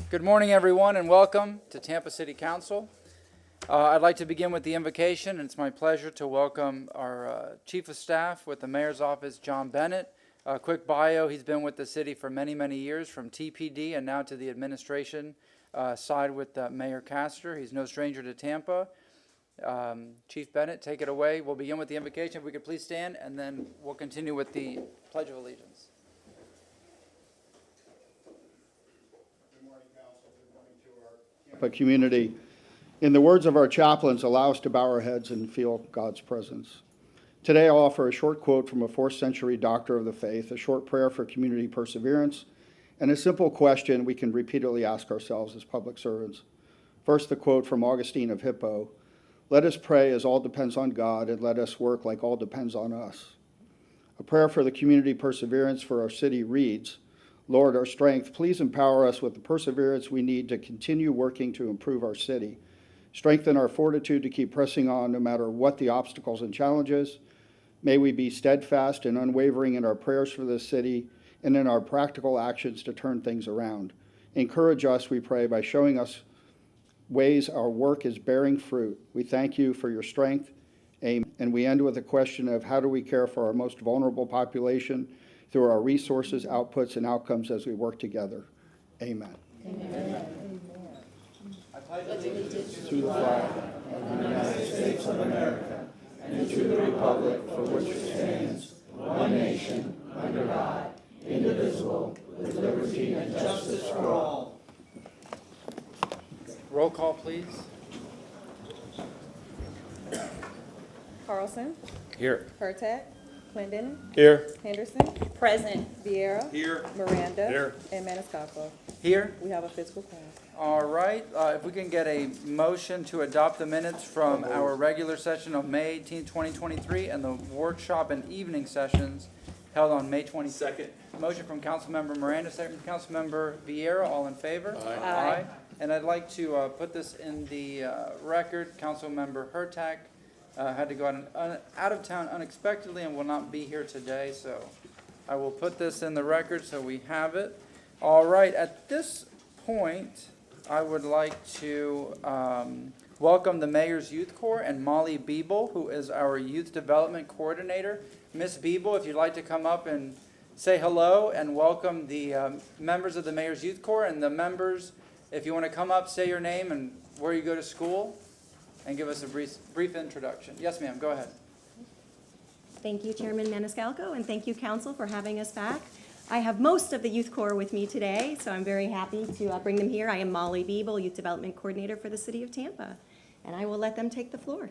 Good morning, everyone, and welcome to Tampa City Council. I'd like to begin with the invocation, and it's my pleasure to welcome our Chief of Staff with the Mayor's Office, John Bennett. Quick bio, he's been with the city for many, many years, from TPD and now to the administration side with Mayor Castor. He's no stranger to Tampa. Chief Bennett, take it away. We'll begin with the invocation. If we could please stand, and then we'll continue with the Pledge of Allegiance. Tampa community. In the words of our chaplains, allow us to bow our heads and feel God's presence. Today I'll offer a short quote from a 4th century doctor of the faith, a short prayer for community perseverance, and a simple question we can repeatedly ask ourselves as public servants. First, the quote from Augustine of Hippo: "Let us pray as all depends on God, and let us work like all depends on us." A prayer for the community perseverance for our city reads: Lord, our strength, please empower us with the perseverance we need to continue working to improve our city. Strengthen our fortitude to keep pressing on no matter what the obstacles and challenges. May we be steadfast and unwavering in our prayers for this city and in our practical actions to turn things around. Encourage us, we pray, by showing us ways our work is bearing fruit. We thank you for your strength. Amen. And we end with a question of how do we care for our most vulnerable population through our resources, outputs, and outcomes as we work together. Amen. Amen. I pledge allegiance To the flag of the United States of America and to the republic for which it stands, one nation, under God, indivisible, with liberty and justice for all. Roll call, please. Carlson. Here. Hurtak. Clendon. Here. Henderson. Present. Vieira. Here. Miranda. Here. And Maniscalco. Here. We have a physical quorum. All right. If we can get a motion to adopt the minutes from our regular session on May 18, 2023, and the workshop and evening sessions held on May 22nd. Motion from Councilmember Miranda, second from Councilmember Vieira. All in favor? Aye. And I'd like to put this in the record. Councilmember Hurtak had to go out of town unexpectedly and will not be here today, so I will put this in the record so we have it. All right, at this point, I would like to welcome the Mayor's Youth Corps and Molly Biebel, who is our Youth Development Coordinator. Miss Biebel, if you'd like to come up and say hello and welcome the members of the Mayor's Youth Corps, and the members, if you want to come up, say your name and where you go to school, and give us a brief introduction. Yes, ma'am, go ahead. Thank you, Chairman Maniscalco, and thank you, Council, for having us back. I have most of the Youth Corps with me today, so I'm very happy to bring them here. I am Molly Biebel, Youth Development Coordinator for the City of Tampa, and I will let them take the floor.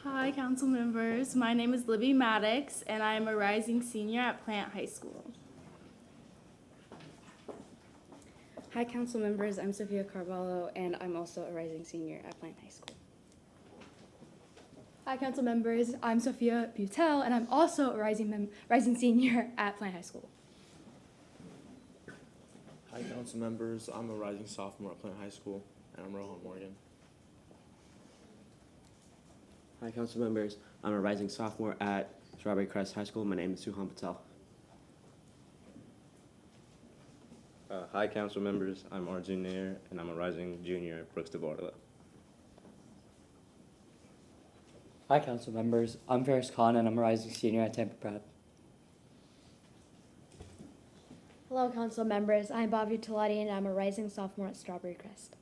Hi, Council members. My name is Libby Maddox, and I am a rising senior at Plant High School. Hi, Council members. I'm Sophia Carvalho, and I'm also a rising senior at Plant High School. Hi, Council members. I'm Sophia Butel, and I'm also a rising senior at Plant High School. Hi, Council members. I'm a rising sophomore at Plant High School, and I'm Rohan Morgan. Hi, Council members. I'm a rising sophomore at Strawberry Crest High School. My name is Suhan Patel. Hi, Council members. I'm Arjun Nair, and I'm a rising junior at Brooks de Borla. Hi, Council members. I'm Ferris Khan, and I'm a rising senior at Tampa Prep. Hello, Council members. I'm Bobby Talati, and I'm a rising sophomore at Strawberry Crest.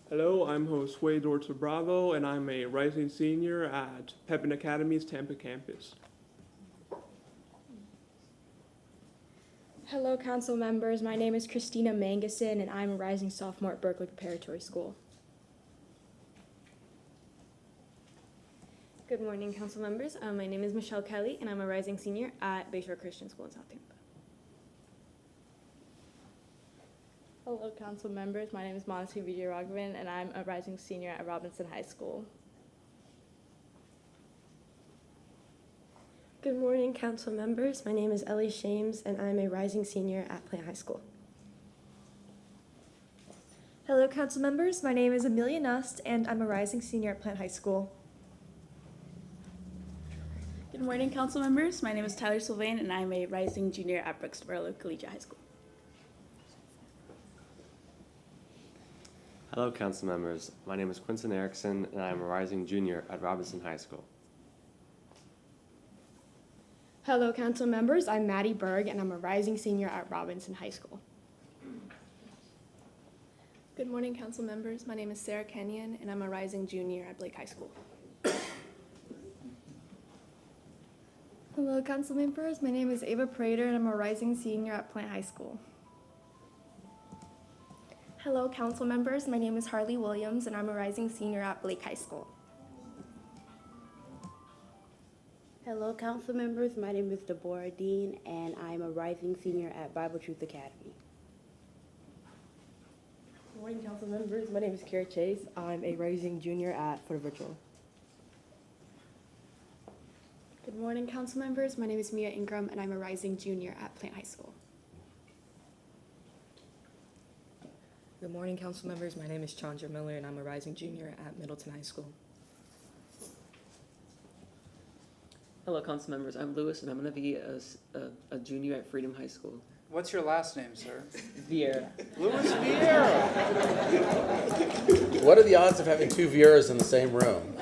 Hello, I'm Josue Dorta Bravo, and I'm a rising senior at Pepin Academy's Tampa campus. Hello, Council members. My name is Christina Manguson, and I'm a rising sophomore at Berkeley Preparatory School. Good morning, Council members. My name is Michelle Kelly, and I'm a rising senior at Bayshore Christian School in South Tampa. Hello, Council members. My name is Manasi Vijayaraghavan, and I'm a rising senior at Robinson High School. Good morning, Council members. My name is Ellie Shames, and I'm a rising senior at Plant High School. Hello, Council members. My name is Amelia Nust, and I'm a rising senior at Plant High School. Good Good morning, council members. My name is Tyler Sylvain, and I'm a rising junior at Brooksboro Collegiate High School. Hello, council members. My name is Quinton Erickson, and I'm a rising junior at Robinson High School. Hello, council members. I'm Maddie Berg, and I'm a rising senior at Robinson High School. Good morning, council members. My name is Sarah Kenyon, and I'm a rising junior at Blake High School. Hello, council members. My name is Ava Prater, and I'm a rising senior at Plant High School. Hello, council members. My name is Harley Williams, and I'm a rising senior at Blake High School. Hello, council members. My name is Deborah Dean, and I'm a rising senior at Bible Truth Academy. Good morning, council members. My name is Kara Chase. I'm a rising junior at Fort Virtual. Good morning, council members. My name is Mia Ingram, and I'm a rising junior at Plant High School. Good morning, council members. My name is Chandra Miller, and I'm a rising junior at Middleton High School. Hello, council members. I'm Lewis, and I'm going to be a junior at Freedom High School. What's your last name, sir? Vieira. Louis Vieira. What are the odds of having two Vieiras in the same room?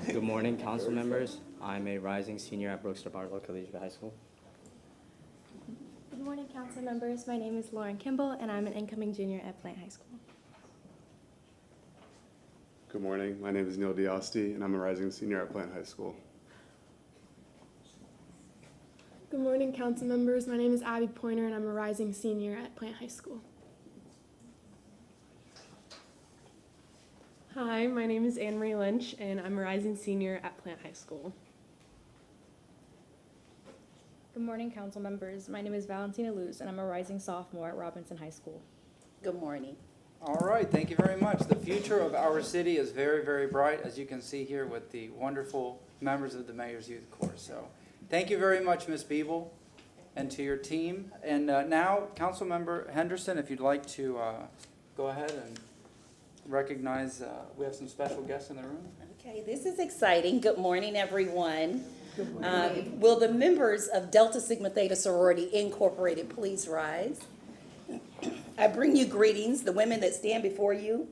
Good morning, council members. I'm a rising senior at Brooksboro Barlow Collegiate High School. Good morning, council members. My name is Lauren Kimball, and I'm an incoming junior at Plant High School. Good morning. My name is Neil D'Asti, and I'm a rising senior at Plant High School. Good morning, council members. My name is Abby Pointer, and I'm a rising senior at Plant High School. Hi, my name is Anne-Marie Lynch, and I'm a rising senior at Plant High School. Good morning, council members. My name is Valentina Luz, and I'm a rising sophomore at Robinson High School. Good morning. All right, thank you very much. The future of our city is very, very bright, as you can see here with the wonderful members of the Mayor's Youth Corps. So thank you very much, Ms. Beeble, and to your team. And now, Councilmember Henderson, if you'd like to go ahead and recognize, we have some special guests in the room. Okay, this is exciting. Good morning, everyone. Will the members of Delta Sigma Theta Sorority Incorporated please rise? I bring you greetings. The women that stand before you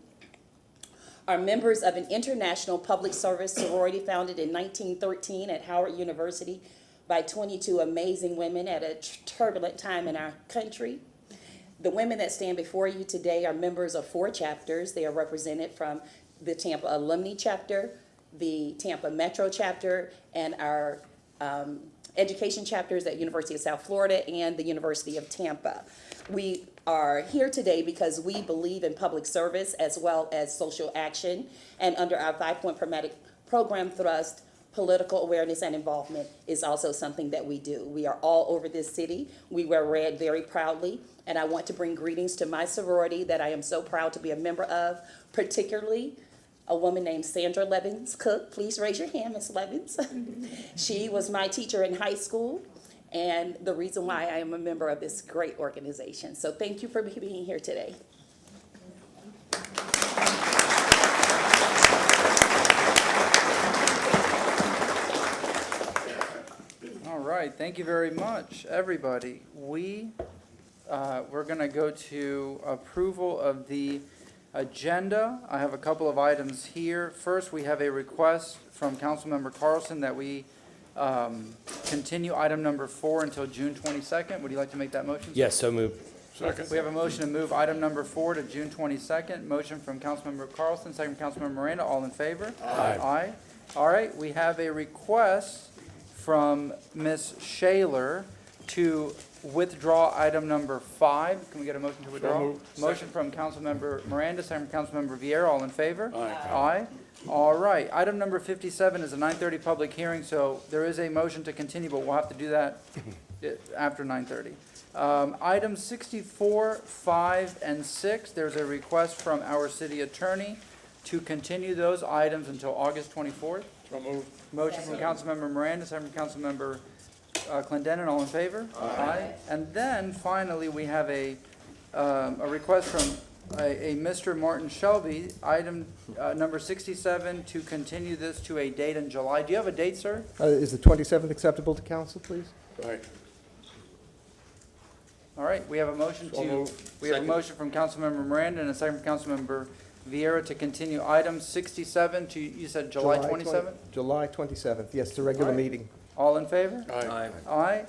are members of an international public service sorority founded in 1913 at Howard University by 22 amazing women at a turbulent time in our country. The women that stand before you today are members of 4 chapters. They are represented from the Tampa Alumni Chapter, the Tampa Metro Chapter, and our education chapters at University of South Florida and the University of Tampa. We are here today because we believe in public service as well as social action, and under our 5-point program thrust, political awareness and involvement is also something that we do. We are all over this city. We wear red very proudly, and I want to bring greetings to my sorority that I am so proud to be a member of, particularly a woman named Sandra Levins Cook. Please raise your hand, Ms. Levins. She was my teacher in high school, and the reason why I am a member of this great organization. So thank you for being here today. All right, thank you very much, everybody. We're going to go to approval of the agenda. I have a couple of items here. First, we have a request from Councilmember Carlson that we continue item number 4 until June 22nd. Would you like to make that motion, sir? Yes, so moved. Second. We have a motion to move item number 4 to June 22nd. Motion from Councilmember Carlson, second from Councilmember Miranda. All in favor? Aye. Aye. All right, we have a request from Ms. Shaler to withdraw item number 5. Can we get a motion to withdraw? moved. Motion from Councilmember Miranda, second from Councilmember Vieira. All in favor? Aye. Aye. All right. Item number 57 is a 9:30 public hearing, so there is a motion to continue, but we'll have to do that after 9:30. Items 64, 5, and 6, there's a request from our city attorney to continue those items until August 24th. So moved. Motion from Councilmember Miranda, second from Councilmember Clendenin. All in favor? Aye. And then finally, we have a request from a Mr. Martin Shelby, item number 67, to continue this to a date in July. Do you have a date, sir? Is the 27th acceptable to council, please? Right. All right, we have a motion we have a motion from Councilmember Miranda and a second from Councilmember Vieira to continue item 67 to, you said July 27th? July 27th, yes, the regular All right. meeting. All in favor? Aye. Aye.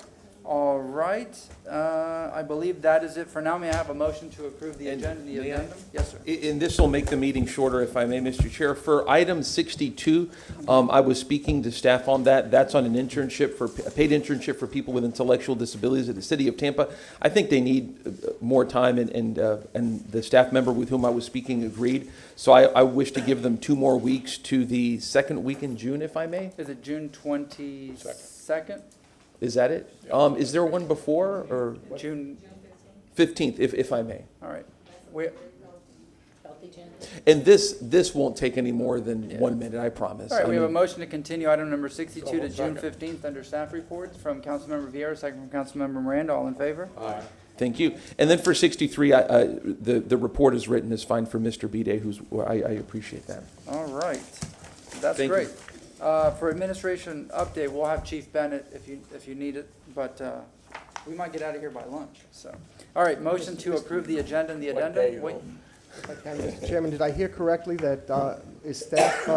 All right. I believe that is it for now. May I have a motion to approve the agenda, the addendum? Yes, sir. And this will make the meeting shorter, if I may, Mr. Chair. For item 62, I was speaking to staff on that. That's on an internship, a paid internship for people with intellectual disabilities at the city of Tampa. I think they need more time, and the staff member with whom I was speaking agreed. So I wish to give them 2 more weeks to the second week in June, if I may. Is it June 22nd? Is that it? Is there one before, or? June 15th, if I may. All right. And this won't take any more than 1 minute, I promise. All right, we have a mean- motion to continue item number 62 to June 15th under staff reports from Councilmember Vieira, second from Councilmember Miranda. All in favor? Aye. Thank you. And then for 63, the report is written is fine for Mr. Bide, I appreciate that. All right. That's Thank great. you. For administration update, we'll have Chief Bennett if you need it, but we might get out of here by lunch, so. All right, motion to approve the agenda and the addendum. Wait. Mr. Chairman, did I hear correctly that is staff,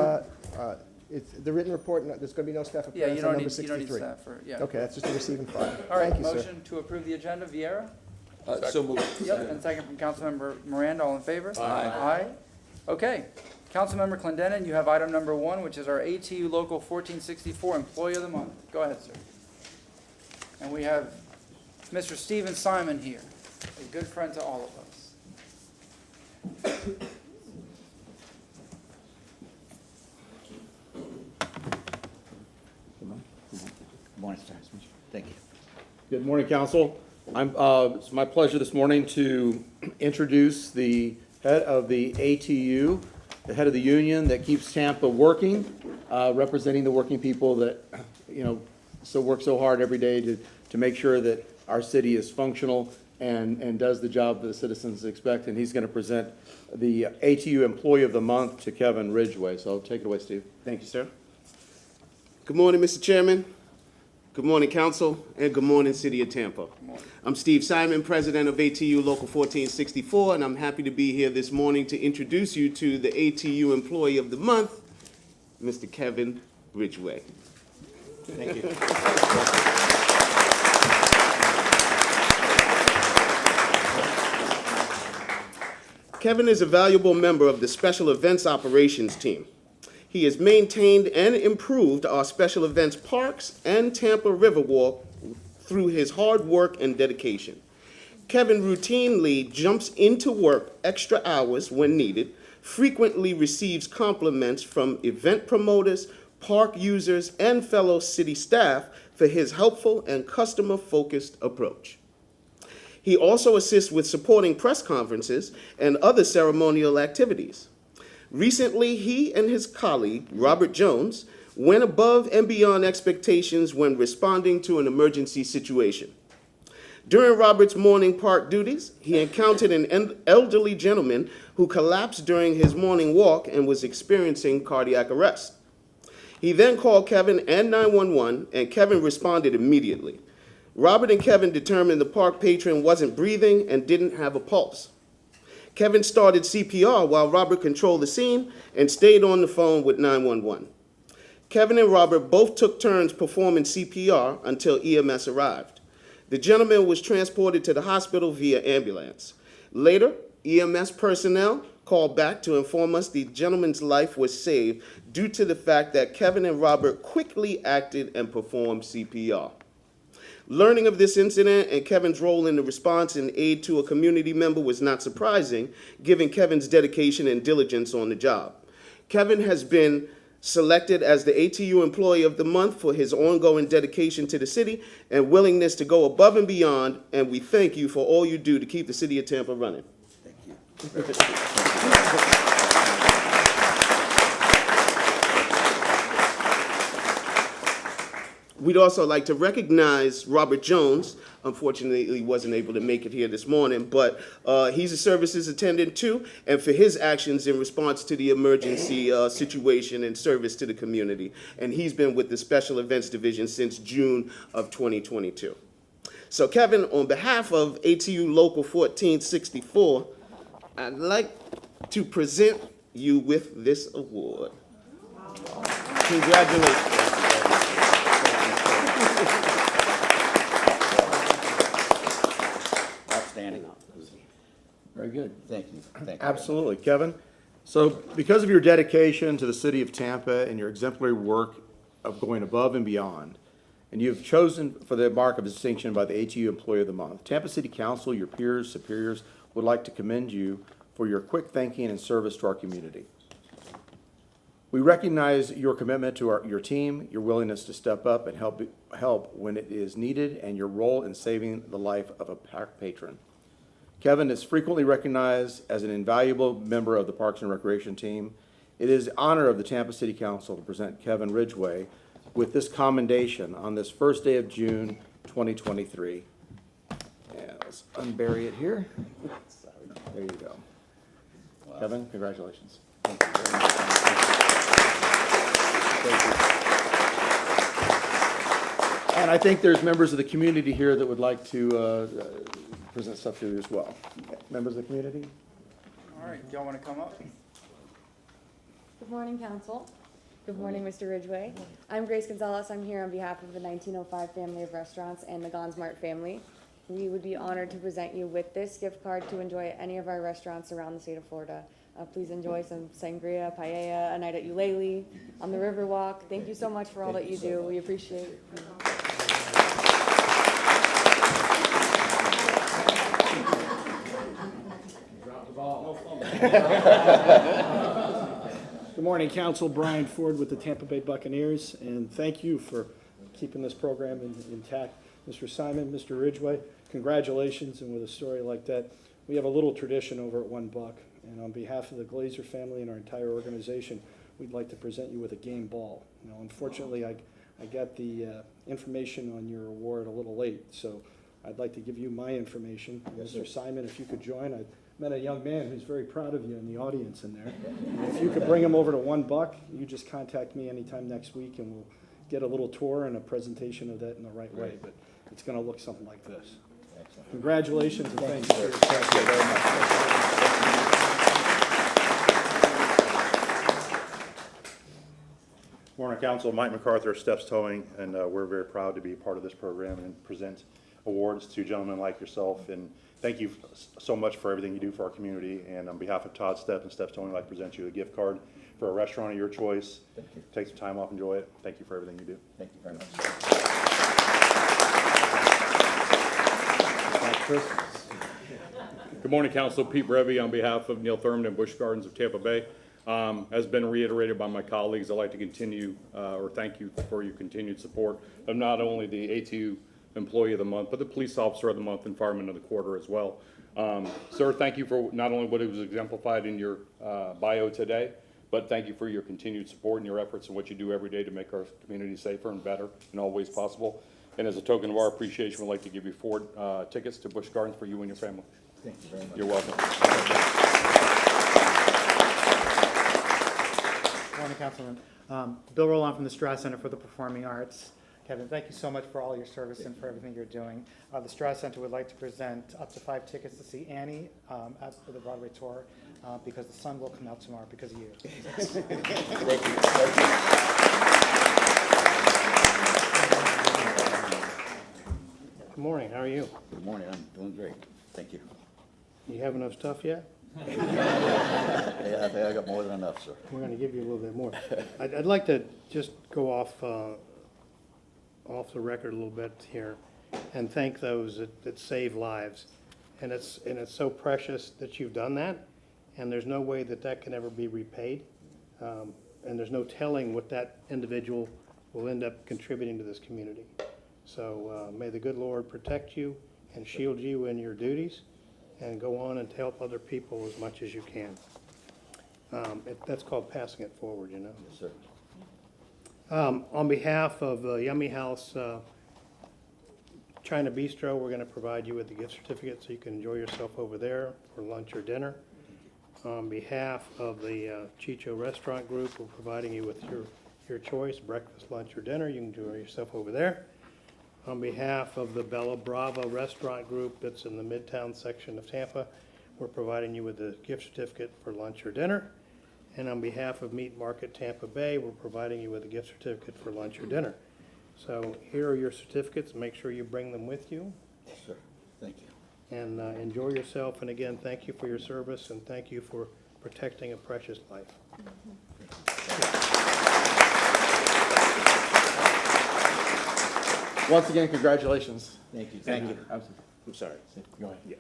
it's the written report, there's going to be no staff Yeah, appearance you on don't number need 63? staff for, yeah. Okay, that's just a receive and file. All right, Thank you, sir. motion to approve the agenda, Vieira? So moved. Yep, and second from Councilmember Miranda, all in favor? Aye. Aye. Okay. Councilmember Clendenin, you have item number 1, which is our ATU Local 1464 Employee of the Month. Go ahead, sir. And we have Mr. Stephen Simon here, a good friend to all of us. Thank you. Good morning, council. It's my pleasure this morning to introduce the head of the ATU, the head of the union that keeps Tampa working, representing the working people that, work so hard every day to make sure that our city is functional and does the job that the citizens expect. And he's going to present the ATU Employee of the Month to Kevin Ridgway. So take it away, Steve. Thank you, sir. Good morning, Mr. Chairman. Good morning, council, and good morning, City of Tampa. I'm Steve Simon, president of ATU Local 1464, and I'm happy to be here this morning to introduce you to the ATU Employee of the Month, Mr. Kevin Ridgway. Thank you. Kevin is a valuable member of the Special Events Operations team. He has maintained and improved our special events parks and Tampa Riverwalk through his hard work and dedication. Kevin routinely jumps into work extra hours when needed, frequently receives compliments from event promoters, park users, and fellow city staff for his helpful and customer-focused approach. He also assists with supporting press conferences and other ceremonial activities. Recently, he and his colleague, Robert Jones, went above and beyond expectations when responding to an emergency situation. During Robert's morning park duties, he encountered an elderly gentleman who collapsed during his morning walk and was experiencing cardiac arrest. He then called Kevin and 911, and Kevin responded immediately. Robert and Kevin determined the park patron wasn't breathing and didn't have a pulse. Kevin started CPR while Robert controlled the scene and stayed on the phone with 911. Kevin and Robert both took turns performing CPR until EMS arrived. The gentleman was transported to the hospital via ambulance. Later, EMS personnel called back to inform us the gentleman's life was saved due to the fact that Kevin and Robert quickly acted and performed CPR. Learning of this incident and Kevin's role in the response and aid to a community member was not surprising, given Kevin's dedication and diligence on the job. Kevin has been selected as the ATU Employee of the Month for his ongoing dedication to the city and willingness to go above and beyond, and we thank you for all you do to keep the city of Tampa running. Thank you. We'd also like to recognize Robert Jones. Unfortunately, he wasn't able to make it here this morning, but he's a services attendant too, and for his actions in response to the emergency situation and service to the community. And he's been with the Special Events Division since June of 2022. So Kevin, on behalf of ATU Local 1464, I'd like to present you with this award. Congratulations. Outstanding. Very good. Thank you. Thank you. Absolutely, Kevin. So because of your dedication to the city of Tampa and your exemplary work of going above and beyond, and you've chosen for the mark of distinction by the ATU Employee of the Month, Tampa City Council, your peers, superiors, would like to commend you for your quick thinking and service to our community. We recognize your commitment to your team, your willingness to step up and help when it is needed, and your role in saving the life of a park patron. Kevin is frequently recognized as an invaluable member of the Parks and Recreation team. It is the honor of the Tampa City Council to present Kevin Ridgway with this commendation on this first day of June 2023. And let's unbury it here. There you go. Wow. Kevin, congratulations. Thank you very much. Thank you. And I think there's members of the community here that would like to present stuff to you as well. Members of the community? All right, do y'all want to come up? Good morning, Council. Good morning, Mr. Ridgway. I'm Grace Gonzalez. I'm here on behalf of the 1905 family of restaurants and the Gonsmart family. We would be honored to present you with this gift card to enjoy at any of our restaurants around the state of Florida. Please enjoy some sangria, paella, a night at Ulele, on the Riverwalk. Thank you so much for all that you do. We appreciate it. Good morning, Council. Brian Ford with the Tampa Bay Buccaneers, and thank you for keeping this program intact. Mr. Simon, Mr. Ridgway, congratulations, and with a story like that, we have a little tradition over at $1, and on behalf of the Glazer family and our entire organization, we'd like to present you with a game ball. Now, unfortunately, I got the information on your award a little late, so I'd like to give you my information. Yes, Mr. Simon, if you could join. I met a young man who's very proud of you in the audience in there. And if you could bring him over to $1, you just contact me anytime next week, and we'll get a little tour and a presentation of that in the right way. But it's going to look something like this. Excellent. Congratulations and thanks for your Thank you very much. Morning, Council. Mike MacArthur, Steps Towing, and we're very proud to be part of this program and present awards to gentlemen like yourself. And thank you so much for everything you do for our community. And on behalf of Todd Stepp and Steps Towing, I'd like to present you a gift card for a restaurant of your choice. Thank you. Take some time off, enjoy it. Thank you for everything you do. Thank you very much. Chris. Good morning, Council. Pete Brevy on behalf of Neil Thurman and Busch Gardens of Tampa Bay. As been reiterated by my colleagues, I'd like to continue or thank you for your continued support of not only the ATU Employee of the Month, but the Police Officer of the Month and Fireman of the Quarter as well. Sir, thank you for not only what was exemplified in your bio today, but thank you for your continued support and your efforts and what you do every day to make our community safer and better in all ways possible. And as a token of our appreciation, we'd like to give you 4 tickets to Busch Gardens for you and your family. Thank you very much. You're welcome. Good morning, Councilman. Bill Roland from the Strauss Center for the Performing Arts. Kevin, thank you so much for all your service and for everything you're doing. The Strauss Center would like to present up to 5 tickets to see Annie at the Broadway tour because the sun will come out tomorrow because of you. Thank you. Thank you. Good morning. How are you? Good morning. I'm doing great. Thank you. You have enough stuff yet? Yeah, I think I got more than enough, sir. We're going to give you a little bit more. I'd like to just go off the record a little bit here and thank those that save lives. And it's so precious that you've done that, and there's no way that can ever be repaid. And there's no telling what that individual will end up contributing to this community. So may the good Lord protect you and shield you in your duties, and go on and help other people as much as you can. That's called passing it forward, you know. Yes, sir. On behalf of Yummy House China Bistro, we're going to provide you with a gift certificate so you can enjoy yourself over there for lunch or dinner. On behalf of the Chicho Restaurant Group, we're providing you with your choice, breakfast, lunch, or dinner. You can enjoy yourself over there. On behalf of the Bella Brava Restaurant Group that's in the Midtown section of Tampa, we're providing you with a gift certificate for lunch or dinner. And on behalf of Meat Market Tampa Bay, we're providing you with a gift certificate for lunch or dinner. So here are your certificates. Make sure you bring them with you. Yes, sir. Thank you. And enjoy yourself. And again, thank you for your service and thank you for protecting a precious life. Once again, congratulations. Thank you. Thank you. I'm sorry. Go ahead. Yeah.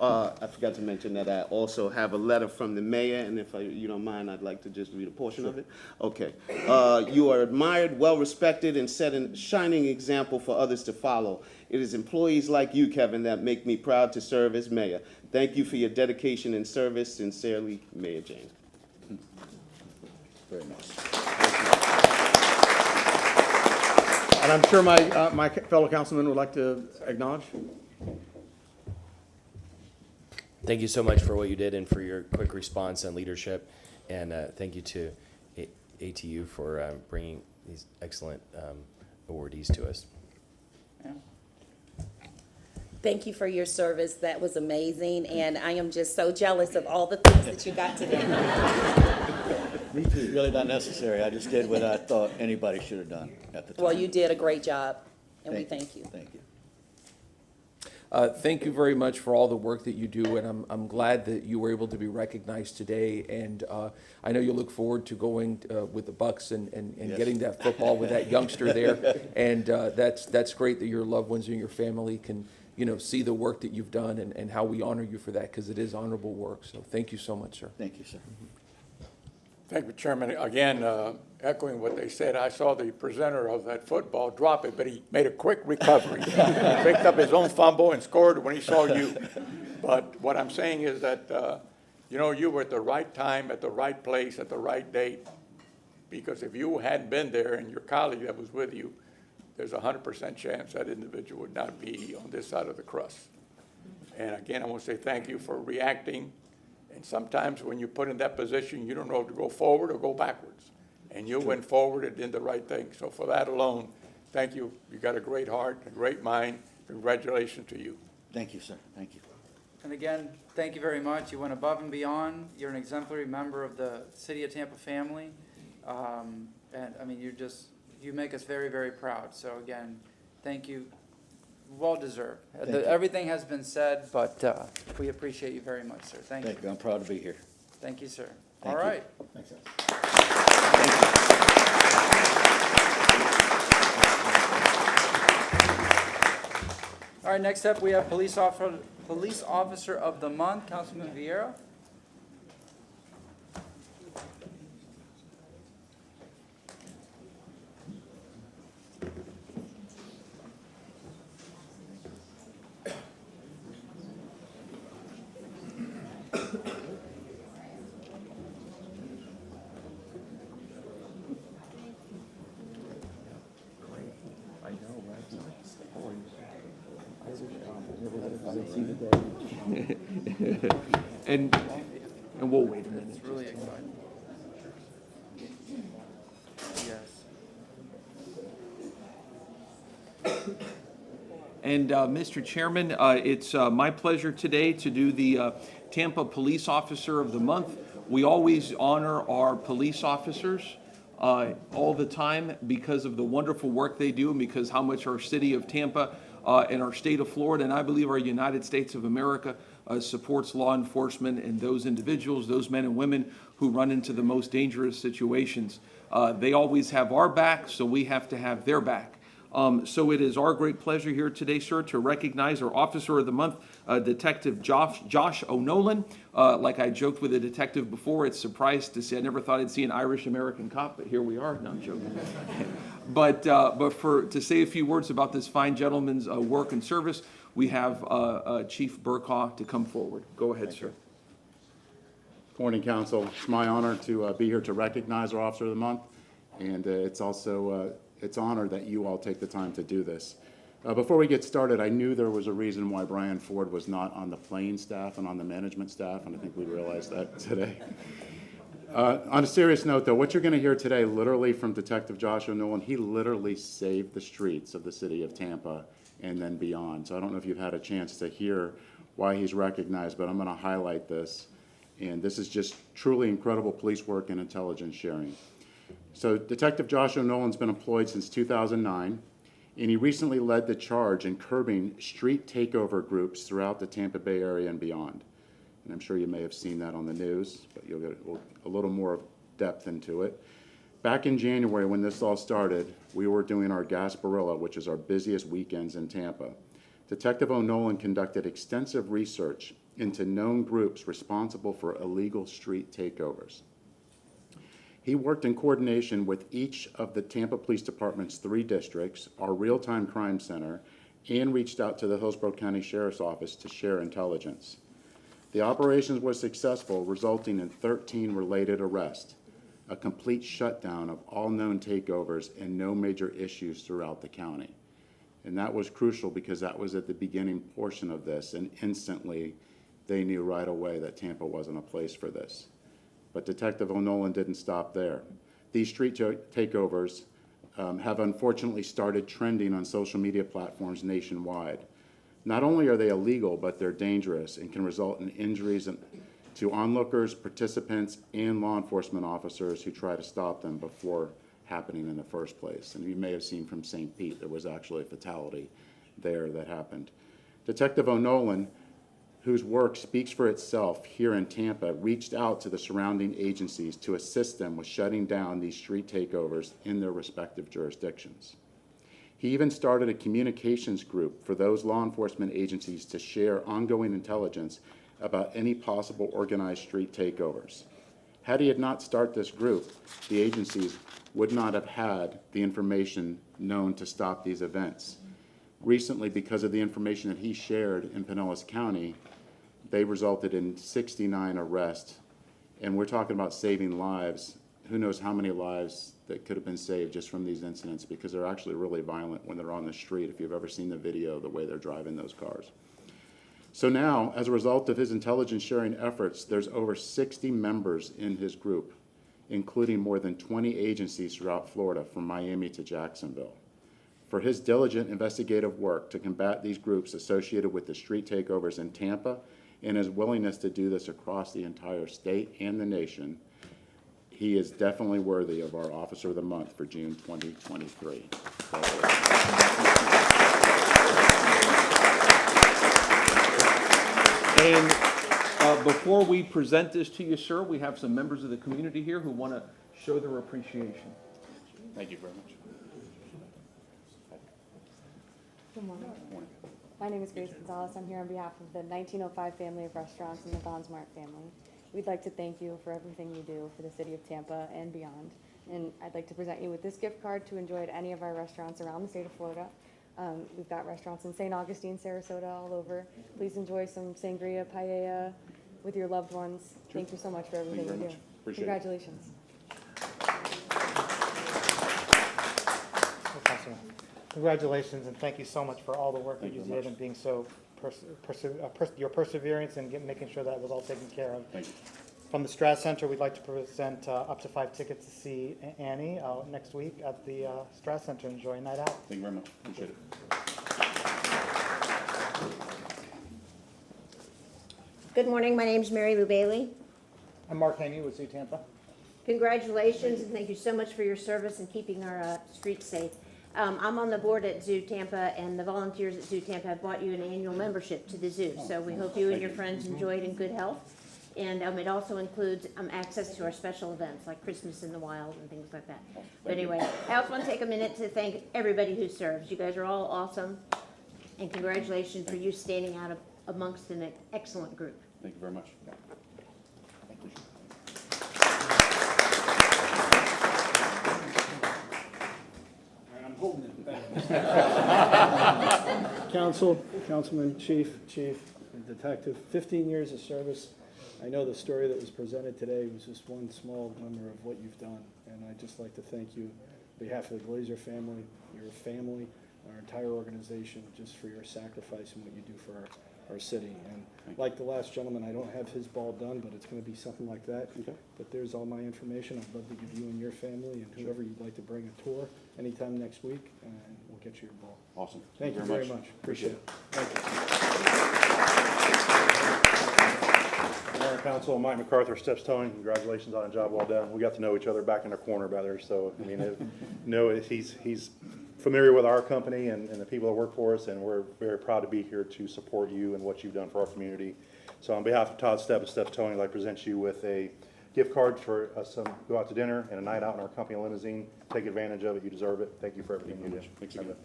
I forgot to mention that I also have a letter from the mayor, and if you don't mind, I'd like to just read a portion of it. Okay. You are admired, well-respected, and set a shining example for others to follow. It is employees like you, Kevin, that make me proud to serve as mayor. Thank you for your dedication and service. Sincerely, Mayor Jane. Very nice. And I'm sure my fellow councilman would like to acknowledge. Thank you so much for what you did and for your quick response and leadership. And thank you to ATU for bringing these excellent awardees to us. Yeah. Thank you for your service. That was amazing. And I am just so jealous of all the things that you got today. Me too. Really not necessary. I just did what I thought anybody should have done at the time. Well, you did a great job, and we thank you. Thank you. Thank you very much for all the work that you do, and I'm glad that you were able to be recognized today. And I know you look forward to going with the Bucks and Yes. getting that football with that youngster there. And that's great that your loved ones and your family can, see the work that you've done and how we honor you for that, because it is honorable work. So thank you so much, sir. Thank you, sir. Thank you, Chairman. Again, echoing what they said, I saw the presenter of that football drop it, but he made a quick recovery. He picked up his own fumble and scored when he saw you. But what I'm saying is that, you were at the right time, at the right place, at the right date. Because if you hadn't been there and your colleague that was with you, there's a 100% chance that individual would not be on this side of the crust. And again, I want to say thank you for reacting. And sometimes when you're put in that position, you don't know if to go forward or go backwards. And you went forward and did the right thing. So for that alone, thank you. You got a great heart, a great mind. Congratulations to you. Thank you, sir. Thank you. And again, thank you very much. You went above and beyond. You're an exemplary member of the City of Tampa family. And I mean, you make us very, very proud. So again, thank you. Well deserved. You. Everything has been said, but we appreciate you very much, sir. Thank you. Thank you. I'm proud to be here. Thank you, sir. Thank All you. right. Thanks, sir. All right, next up, we have Police Officer of the Month, Councilman Vieira. And we'll wait a minute. It's really exciting. Yes. And Mr. Chairman, it's my pleasure today to do the Tampa Police Officer of the Month. We always honor our police officers all the time because of the wonderful work they do and because how much our city of Tampa and our state of Florida, and I believe our United States of America, supports law enforcement and those individuals, those men and women who run into the most dangerous situations. They always have our back, so we have to have their back. So it is our great pleasure here today, sir, to recognize our Officer of the Month, Detective Josh O'Nolan. Like I joked with a detective before, it's surprised to see, I never thought I'd see an Irish-American cop, but here we are. No, I'm joking. But to say a few words about this fine gentleman's work and service, we have Chief Burkaw to come forward. Go ahead, sir. Good morning, Council. It's my honor to be here to recognize our Officer of the Month. And it's also, it's honored that you all take the time to do this. Before we get started, I knew there was a reason why Brian Ford was not on the playing staff and on the management staff, and I think we realized that today. On a serious note, though, what you're going to hear today, literally from Detective Josh O'Nolan, he literally saved the streets of the city of Tampa and then beyond. So I don't know if you've had a chance to hear why he's recognized, but I'm going to highlight this. And this is just truly incredible police work and intelligence sharing. So Detective Josh O'Nolan's been employed since 2009, and he recently led the charge in curbing street takeover groups throughout the Tampa Bay area and beyond. And I'm sure you may have seen that on the news, but you'll get a little more depth into it. Back in January, when this all started, we were doing our Gasparilla, which is our busiest weekends in Tampa. Detective O'Nolan conducted extensive research into known groups responsible for illegal street takeovers. He worked in coordination with each of the Tampa Police Department's 3 districts, our real-time crime center, and reached out to the Hillsborough County Sheriff's Office to share intelligence. The operations was successful, resulting in 13 related arrests, a complete shutdown of all known takeovers, and no major issues throughout the county. And that was crucial because that was at the beginning portion of this, and instantly they knew right away that Tampa wasn't a place for this. But Detective O'Nolan didn't stop there. These street takeovers have unfortunately started trending on social media platforms nationwide. Not only are they illegal, but they're dangerous and can result in injuries to onlookers, participants, and law enforcement officers who try to stop them before happening in the first place. And you may have seen from St. Pete, there was actually a fatality there that happened. Detective O'Nolan, whose work speaks for itself here in Tampa, reached out to the surrounding agencies to assist them with shutting down these street takeovers in their respective jurisdictions. He even started a communications group for those law enforcement agencies to share ongoing intelligence about any possible organized street takeovers. Had he not started this group, the agencies would not have had the information known to stop these events. Recently, because of the information that he shared in Pinellas County, they resulted in 69 arrests, and we're talking about saving lives. Who knows how many lives that could have been saved just from these incidents, because they're actually really violent when they're on the street, if you've ever seen the video, the way they're driving those cars. So now, as a result of his intelligence sharing efforts, there's over 60 members in his group, including more than 20 agencies throughout Florida, from Miami to Jacksonville. For his diligent investigative work to combat these groups associated with the street takeovers in Tampa, and his willingness to do this across the entire state and the nation, he is definitely worthy of our Officer of the Month for June 2023. And before we present this to you, sir, we have some members of the community here who want to show their appreciation. Thank you very much. Good morning. My name is Grace Gonzalez. I'm here on behalf of the 1905 family of restaurants and the Gonsmart family. We'd like to thank you for everything you do for the city of Tampa and beyond. And I'd like to present you with this gift card to enjoy at any of our restaurants around the state of Florida. We've got restaurants in St. Augustine, Sarasota, all over. Please enjoy some sangria, paella with your loved ones. Thank you so much for everything you do. Appreciate it. Congratulations. Congratulations, and thank you so much for all the work that you did and being so, your perseverance and making sure that was all taken care of. Thank you. From the Strass Center, we'd like to present up to 5 tickets to see Annie next week at the Strass Center. Enjoy a night out. Thank you very much. Appreciate it. Good morning. My name is Mary Lou Bailey. I'm Mark Haney with Zoo Tampa. Congratulations, and thank you so much for your service in keeping our streets safe. I'm on the board at Zoo Tampa, and the volunteers at Zoo Tampa have bought you an annual membership to the zoo. So we hope you and your friends enjoy it in good health. And it also includes access to our special events like Christmas in the Wild and things like that. But anyway, I also want to take a minute to thank everybody who serves. You guys are all awesome, and congratulations for you standing out amongst an excellent group. Thank you very much. I'm holding it. Councilman, Chief, and Detective, 15 years of service. I know the story that was presented today was just one small glimmer of what you've done. And I'd just like to thank you on behalf of the Glazer family, your family, our entire organization, just for your sacrifice and what you do for our city. And like the last gentleman, I don't have his ball done, but it's going to be something like that. Okay. But there's all my information. I'd love to give you and your family and whoever you'd like to bring a tour anytime next week, and we'll get you your ball. Awesome. Thank you very much. Appreciate it. Thank you. Mayor and Council, Mike MacArthur, Steps Towing, congratulations on a job well done. We got to know each other back in the corner back there, so, I mean, he's familiar with our company and the people that work for us, and we're very proud to be here to support you and what you've done for our community. So on behalf of Todd Stepp and Steps Towing, I'd like to present you with a gift card for some go out to dinner and a night out in our company limousine. Take advantage of it. You deserve it. Thank you for everything you do. Thank you.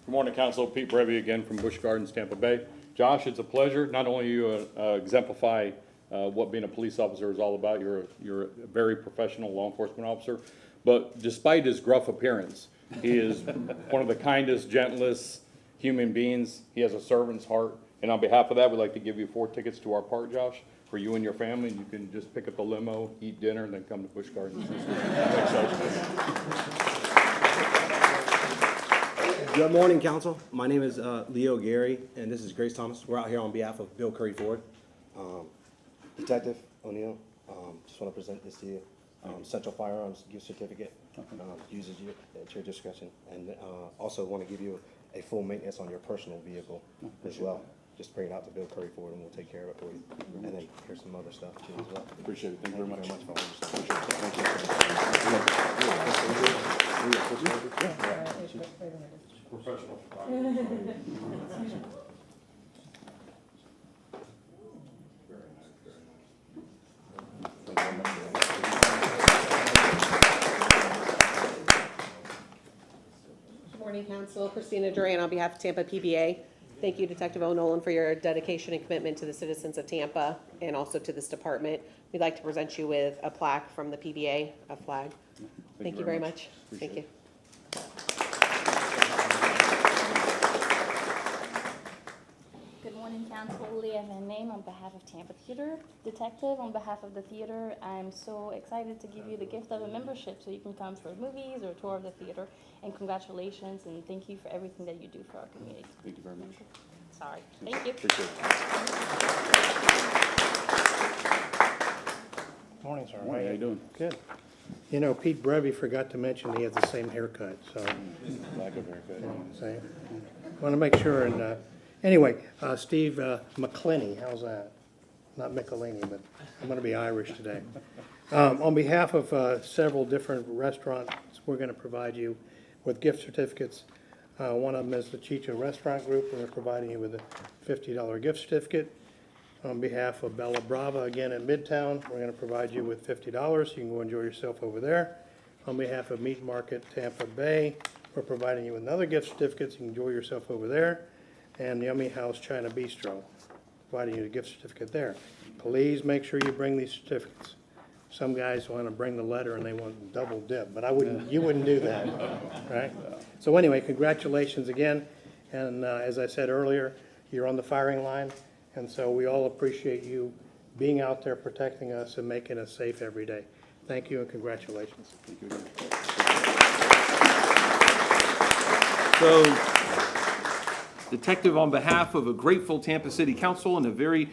Good morning, Council. Pete Brevy again from Busch Gardens, Tampa Bay. Josh, it's a pleasure. Not only you exemplify what being a police officer is all about, you're a very professional law enforcement officer, but despite his gruff appearance, he is one of the kindest, gentlest human beings. He has a servant's heart, and on behalf of that, we'd like to give you 4 tickets to our park, Josh, for you and your family. You can just pick up the limo, eat dinner, and then come to Busch Gardens. Good morning, Council. My name is Leo Gary, and this is Grace Thomas. We're out here on behalf of Bill Curry Ford. Detective O'Neill, just want to present this to you. Central Firearms gift certificate, uses you at your discretion, and also want to give you a full maintenance on your personal vehicle as well. Just bring it out to Bill Curry Ford, and we'll take care of it for you. And then here's some other stuff too as well. Appreciate it. Thank you very much. For all your stuff. Professional. Good morning, Council. Christina Duran on behalf of Tampa PBA. Thank you, Detective O'Nolan, for your dedication and commitment to the citizens of Tampa and also to this department. We'd like to present you with a plaque from the PBA, a flag. Thank you very much. Thank you. Good morning, Council. Leah Van Name on behalf of Tampa Theater. Detective, on behalf of the theater, I'm so excited to give you the gift of a membership so you can come for movies or a tour of the theater. And congratulations, and thank you for everything that you do for our community. Thank you very much. Sorry. Thank you. Appreciate it. Morning, sir. Morning. How you doing? Good. You know, Pete Brevy forgot to mention he has the same haircut, so. Lack of haircut. Same. Want to make sure, and, anyway, Steve McClenny, how's that? Not Michelini, but I'm going to be Irish today. On behalf of several different restaurants, we're going to provide you with gift certificates. One of them is the Chicha Restaurant Group. We're providing you with a $50 gift certificate. On behalf of Bella Brava, again in Midtown, we're going to provide you with $50. You can go enjoy yourself over there. On behalf of Meat Market Tampa Bay, we're providing you with another gift certificate. So you can enjoy yourself over there. And Yummy House China Bistro, providing you a gift certificate there. Please make sure you bring these certificates. Some guys want to bring the letter and they want double dip, but you wouldn't do that, right? So anyway, congratulations again. And as I said earlier, you're on the firing line. And so we all appreciate you being out there protecting us and making us safe every day. Thank you and congratulations. Thank you. So, Detective, on behalf of a grateful Tampa City Council and a very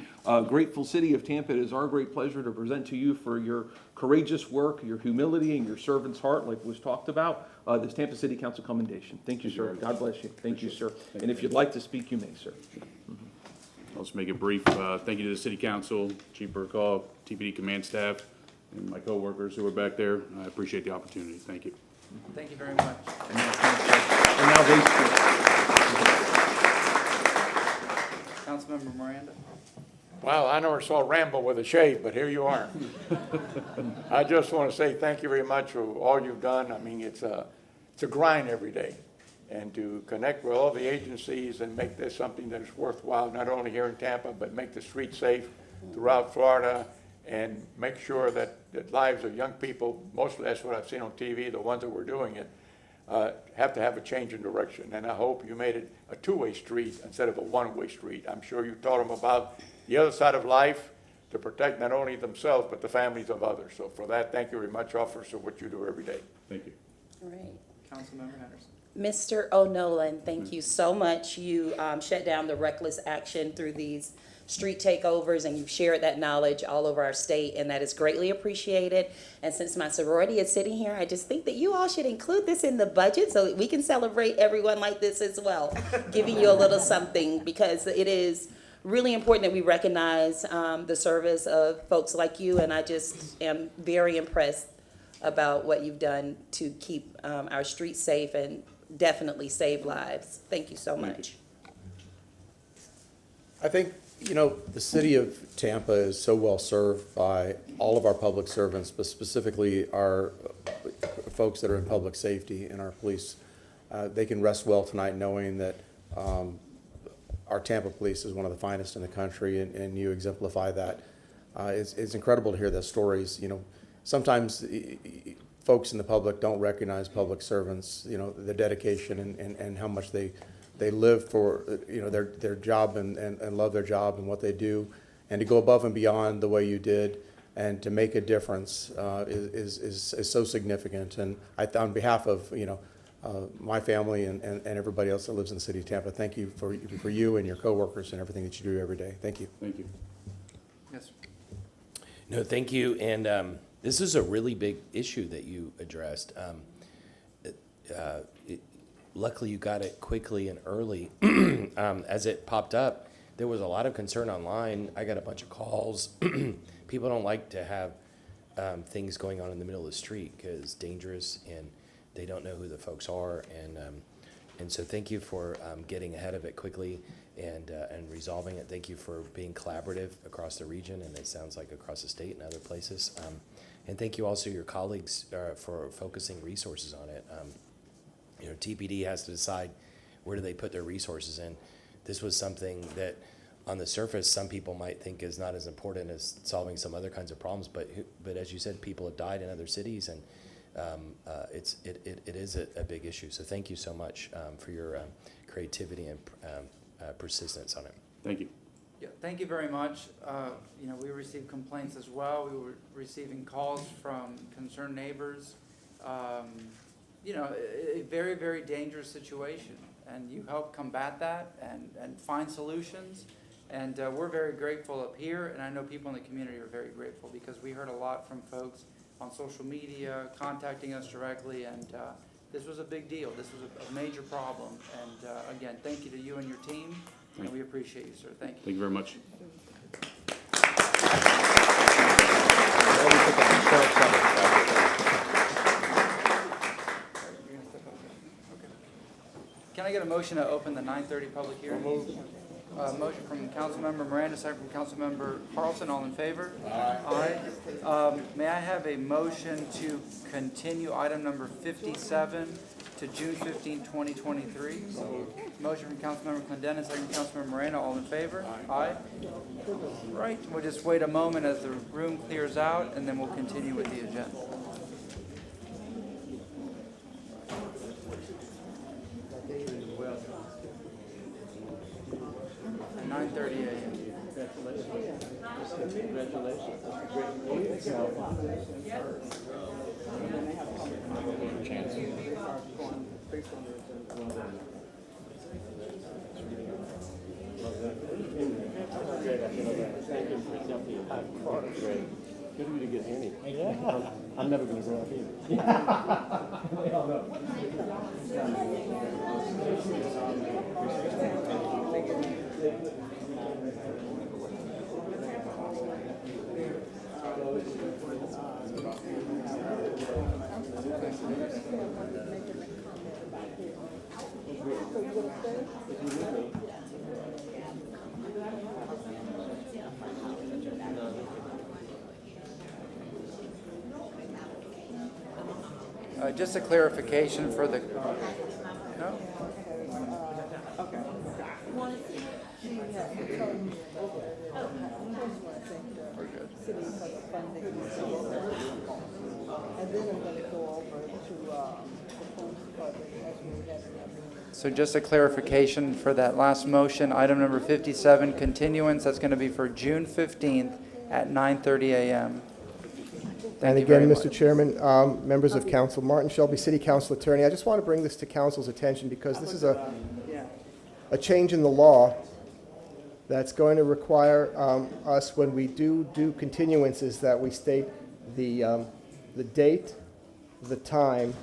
grateful city of Tampa, it is our great pleasure to present to you for your courageous work, your humility, and your servant's heart, like was talked about, this Tampa City Council commendation. Thank you, sir. God bless you. Thank you, sir. And if you'd like to speak, you may, sir. I'll just make it brief. Thank you to the City Council, Chief Burkall, TPD command staff, and my coworkers who are back there. I appreciate the opportunity. Thank you. Thank you very much. And now they speak. Councilmember Miranda. Well, I never saw Rambo with a shave, but here you are. I just want to say thank you very much for all you've done. I mean, it's a grind every day. And to connect with all the agencies and make this something that is worthwhile, not only here in Tampa, but make the streets safe throughout Florida and make sure that the lives of young people, mostly that's what I've seen on TV, the ones that were doing it, have to have a change in direction. And I hope you made it a two-way street instead of a one-way street. I'm sure you taught them about the other side of life, to protect not only themselves, but the families of others. So for that, thank you very much, officers, for what you do every day. Thank you. All right. Councilmember Henderson. Mr. O'Nolan, thank you so much. You shut down the reckless action through these street takeovers, and you've shared that knowledge all over our state, and that is greatly appreciated. And since my sorority is sitting here, I just think that you all should include this in the budget so that we can celebrate everyone like this as well, giving you a little something, because it is really important that we recognize the service of folks like you, and I just am very impressed about what you've done to keep our streets safe and definitely save lives. Thank you so much. I think, the city of Tampa is so well served by all of our public servants, but specifically our folks that are in public safety and our police. They can rest well tonight knowing that our Tampa police is one of the finest in the country, and you exemplify that. It's incredible to hear those stories. Sometimes folks in the public don't recognize public servants, the dedication and how much they live for, their job and love their job and what they do. And to go above and beyond the way you did and to make a difference is so significant. And on behalf of, my family and everybody else that lives in the city of Tampa, thank you for you and your coworkers and everything that you do every day. Thank you. Thank you. Yes. No, thank you. And this is a really big issue that you addressed. Luckily, you got it quickly and early. As it popped up, there was a lot of concern online. I got a bunch of calls. People don't like to have things going on in the middle of the street because it's dangerous and they don't know who the folks are. And so thank you for getting ahead of it quickly and resolving it. Thank you for being collaborative across the region, and it sounds like across the state and other places. And thank you also your colleagues for focusing resources on it. TPD has to decide where do they put their resources in. This was something that on the surface some people might think is not as important as solving some other kinds of problems, but as you said, people have died in other cities, and it is a big issue. So thank you so much for your creativity and persistence on it. Thank you. Yeah, thank you very much. We received complaints as well. We were receiving calls from concerned neighbors. A very, very dangerous situation, and you help combat that and find solutions. And we're very grateful up here, and I know people in the community are very grateful because we heard a lot from folks on social media contacting us directly, and this was a big deal. This was a major problem. And again, thank you to you and your team, and we appreciate you, sir. Thank you. Thank you very much. Can I get a motion to open the 9:30 public hearing? Motion from Councilmember Miranda, second from Councilmember Carlson. All in favor? Aye. Aye. May I have a motion to continue item number 57 to June 15, 2023? Motion from Councilmember Clendenin, second from Councilmember Miranda. All in favor? Aye. Right. We'll just wait a moment as the room clears out, and then we'll continue with the agenda. 9:30 a.m. Good of you to get handy. Yeah. I'm never going to grow up either. Just a clarification for the, no? We're good. So just a clarification for that last motion, item number 57, continuance, that's going to be for June 15th at 9:30 a.m. And again, Mr. Chairman, members of council, Martin Shelby, City Council Attorney, I just want to bring this to council's attention because this is a change in the law that's going to require us, when we do continuances, that we state the date, the time,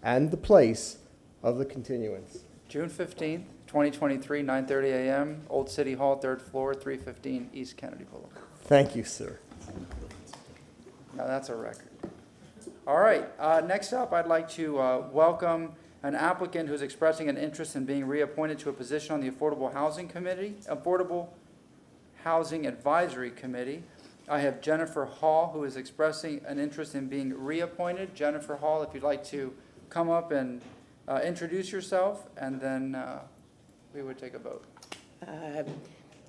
and the place of the continuance. June 15th, 2023, 9:30 a.m., Old City Hall, 3rd floor, 315 East Kennedy Boulevard. Thank you, sir. Now that's a record. All right, next up, I'd like to welcome an applicant who's expressing an interest in being reappointed to a position on the Affordable Housing Advisory Committee. I have Jennifer Hall, who is expressing an interest in being reappointed. Jennifer Hall, if you'd like to come up and introduce yourself, and then we would take a vote.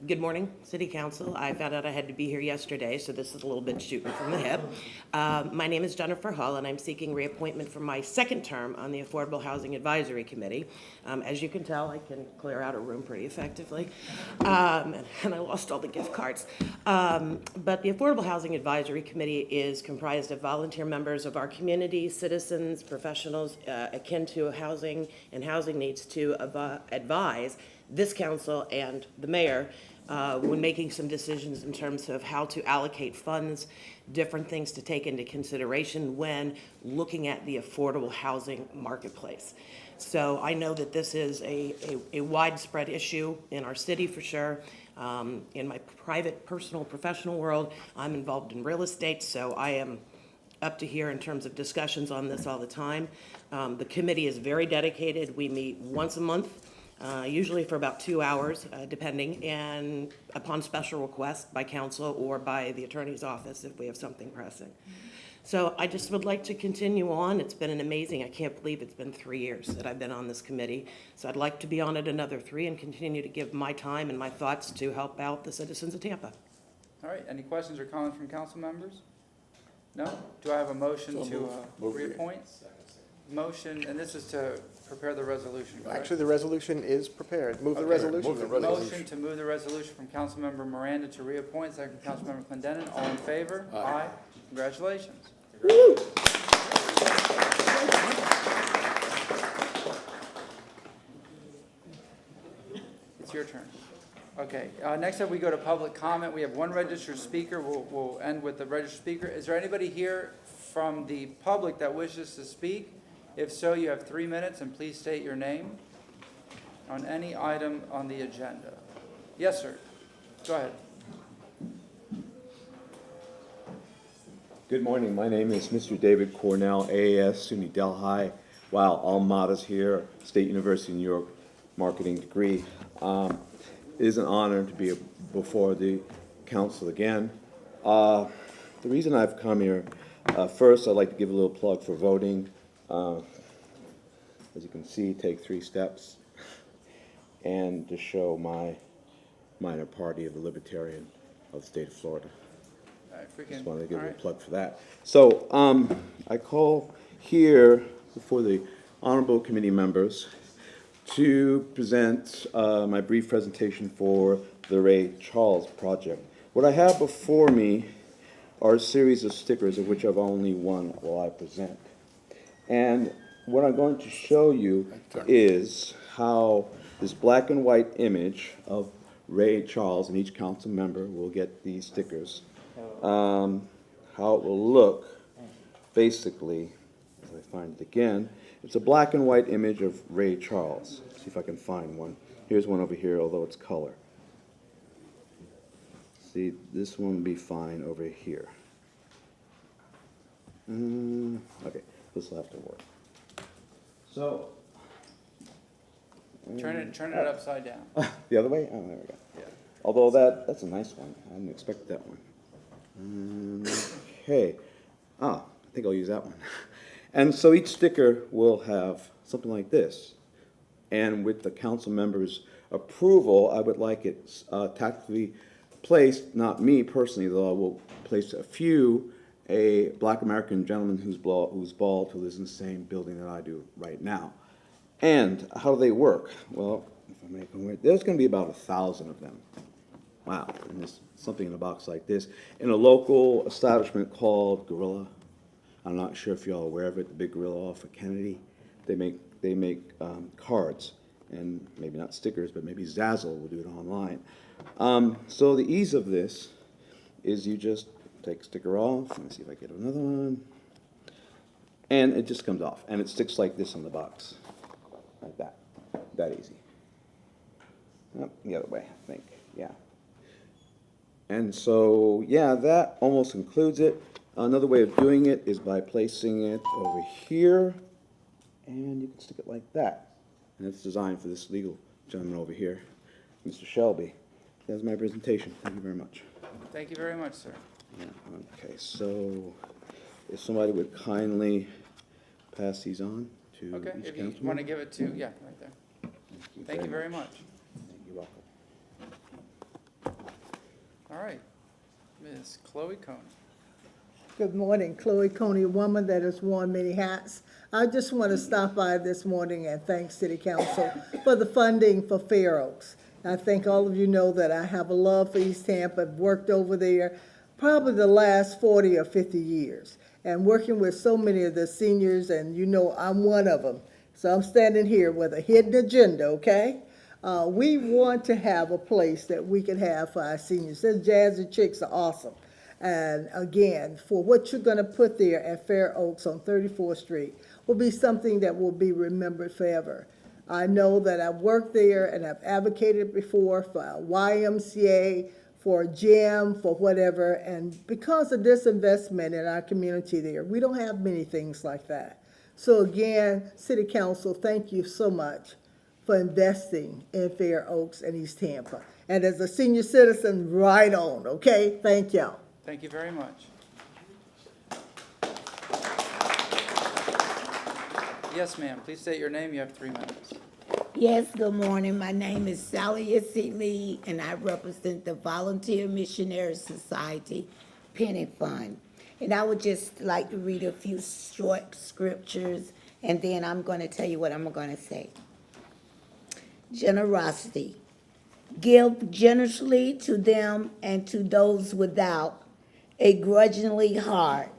Good morning, City Council. I found out I had to be here yesterday, so this is a little bit shooting from the hip. My name is Jennifer Hull, and I'm seeking reappointment for my second term on the Affordable Housing Advisory Committee. As you can tell, I can clear out a room pretty effectively, and I lost all the gift cards. But the Affordable Housing Advisory Committee is comprised of volunteer members of our community, citizens, professionals akin to housing and housing needs to advise this council and the mayor when making some decisions in terms of how to allocate funds, different things to take into consideration when looking at the affordable housing marketplace. So I know that this is a widespread issue in our city for sure. In my private, personal, professional world, I'm involved in real estate, so I am up to here in terms of discussions on this all the time. The committee is very dedicated. We meet once a month. Usually for about 2 hours, depending, and upon special request by council or by the attorney's office if we have something pressing. So I just would like to continue on. It's been an amazing, I can't believe it's been 3 years that I've been on this committee. So I'd like to be on it another 3 and continue to give my time and my thoughts to help out the citizens of Tampa. All right, any questions or comments from council members? No? Do I have a motion to reappoint? Motion, and this is to prepare the resolution, correct? Actually, the resolution is prepared. Move the resolution. Motion to move the resolution from Councilmember Miranda to reappoint, second from Councilmember Clendenin. All in favor? Aye. Congratulations. It's your turn. Okay, next up we go to public comment. We have one registered speaker. We'll end with the registered speaker. Is there anybody here from the public that wishes to speak? If so, you have 3 minutes, and please state your name on any item on the agenda. Yes, sir. Go ahead. Good morning. My name is Mr. David Cornell, AAS, SUNY Delhi. Wow, all matas here, State University of New York, marketing degree. It is an honor to be before the council again. The reason I've come here, first I'd like to give a little plug for voting. As you can see, take 3 steps, and to show my minor party of the Libertarian of the state of Florida. Just wanted to give a plug for that. So I call here before the honorable committee members to present my brief presentation for the Ray Charles project. What I have before me are a series of stickers, of which I've only one while I present. And what I'm going to show you is how this black and white image of Ray Charles, and each council member will get these stickers, how it will look, basically, as I find it again. It's a black and white image of Ray Charles. Let's see if I can find one. Here's one over here, although it's color. See, this one will be fine over here. Okay. This will have to work. So, Turn it upside down. The other way? Oh, there we go. Yeah. Although that's a nice one. I didn't expect that one. Okay. I think I'll use that one. And so each sticker will have something like this. And with the council members' approval, I would like it tactfully placed, not me personally, though I will place a black American gentleman who's bald, who lives in the same building that I do right now. And how do they work? Well, if I make them wait, there's going to be about 1,000 of them. wow, and there's something in a box like this. In a local establishment called Gorilla, I'm not sure if y'all are aware of it, the big Gorilla off of Kennedy. They make cards, and maybe not stickers, but maybe Zazzle will do it online. So the ease of this is you just take a sticker off. Let me see if I get another one. And it just comes off, and it sticks like this on the box, like that, that easy. Oh, the other way, I think, yeah. And so, yeah, that almost concludes it. Another way of doing it is by placing it over here, and you can stick it like that. And it's designed for this legal gentleman over here, Mr. Shelby. That's my presentation. Thank you very much. Thank you very much, sir. Yeah, okay, so if somebody would kindly pass these on to Okay, each if you councilman. want to give it to, yeah, right there. Thank you very much. You're welcome. All right, Ms. Chloe Coney. Good morning, Chloe Coney, a woman that has worn many hats. I just want to stop by this morning and thank City Council for the funding for Fair Oaks. I think all of you know that I have a love for East Tampa. I've worked over there probably the last 40 or 50 years and working with so many of the seniors, and you know I'm one of them. So I'm standing here with a hidden agenda, okay? We want to have a place that we can have for our seniors. Those Jazzy Chicks are awesome. And again, for what you're going to put there at Fair Oaks on 34th Street will be something that will be remembered forever. I know that I've worked there and I've advocated before for a YMCA, for a gym, for whatever, and because of this investment in our community there, we don't have many things like that. So again, City Council, thank you so much for investing in Fair Oaks and East Tampa. And as a senior citizen, right on, okay? Thank y'all. Thank you very much. Yes, ma'am. Please state your name. You have 3 minutes. Yes, good morning. My name is Sally Issy Lee, and I represent the Volunteer Missionary Society Penny Fund. And I would just like to read a few short scriptures, and then I'm going to tell you what I'm going to say. Generosity. Give generously to them and to those without a grudgingly heart.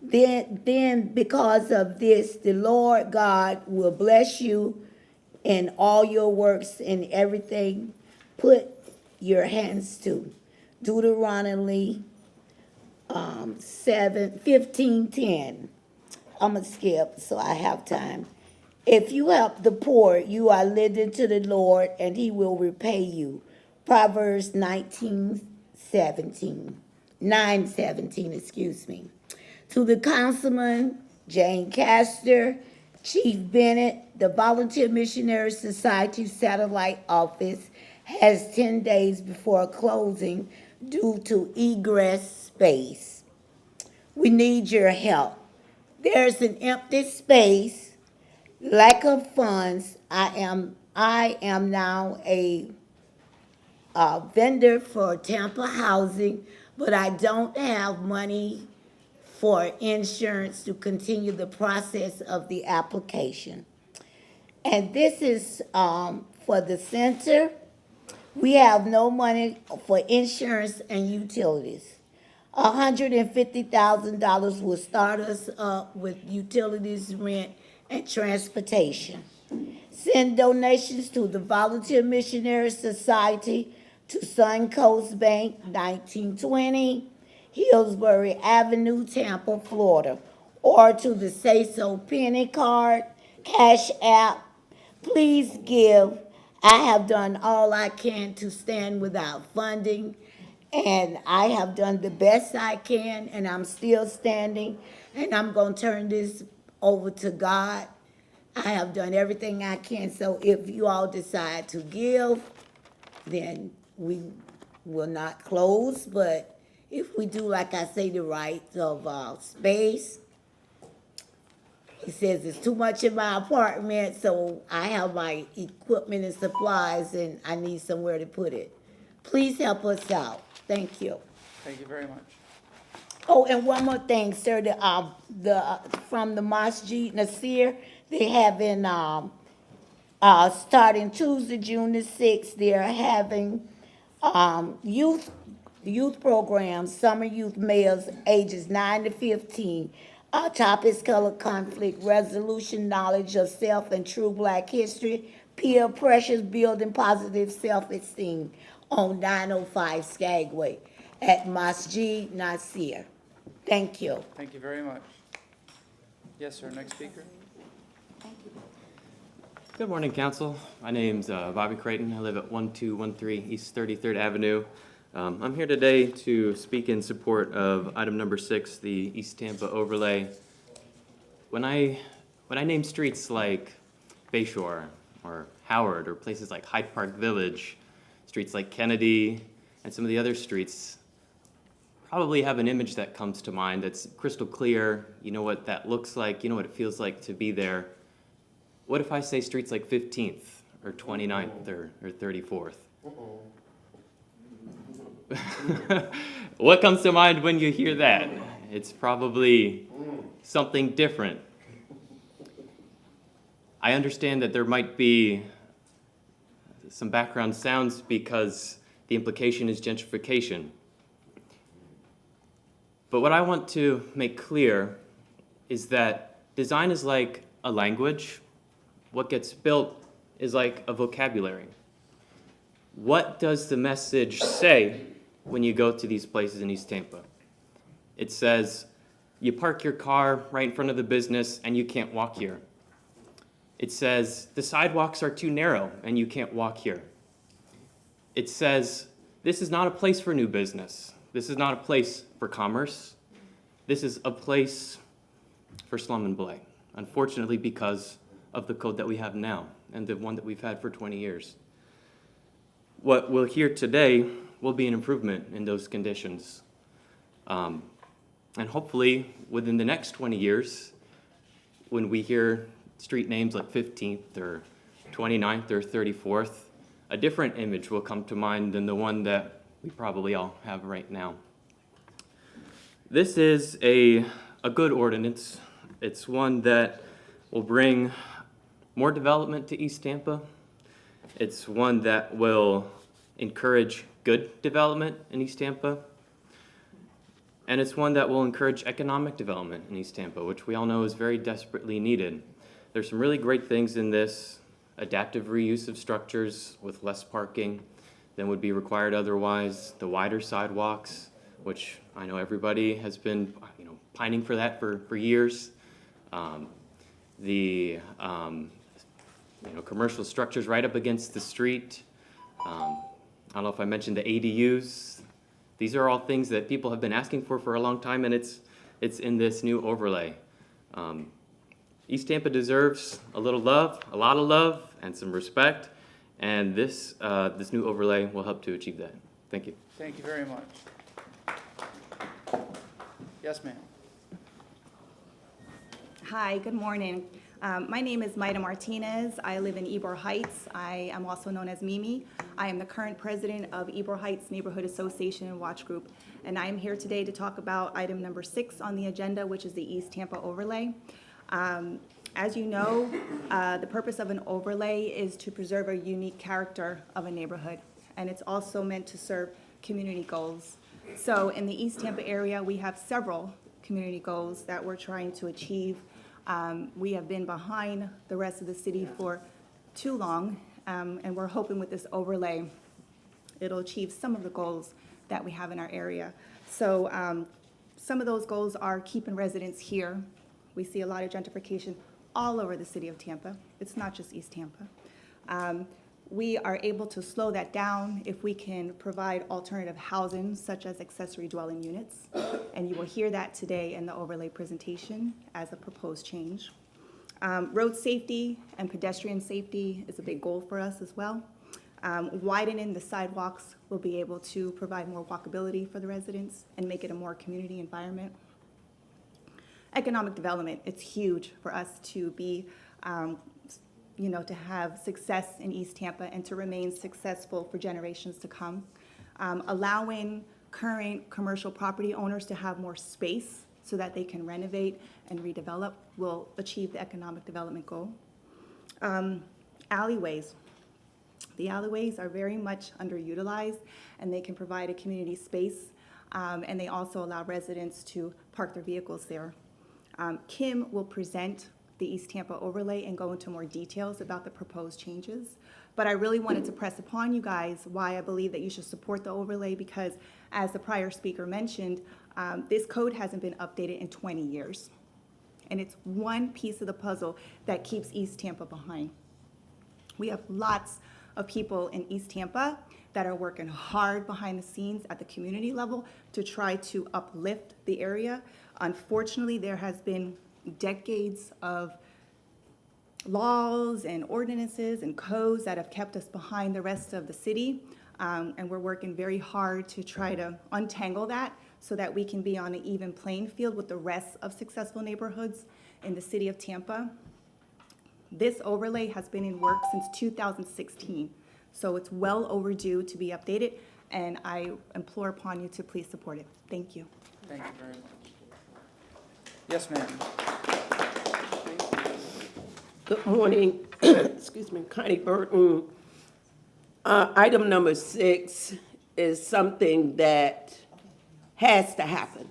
Then because of this, the Lord God will bless you in all your works and everything put your hands to. Deuteronomy 15:10. I'm going to skip so I have time. If you help the poor, you are lending to the Lord, and he will repay you. Proverbs 9:17, excuse me. To the Councilman Jane Castor, Chief Bennett, the Volunteer Missionary Society Satellite Office has 10 days before closing due to egress space. We need your help. There's an empty space, lack of funds. I am now a vendor for Tampa Housing, but I don't have money for insurance to continue the process of the application. And this is for the center. We have no money for insurance and utilities. $150,000 will start us up with utilities, rent, and transportation. Send donations to the Volunteer Missionary Society to Suncoast Bank, 1920 Hillsbury Avenue, Tampa, Florida, or to the Say So Penny Card, Cash App. Please give. I have done all I can to stand without funding, and I have done the best I can, and I'm still standing, and I'm going to turn this over to God. I have done everything I can, so if you all decide to give, then we will not close, but if we do, like I say, the rights of space, he says it's too much in my apartment, so I have my equipment and supplies, and I need somewhere to put it. Please help us out. Thank you. Thank you very much. Oh, and one more thing, sir. From the Masjid Nasir, they having starting Tuesday, June the 6th, they're having Youth programs, summer youth males ages 9 to 15. Our topics cover conflict resolution, knowledge of self and true Black history, peer pressures, building positive self-esteem on 905 Skagway at Masjid Nasir. Thank you. Thank you very much. Yes, sir. Next speaker. Good morning, Council. My name's Bobby Creighton. I live at 1213 East 33rd Avenue. I'm here today to speak in support of item number 6, the East Tampa overlay. When I name streets like Bayshore or Howard or places like Hyde Park Village, streets like Kennedy, and some of the other streets, probably have an image that comes to mind that's crystal clear. You know what that looks like. You know what it feels like to be there. What if I say streets like 15th or 29th or 34th? What comes to mind when you hear that? It's probably something different. I understand that there might be some background sounds because the implication is gentrification. But what I want to make clear is that design is like a language. What gets built is like a vocabulary. What does the message say when you go to these places in East Tampa? It says, you park your car right in front of the business and you can't walk here. It says, the sidewalks are too narrow and you can't walk here. It says, this is not a place for new business. This is not a place for commerce. This is a place for slum and blight, unfortunately because of the code that we have now and the one that we've had for 20 years. What we'll hear today will be an improvement in those conditions. And hopefully within the next 20 years, when we hear street names like 15th or 29th or 34th, a different image will come to mind than the one that we probably all have right now. This is a good ordinance. It's one that will bring more development to East Tampa. It's one that will encourage good development in East Tampa. And it's one that will encourage economic development in East Tampa, which we all know is very desperately needed. There's some really great things in this: adaptive reuse of structures with less parking than would be required otherwise, the wider sidewalks, which I know everybody has been pining for that for years. Commercial structures right up against the street. I don't know if I mentioned the ADUs. These are all things that people have been asking for a long time, and it's in this new overlay. East Tampa deserves a little love, a lot of love, and some respect, and this new overlay will help to achieve that. Thank you. Thank you very much. Yes, ma'am. Hi, good morning. My name is Maida Martinez. I live in Ybor Heights. I am also known as Mimi. I am the current president of Ybor Heights Neighborhood Association and Watch Group, and I am here today to talk about item number 6 on the agenda, which is the East Tampa overlay. As you know, the purpose of an overlay is to preserve a unique character of a neighborhood, and it's also meant to serve community goals. So in the East Tampa area, we have several community goals that we're trying to achieve. We have been behind the rest of the city for too long, and we're hoping with this overlay, it'll achieve some of the goals that we have in our area. So some of those goals are keeping residents here. We see a lot of gentrification all over the city of Tampa. It's not just East Tampa. We are able to slow that down if we can provide alternative housing, such as accessory dwelling units. And you will hear that today in the overlay presentation as a proposed change. Road safety and pedestrian safety is a big goal for us as well. Widening the sidewalks will be able to provide more walkability for the residents and make it a more community environment. Economic development, it's huge for us to be to have success in East Tampa and to remain successful for generations to come. Allowing current commercial property owners to have more space so that they can renovate and redevelop will achieve the economic development goal. Alleyways. The alleyways are very much underutilized, and they can provide a community space, and they also allow residents to park their vehicles there. Kim will present the East Tampa overlay and go into more details about the proposed changes. But I really wanted to press upon you guys why I believe that you should support the overlay, because as the prior speaker mentioned, this code hasn't been updated in 20 years. And it's one piece of the puzzle that keeps East Tampa behind. We have lots of people in East Tampa that are working hard behind the scenes at the community level to try to uplift the area. Unfortunately, there has been decades of laws and ordinances and codes that have kept us behind the rest of the city. And we're working very hard to try to untangle that so that we can be on an even playing field with the rest of successful neighborhoods in the city of Tampa. This overlay has been in work since 2016, so it's well overdue to be updated, and I implore upon you to please support it. Thank you. Thank you very much. Yes, ma'am. Good morning. Excuse me, Connie Burton. Item number 6 is something that has to happen.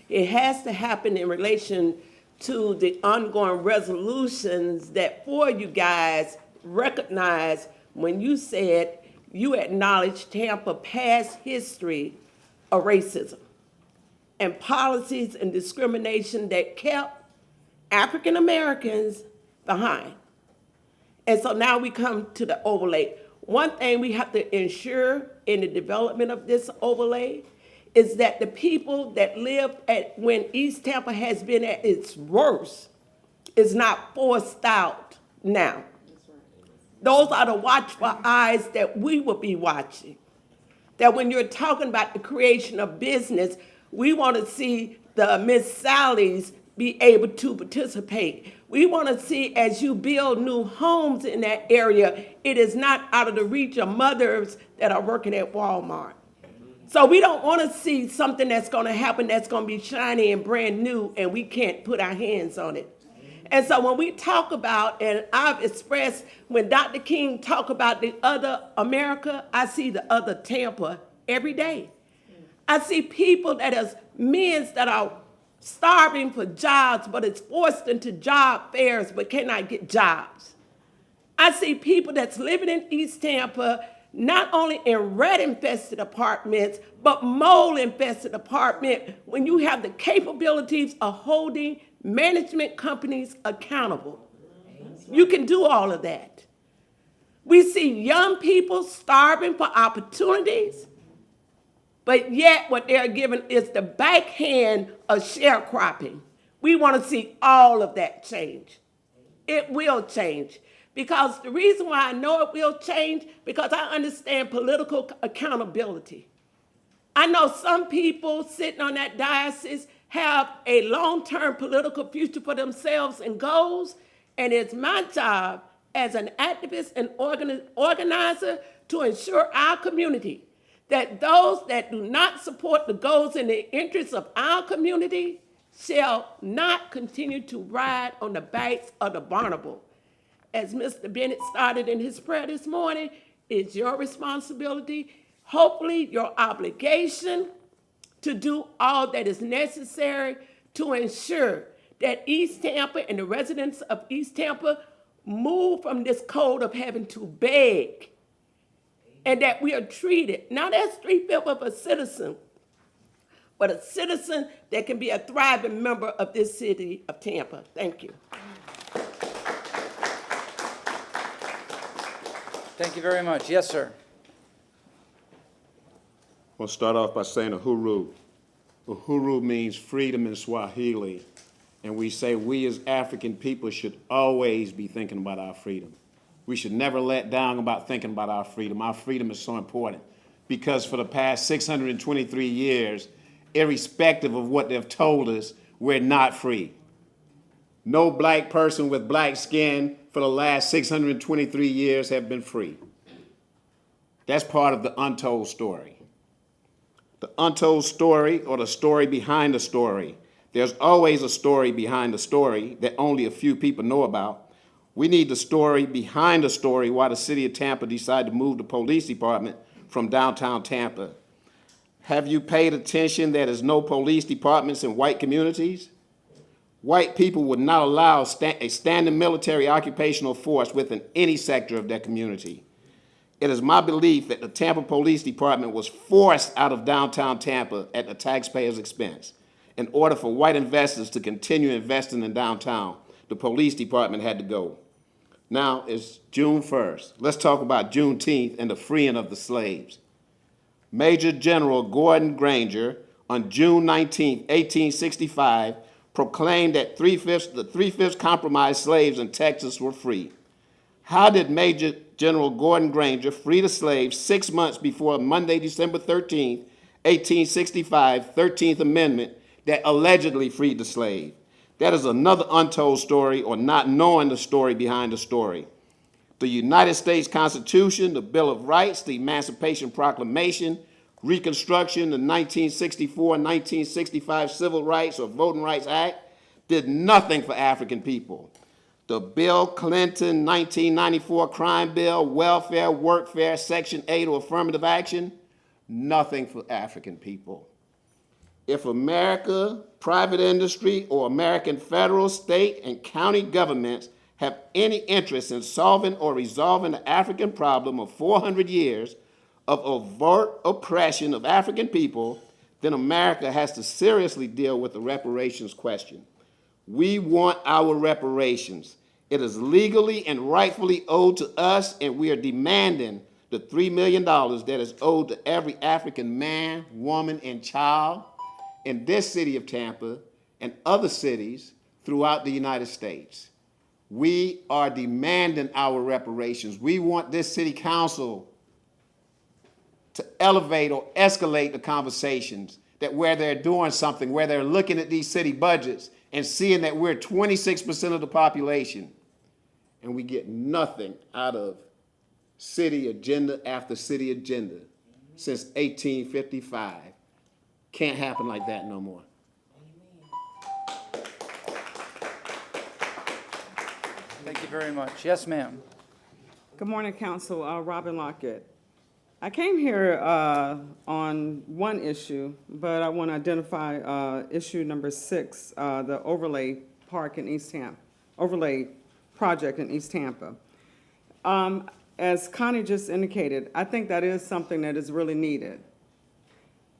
It has to happen in relation to the ongoing resolutions that for you guys recognize when you said you acknowledge Tampa past history of racism and policies and discrimination that kept African Americans behind. And so now we come to the overlay. One thing we have to ensure in the development of this overlay is that the people that lived at when East Tampa has been at its worst is not forced out now. Those are the watchful eyes that we will be watching. That when you're talking about the creation of business, we want to see the Miss Sally's be able to participate. We want to see as you build new homes in that area, it is not out of the reach of mothers that are working at Walmart. So we don't want to see something that's going to happen that's going to be shiny and brand new and we can't put our hands on it. And so when we talk about, and I've expressed, when Dr. King talked about the other America, I see the other Tampa every day. I see people that is men that are starving for jobs, but it's forced into job fairs, but cannot get jobs. I see people that's living in East Tampa, not only in rat-infested apartments, but mold-infested apartment, when you have the capabilities of holding management companies accountable. You can do all of that. We see young people starving for opportunities, but yet what they're given is the backhand of sharecropping. We want to see all of that change. It will change. Because the reason why I know it will change, because I understand political accountability. I know some people sitting on that diocese have a long-term political future for themselves and goals, and it's my job as an activist and organizer to ensure our community that those that do not support the goals and the interests of our community shall not continue to ride on the backs of the vulnerable. As Mr. Bennett started in his prayer this morning, it's your responsibility, hopefully your obligation, to do all that is necessary to ensure that East Tampa and the residents of East Tampa move from this code of having to beg, and that we are treated not as 3/5 of a citizen, but a citizen that can be a thriving member of this city of Tampa. Thank you. Thank you very much. Yes, sir. I'll start off by saying uhuru. Uhuru means freedom in Swahili. And we say we as African people should always be thinking about our freedom. We should never let down about thinking about our freedom. Our freedom is so important because for the past 623 years, irrespective of what they've told us, we're not free. No black person with black skin for the last 623 years have been free. That's part of the untold story. The untold story, or the story behind the story. There's always a story behind the story that only a few people know about. We need the story behind the story why the city of Tampa decided to move the police department from downtown Tampa. Have you paid attention that there's no police departments in white communities? White people would not allow a standing military occupational force within any sector of their community. It is my belief that the Tampa Police Department was forced out of downtown Tampa at the taxpayers' expense. In order for white investors to continue investing in downtown, the police department had to go. Now it's June 1st. Let's talk about Juneteenth and the freeing of the slaves. Major General Gordon Granger, on June 19, 1865, proclaimed that the three-fifths compromised slaves in Texas were free. How did Major General Gordon Granger free the slaves 6 months before Monday, December 13, 1865, 13th Amendment that allegedly freed the slave? That is another untold story, or not knowing the story behind the story. The United States Constitution, the Bill of Rights, the Emancipation Proclamation, Reconstruction, the 1964-1965 Civil Rights or Voting Rights Act did nothing for African people. The Bill Clinton 1994 crime bill, welfare, workfare, Section 8 or affirmative action, nothing for African people. If America, private industry, or American federal, state, and county governments have any interest in solving or resolving the African problem of 400 years of overt oppression of African people, then America has to seriously deal with the reparations question. We want our reparations. It is legally and rightfully owed to us, and we are demanding the $3 million that is owed to every African man, woman, and child in this city of Tampa and other cities throughout the United States. We are demanding our reparations. We want this city council to elevate or escalate the conversations, that where they're doing something, where they're looking at these city budgets and seeing that we're 26% of the population and we get nothing out of city agenda after city agenda since 1855. Can't happen like that no more. Thank you very much. Yes, ma'am. Good morning, Council. Robin Lockett. I came here on one issue, but I want to identify issue number 6, the overlay park in East Tampa, overlay project in East Tampa. As Connie just indicated, I think that is something that is really needed.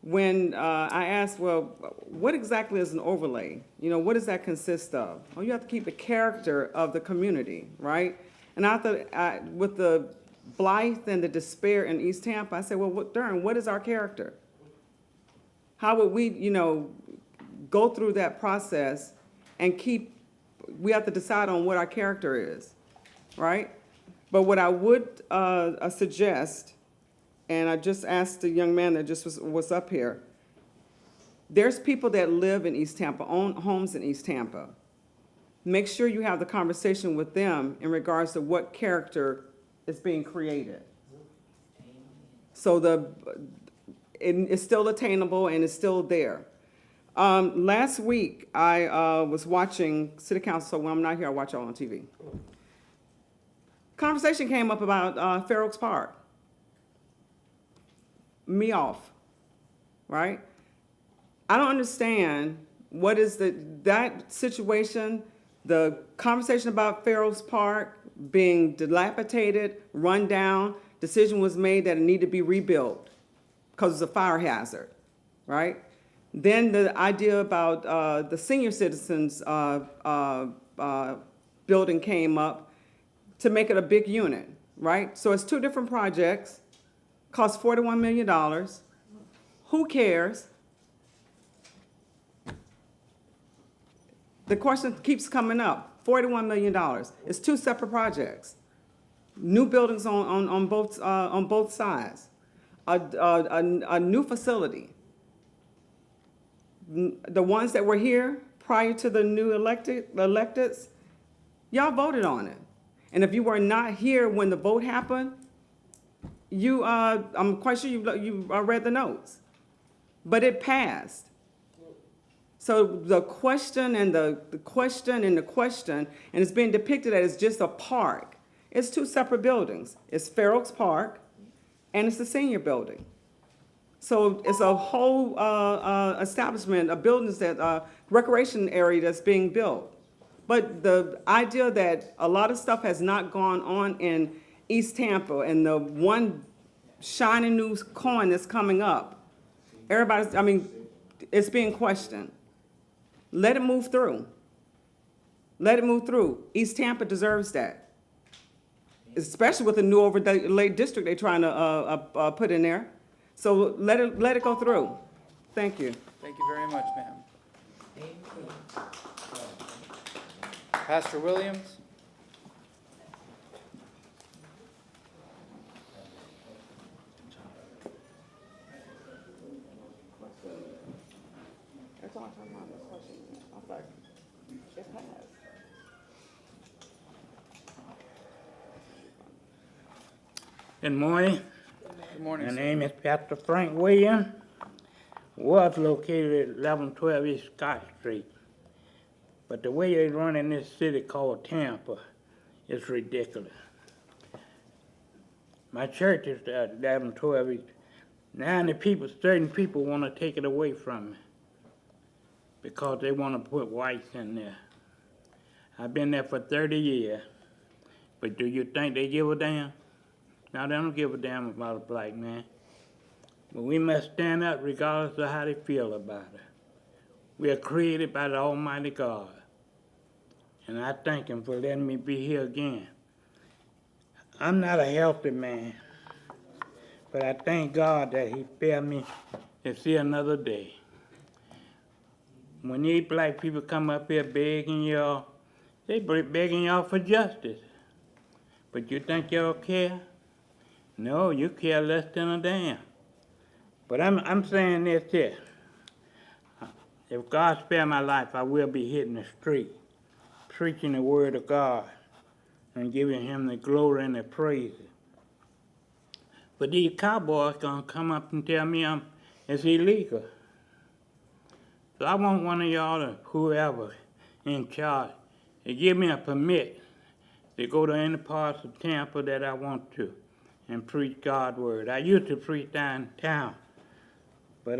When I asked, well, what exactly is an overlay? You know, what does that consist of? Well, you have to keep the character of the community, right? And I thought, with the blight and the despair in East Tampa, I said, well, what is our character? How would we, you know, go through that process and we have to decide on what our character is, right? But what I would suggest, and I just asked the young man that just was up here, there's people that live in East Tampa, own homes in East Tampa. Make sure you have the conversation with them in regards to what character is being created. So it's still attainable and it's still there. Last week, I was watching City Council, so when I'm not here, I watch all on TV. Conversation came up about Fair Oaks Park. Me off, right? I don't understand what is that situation, the conversation about Fair Oaks Park being dilapidated, run down, decision was made that it needed to be rebuilt because it's a fire hazard, right? Then the idea about the senior citizens building came up to make it a big unit, right? So it's 2 different projects, cost $41 million. Who cares? The question keeps coming up, $41 million. It's 2 separate projects. New buildings on both sides. A new facility. The ones that were here prior to the new electeds, y'all voted on it. And if you were not here when the vote happened, I'm quite sure you read the notes. But it passed. So the question and the question and the question, and it's being depicted as just a park. It's two separate buildings. It's Fair Oaks Park, and it's the senior building. So it's a whole establishment, a buildings that, recreation area that's being built. But the idea that a lot of stuff has not gone on in East Tampa, and the one shining new coin that's coming up, everybody's, I mean, it's being questioned. Let it move through. Let it move through. East Tampa deserves that, especially with the new overlay district they're trying to put in there. So let it go through. Thank you. Thank you very much, ma'am. Pastor Williams? Good morning. Good morning, My sir. name is Pastor Frank Williams. Was located at 1112 East Scott Street. But the way they run in this city called Tampa is ridiculous. My church is at 1112 East. Now certain people want to take it away from me because they want to put whites in there. I've been there for 30 years. But do you think they give a damn? No, they don't give a damn about a black man. But we must stand up regardless of how they feel about it. We are created by the Almighty God. And I thank Him for letting me be here again. I'm not a healthy man, but I thank God that He spared me to see another day. When these black people come up here begging y'all, they begging y'all for justice. But you think y'all care? No, you care less than a damn. But I'm saying this here. If God spare my life, I will be hitting the street, preaching the word of God and giving Him the glory and the praise. But these cowboys gonna come up and tell me it's illegal. So I want one of y'all, or whoever in charge, to give me a permit to go to any parts of Tampa that I want to and preach God's word. I used to preach downtown, but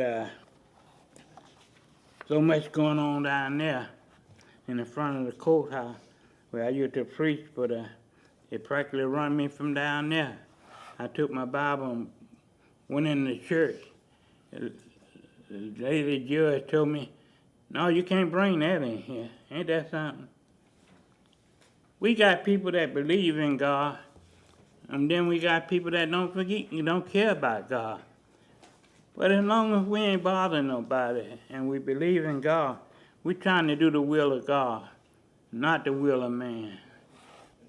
so much going on down there in the front of the courthouse where I used to preach, but they practically run me from down there. I took my Bible and went in the church. The lady judge told me, no, you can't bring that in here. Ain't that something? We got people that believe in God, and then we got people that don't care about God. But as long as we ain't bothering nobody and we believe in God, we're trying to do the will of God, not the will of man.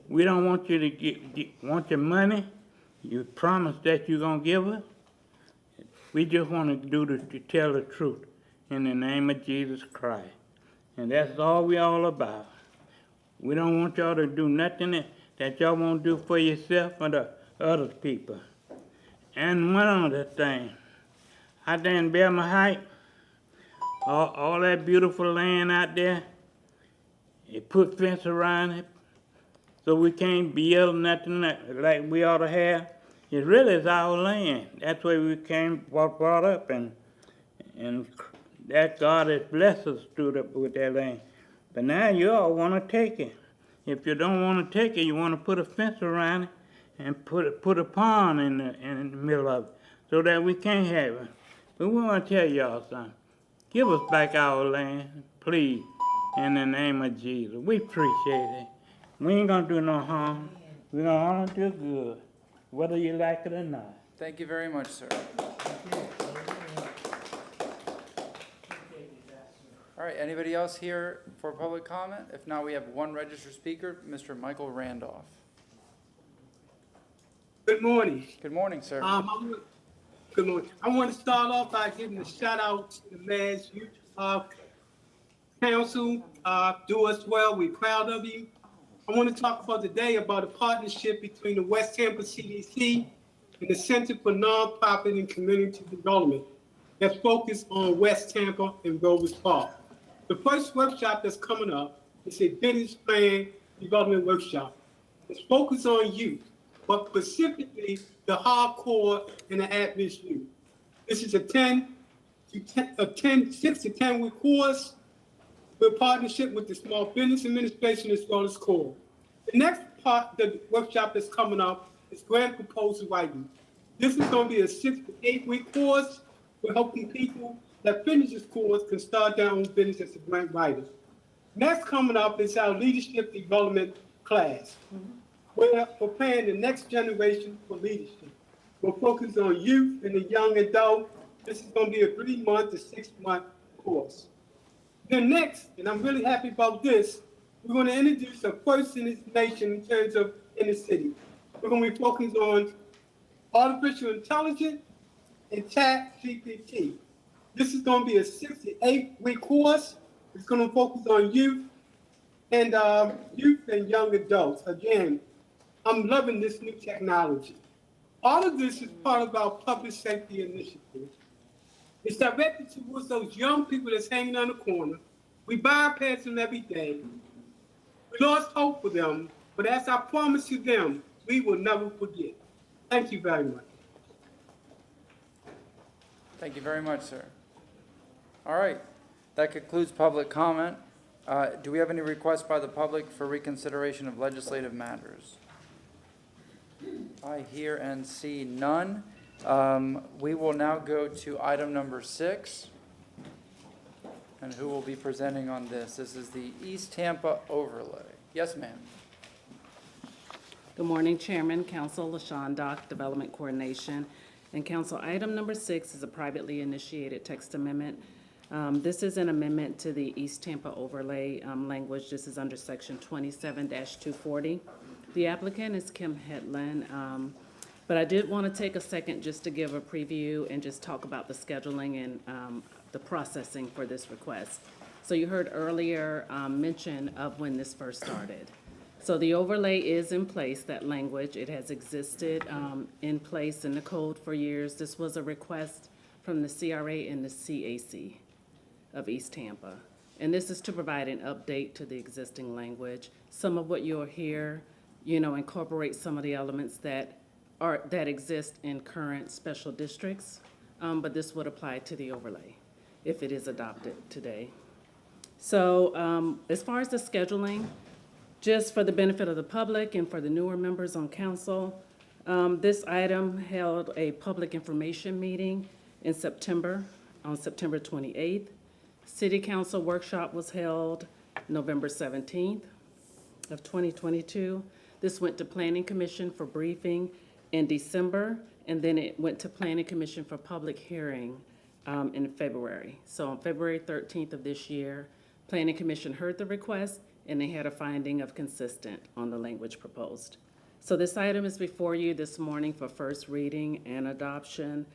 We don't want you to want your money. You promise that you're going to give us. We just want to tell the truth in the name of Jesus Christ. And that's all we all about. We don't want y'all to do nothing that y'all won't do for yourself or the other people. And one other thing, I didn't bear my height. All that beautiful land out there, it put fence around it, so we can't build nothing like we ought to have. It really is our land. That's where we brought up, and that God has blessed us with that land. But now you all want to take it. If you don't want to take it, you want to put a fence around it and put a pond in the middle of it so that we can't have it. But we want to tell y'all something. Give us back our land, please, in the name of Jesus. We appreciate it. We ain't going to do no harm. We're going to only do good, whether you like it or not. Thank you very much, sir. All right, anybody else here for public comment? If not, we have one registered speaker, Mr. Michael Randolph. Good morning. Good morning, sir. Good morning. I want to start off by giving a shout out to the Mass Youth Council. Do us well. We're proud of you. I want to talk about today about a partnership between the West Tampa CDC and the Center for Nonprofit and Community Development that's focused on West Tampa and Rovers Park. The first workshop that's coming up is a business plan development workshop. It's focused on youth, but specifically the hardcore and the at-risk youth. This is a 6 to 10 week course with partnership with the Small Business Administration as well as CORE. The next part, the workshop that's coming up is grant proposal writing. This is going to be a 6 to 8 week course. We're helping people that finish this course can start their own business as a grant writer. Next coming up is our leadership development class. We're preparing the next generation for leadership. We're focused on youth and the young adult. This is going to be a 3-month to 6-month course. Then next, and I'm really happy about this, we're going to introduce a first in this nation in terms of in the city. We're going to be focused on artificial intelligence and ChatGPT. This is going to be a 6 to 8 week course. It's going to focus on youth and young adults. Again, I'm loving this new technology. All of this is part of our public safety initiative. It's directed towards those young people that's hanging on the corner. We bypass them every day. We lost hope for them, but as I promised to them, we will never forget. Thank you very much. Thank you very much, sir. All right, that concludes public comment. Do we have any requests by the public for reconsideration of legislative matters? I hear and see none. We will now go to item number 6. And who will be presenting on this? This is the East Tampa overlay. Yes, ma'am. Good morning, Chairman, Council, LaShawn Dock, Development Coordination. And Council, item number 6 is a privately initiated text amendment. This is an amendment to the East Tampa overlay language. This is under section 27-240. The applicant is Kim Hetland, but I did want to take a second just to give a preview and just talk about the scheduling and the processing for this request. So you heard earlier mention of when this first started. So the overlay is in place, that language. It has existed in place in the code for years. This was a request from the CRA and the CAC of East Tampa. And this is to provide an update to the existing language. Some of what you'll hear, incorporate some of the elements that exist in current special districts, but this would apply to the overlay if it is adopted today. So as far as the scheduling, just for the benefit of the public and for the newer members on council, this item held a public information meeting in September, on September 28th. City Council workshop was held November 17th of 2022. This went to Planning Commission for briefing in December, and then it went to Planning Commission for public hearing in February. So on February 13th of this year, Planning Commission heard the request, and they had a finding of consistent on the language proposed. So this item is before you this morning for first reading and adoption.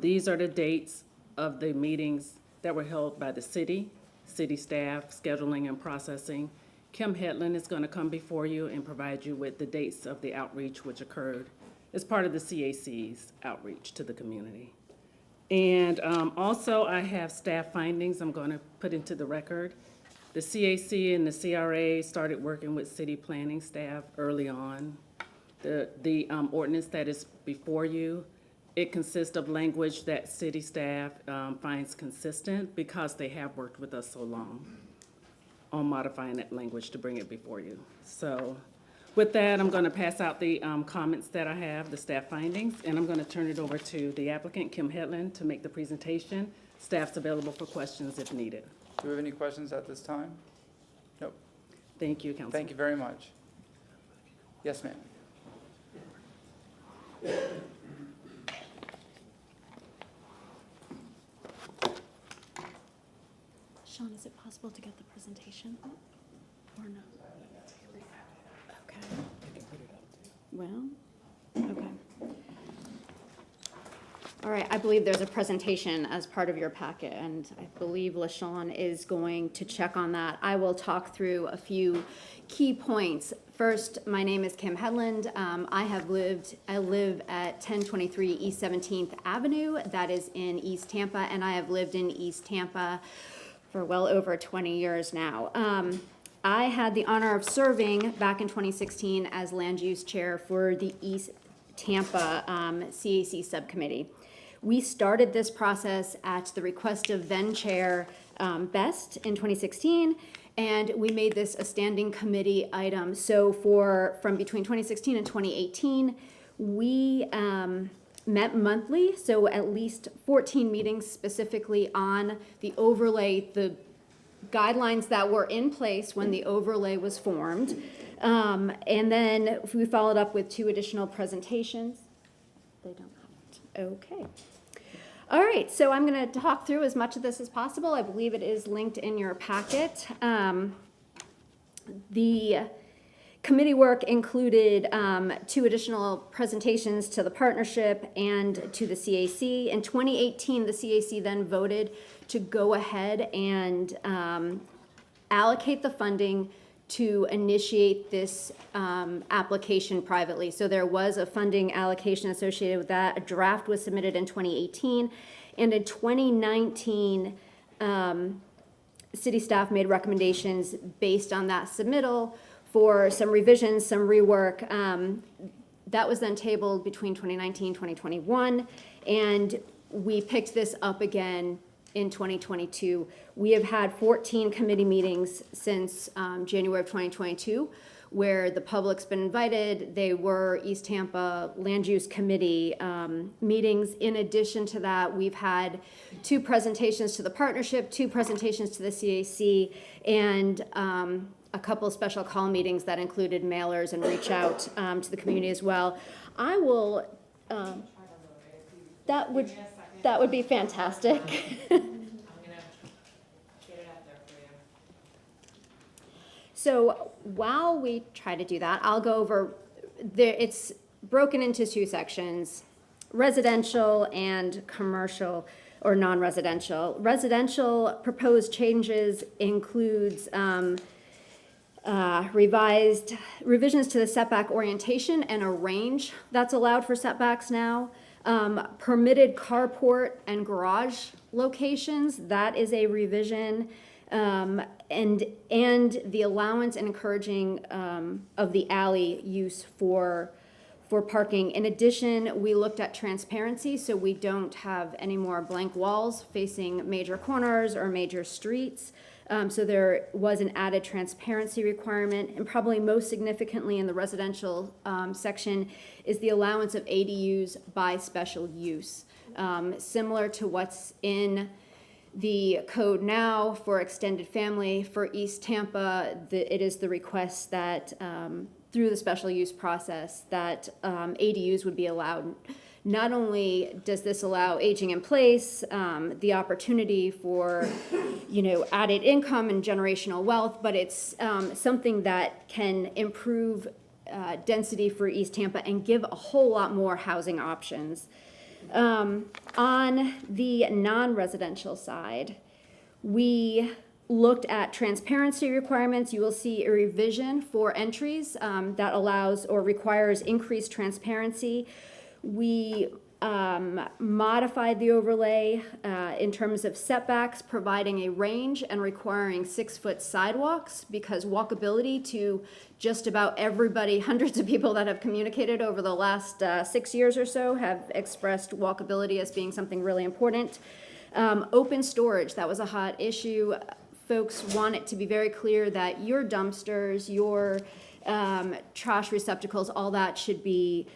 These are the dates of the meetings that were held by the city staff, scheduling and processing. Kim Hetland is going to come before you and provide you with the dates of the outreach which occurred as part of the CAC's outreach to the community. And also I have staff findings I'm going to put into the record. The CAC and the CRA started working with city planning staff early on. The ordinance that is before you, it consists of language that city staff finds consistent because they have worked with us so long on modifying that language to bring it before you. So with that, I'm going to pass out the comments that I have, the staff findings, and I'm going to turn it over to the applicant, Kim Hetland, to make the presentation. Staff's available for questions if needed. Do we have any questions at this time? Nope. Thank you, Council. Thank you very much. Yes, ma'am. Sean, is it possible to get the presentation up or no? Okay. Well, okay. All right, I believe there's a presentation as part of your packet, and I believe LaShawn is going to check on that. I will talk through a few key points. First, my name is Kim Hetland. I live at 1023 East 17th Avenue. That is in East Tampa, and I have lived in East Tampa for well over 20 years now. I had the honor of serving back in 2016 as land use chair for the East Tampa CAC subcommittee. We started this process at the request of then chair Best in 2016, and we made this a standing committee item. So from between 2016 and 2018, we met monthly, so at least 14 meetings specifically on the overlay, the guidelines that were in place when the overlay was formed. And then we followed up with 2 additional presentations. They don't have it. Okay. All right, so I'm going to talk through as much of this as possible. I believe it is linked in your packet. The committee work included 2 additional presentations to the partnership and to the CAC. In 2018, the CAC then voted to go ahead and allocate the funding to initiate this application privately. So there was a funding allocation associated with that. A draft was submitted in 2018. And in 2019, city staff made recommendations based on that submittal for some revisions, some rework. That was then tabled between 2019 and 2021. And we picked this up again in 2022. We have had 14 committee meetings since January of 2022, where the public's been invited. They were East Tampa Land Use Committee meetings. In addition to that, we've had 2 presentations to the partnership, 2 presentations to the CAC, and a couple of special call meetings that included mailers and reach out to the community as well. I will, that would be fantastic. So while we try to do that, I'll go over, it's broken into 2 sections, residential and commercial or non-residential. Residential proposed changes includes revisions to the setback orientation and a range that's allowed for setbacks now. Permitted carport and garage locations, that is a revision. And the allowance and encouraging of the alley use for parking. In addition, we looked at transparency, so we don't have any more blank walls facing major corners or major streets. So there was an added transparency requirement, and probably most significantly in the residential section is the allowance of ADUs by special use. Similar to what's in the code now for extended family for East Tampa, it is the request that through the special use process that ADUs would be allowed. Not only does this allow aging in place, the opportunity for, added income and generational wealth, but it's something that can improve density for East Tampa and give a whole lot more housing options. On the non-residential side, we looked at transparency requirements. You will see a revision for entries that allows or requires increased transparency. We modified the overlay in terms of setbacks, providing a range and requiring 6-foot sidewalks, because walkability to just about everybody, hundreds of people that have communicated over the last 6 years or so have expressed walkability as being something really important. Open storage, that was a hot issue. Folks want it to be very clear that your dumpsters, your trash receptacles, all that should be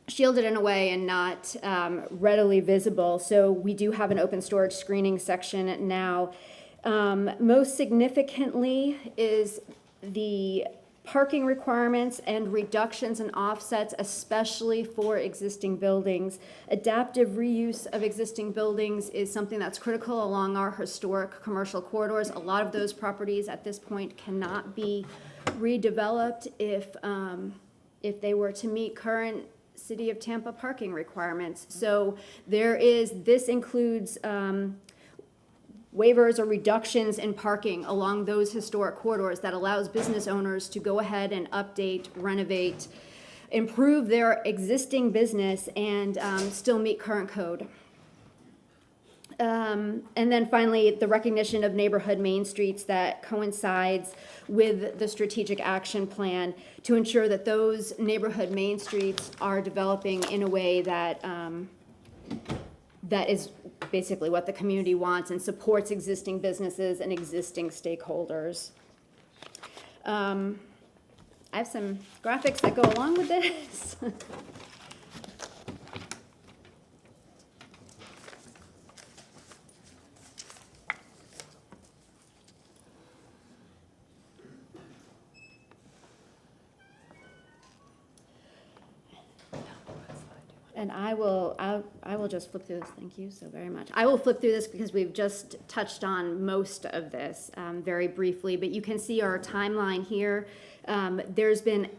shielded in a way and not readily visible. So we do have an open storage screening section now. Most significantly is the parking requirements and reductions and offsets, especially for existing buildings. Adaptive reuse of existing buildings is something that's critical along our historic commercial corridors. A lot of those properties at this point cannot be redeveloped if they were to meet current City of Tampa parking requirements. So this includes waivers or reductions in parking along those historic corridors that allows business owners to go ahead and update, renovate, improve their existing business and still meet current code. And then finally, the recognition of neighborhood main streets that coincides with the strategic action plan to ensure that those neighborhood main streets are developing in a way that, that is basically what the community wants and supports existing businesses and existing stakeholders. I have some graphics that go along with this. And I will just flip through this. Thank you so very much. I will flip through this because we've just touched on most of this very briefly, but you can see our timeline here. There's been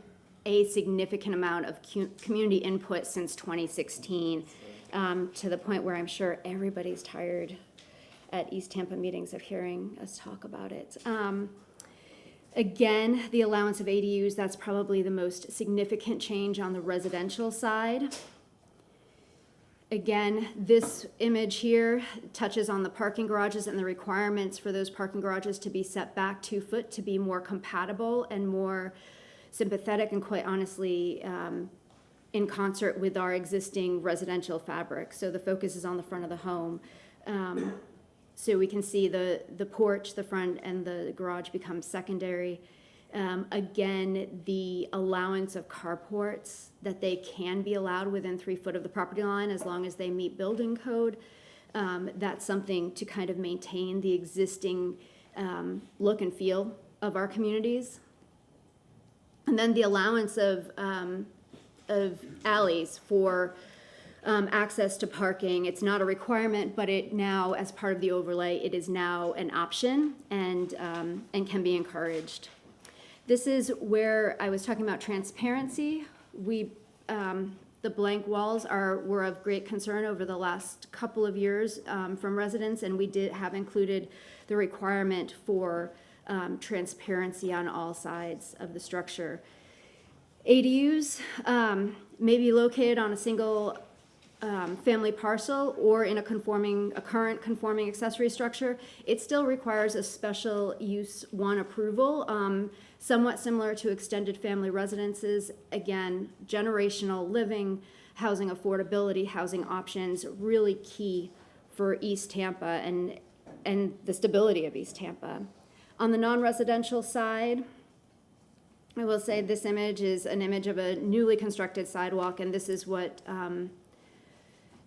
a significant amount of community input since 2016, to the point where I'm sure everybody's tired at East Tampa meetings of hearing us talk about it. Again, the allowance of ADUs, that's probably the most significant change on the residential side. Again, this image here touches on the parking garages and the requirements for those parking garages to be set back 2 foot to be more compatible and more sympathetic and, quite honestly, in concert with our existing residential fabric. So the focus is on the front of the home. So we can see the porch, the front, and the garage become secondary. Again, the allowance of carports, that they can be allowed within 3 foot of the property line as long as they meet building code. That's something to kind of maintain the existing look and feel of our communities. And then the allowance of alleys for access to parking. It's not a requirement, but it now, as part of the overlay, it is now an option and can be encouraged. This is where I was talking about transparency. The blank walls were of great concern over the last couple of years from residents, and we did have included the requirement for transparency on all sides of the structure. ADUs may be located on a single family parcel or in a current conforming accessory structure. It still requires a special use 1 approval, somewhat similar to extended family residences. Again, generational living, housing affordability, housing options, really key for East Tampa and the stability of East Tampa. On the non-residential side, I will say this image is an image of a newly constructed sidewalk, and this is what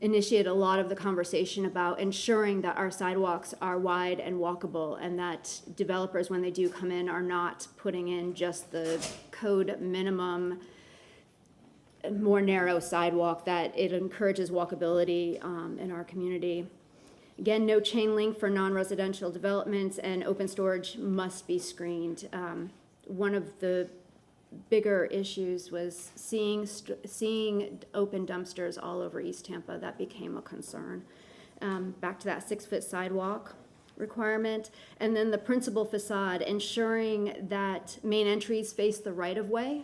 initiated a lot of the conversation about ensuring that our sidewalks are wide and walkable, and that developers, when they do come in, are not putting in just the code minimum, more narrow sidewalk, that it encourages walkability in our community. Again, no chain link for non-residential developments, and open storage must be screened. One of the bigger issues was seeing open dumpsters all over East Tampa. That became a concern. Back to that 6 foot sidewalk requirement. And then the principal facade, ensuring that main entries face the right of way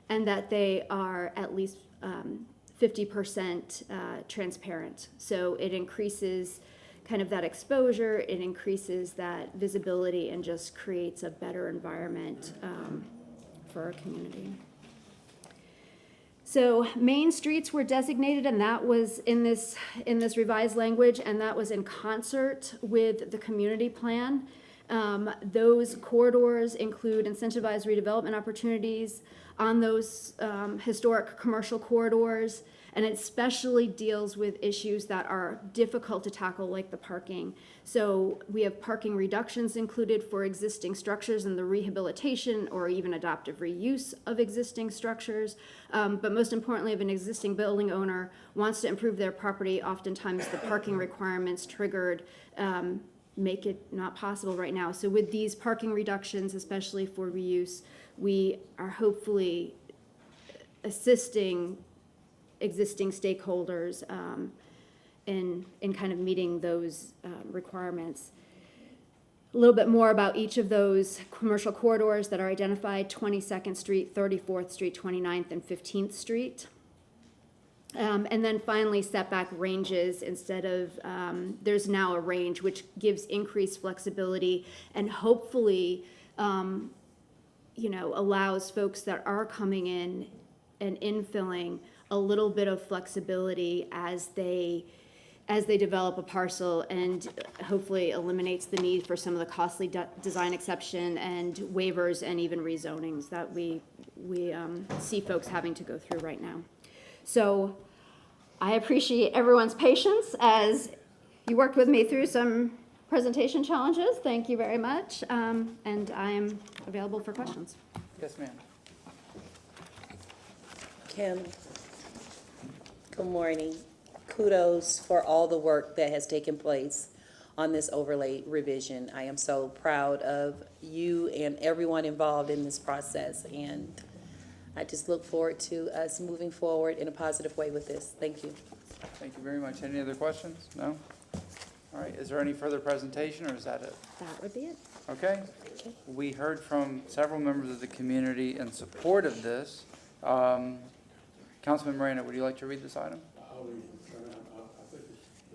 and that they are at least 50% transparent. So it increases kind of that exposure, it increases that visibility, and just creates a better environment for our community. So main streets were designated, and that was in this revised language, and that was in concert with the community plan. Those corridors include incentivized redevelopment opportunities on those historic commercial corridors, and it especially deals with issues that are difficult to tackle, like the parking. So we have parking reductions included for existing structures and the rehabilitation or even adaptive reuse of existing structures. But most importantly, if an existing building owner wants to improve their property, oftentimes the parking requirements triggered make it not possible right now. So with these parking reductions, especially for reuse, we are hopefully assisting existing stakeholders in kind of meeting those requirements. A little bit more about each of those commercial corridors that are identified: 22nd Street, 34th Street, 29th, and 15th Street. And then finally, setback ranges, instead of, there's now a range, which gives increased flexibility and hopefully, allows folks that are coming in and infilling a little bit of flexibility as they develop a parcel, and hopefully eliminates the need for some of the costly design exception and waivers and even rezonings that we see folks having to go through right now. So I appreciate everyone's patience as you worked with me through some presentation challenges. Thank you very much. And I am available for questions. Yes, ma'am. Kim, good morning. Kudos for all the work that has taken place on this overlay revision. I am so proud of you and everyone involved in this process, and I just look forward to us moving forward in a positive way with this. Thank you. Thank you very much. Any other questions? No? All right, is there any further presentation, or is that it? That would be it. Okay. We heard from several members of the community in support of this. Councilman Moreno, would you like to read this item? I'll read it.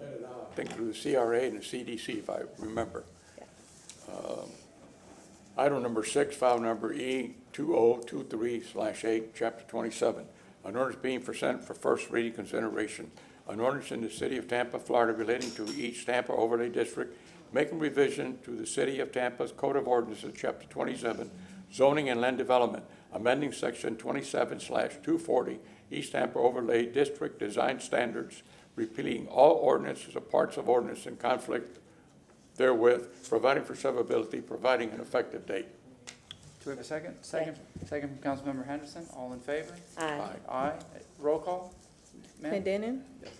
I think through the CRA and the CDC, if I remember. Item number 6, file number E2023/8, Chapter 27. An ordinance being presented for first reading consideration. An ordinance in the City of Tampa, Florida relating to East Tampa Overlay District, making revision to the City of Tampa's Code of Ordinances, Chapter 27, Zoning and Land Development, amending Section 27/240, East Tampa Overlay District Design Standards, repealing all ordinances or parts of ordinance in conflict therewith, providing for severability, providing an effective date. Do we have a second? Second from Councilmember Henderson. All in favor? Aye. Aye. Roll call? Ma'am? Clendenin? Yes.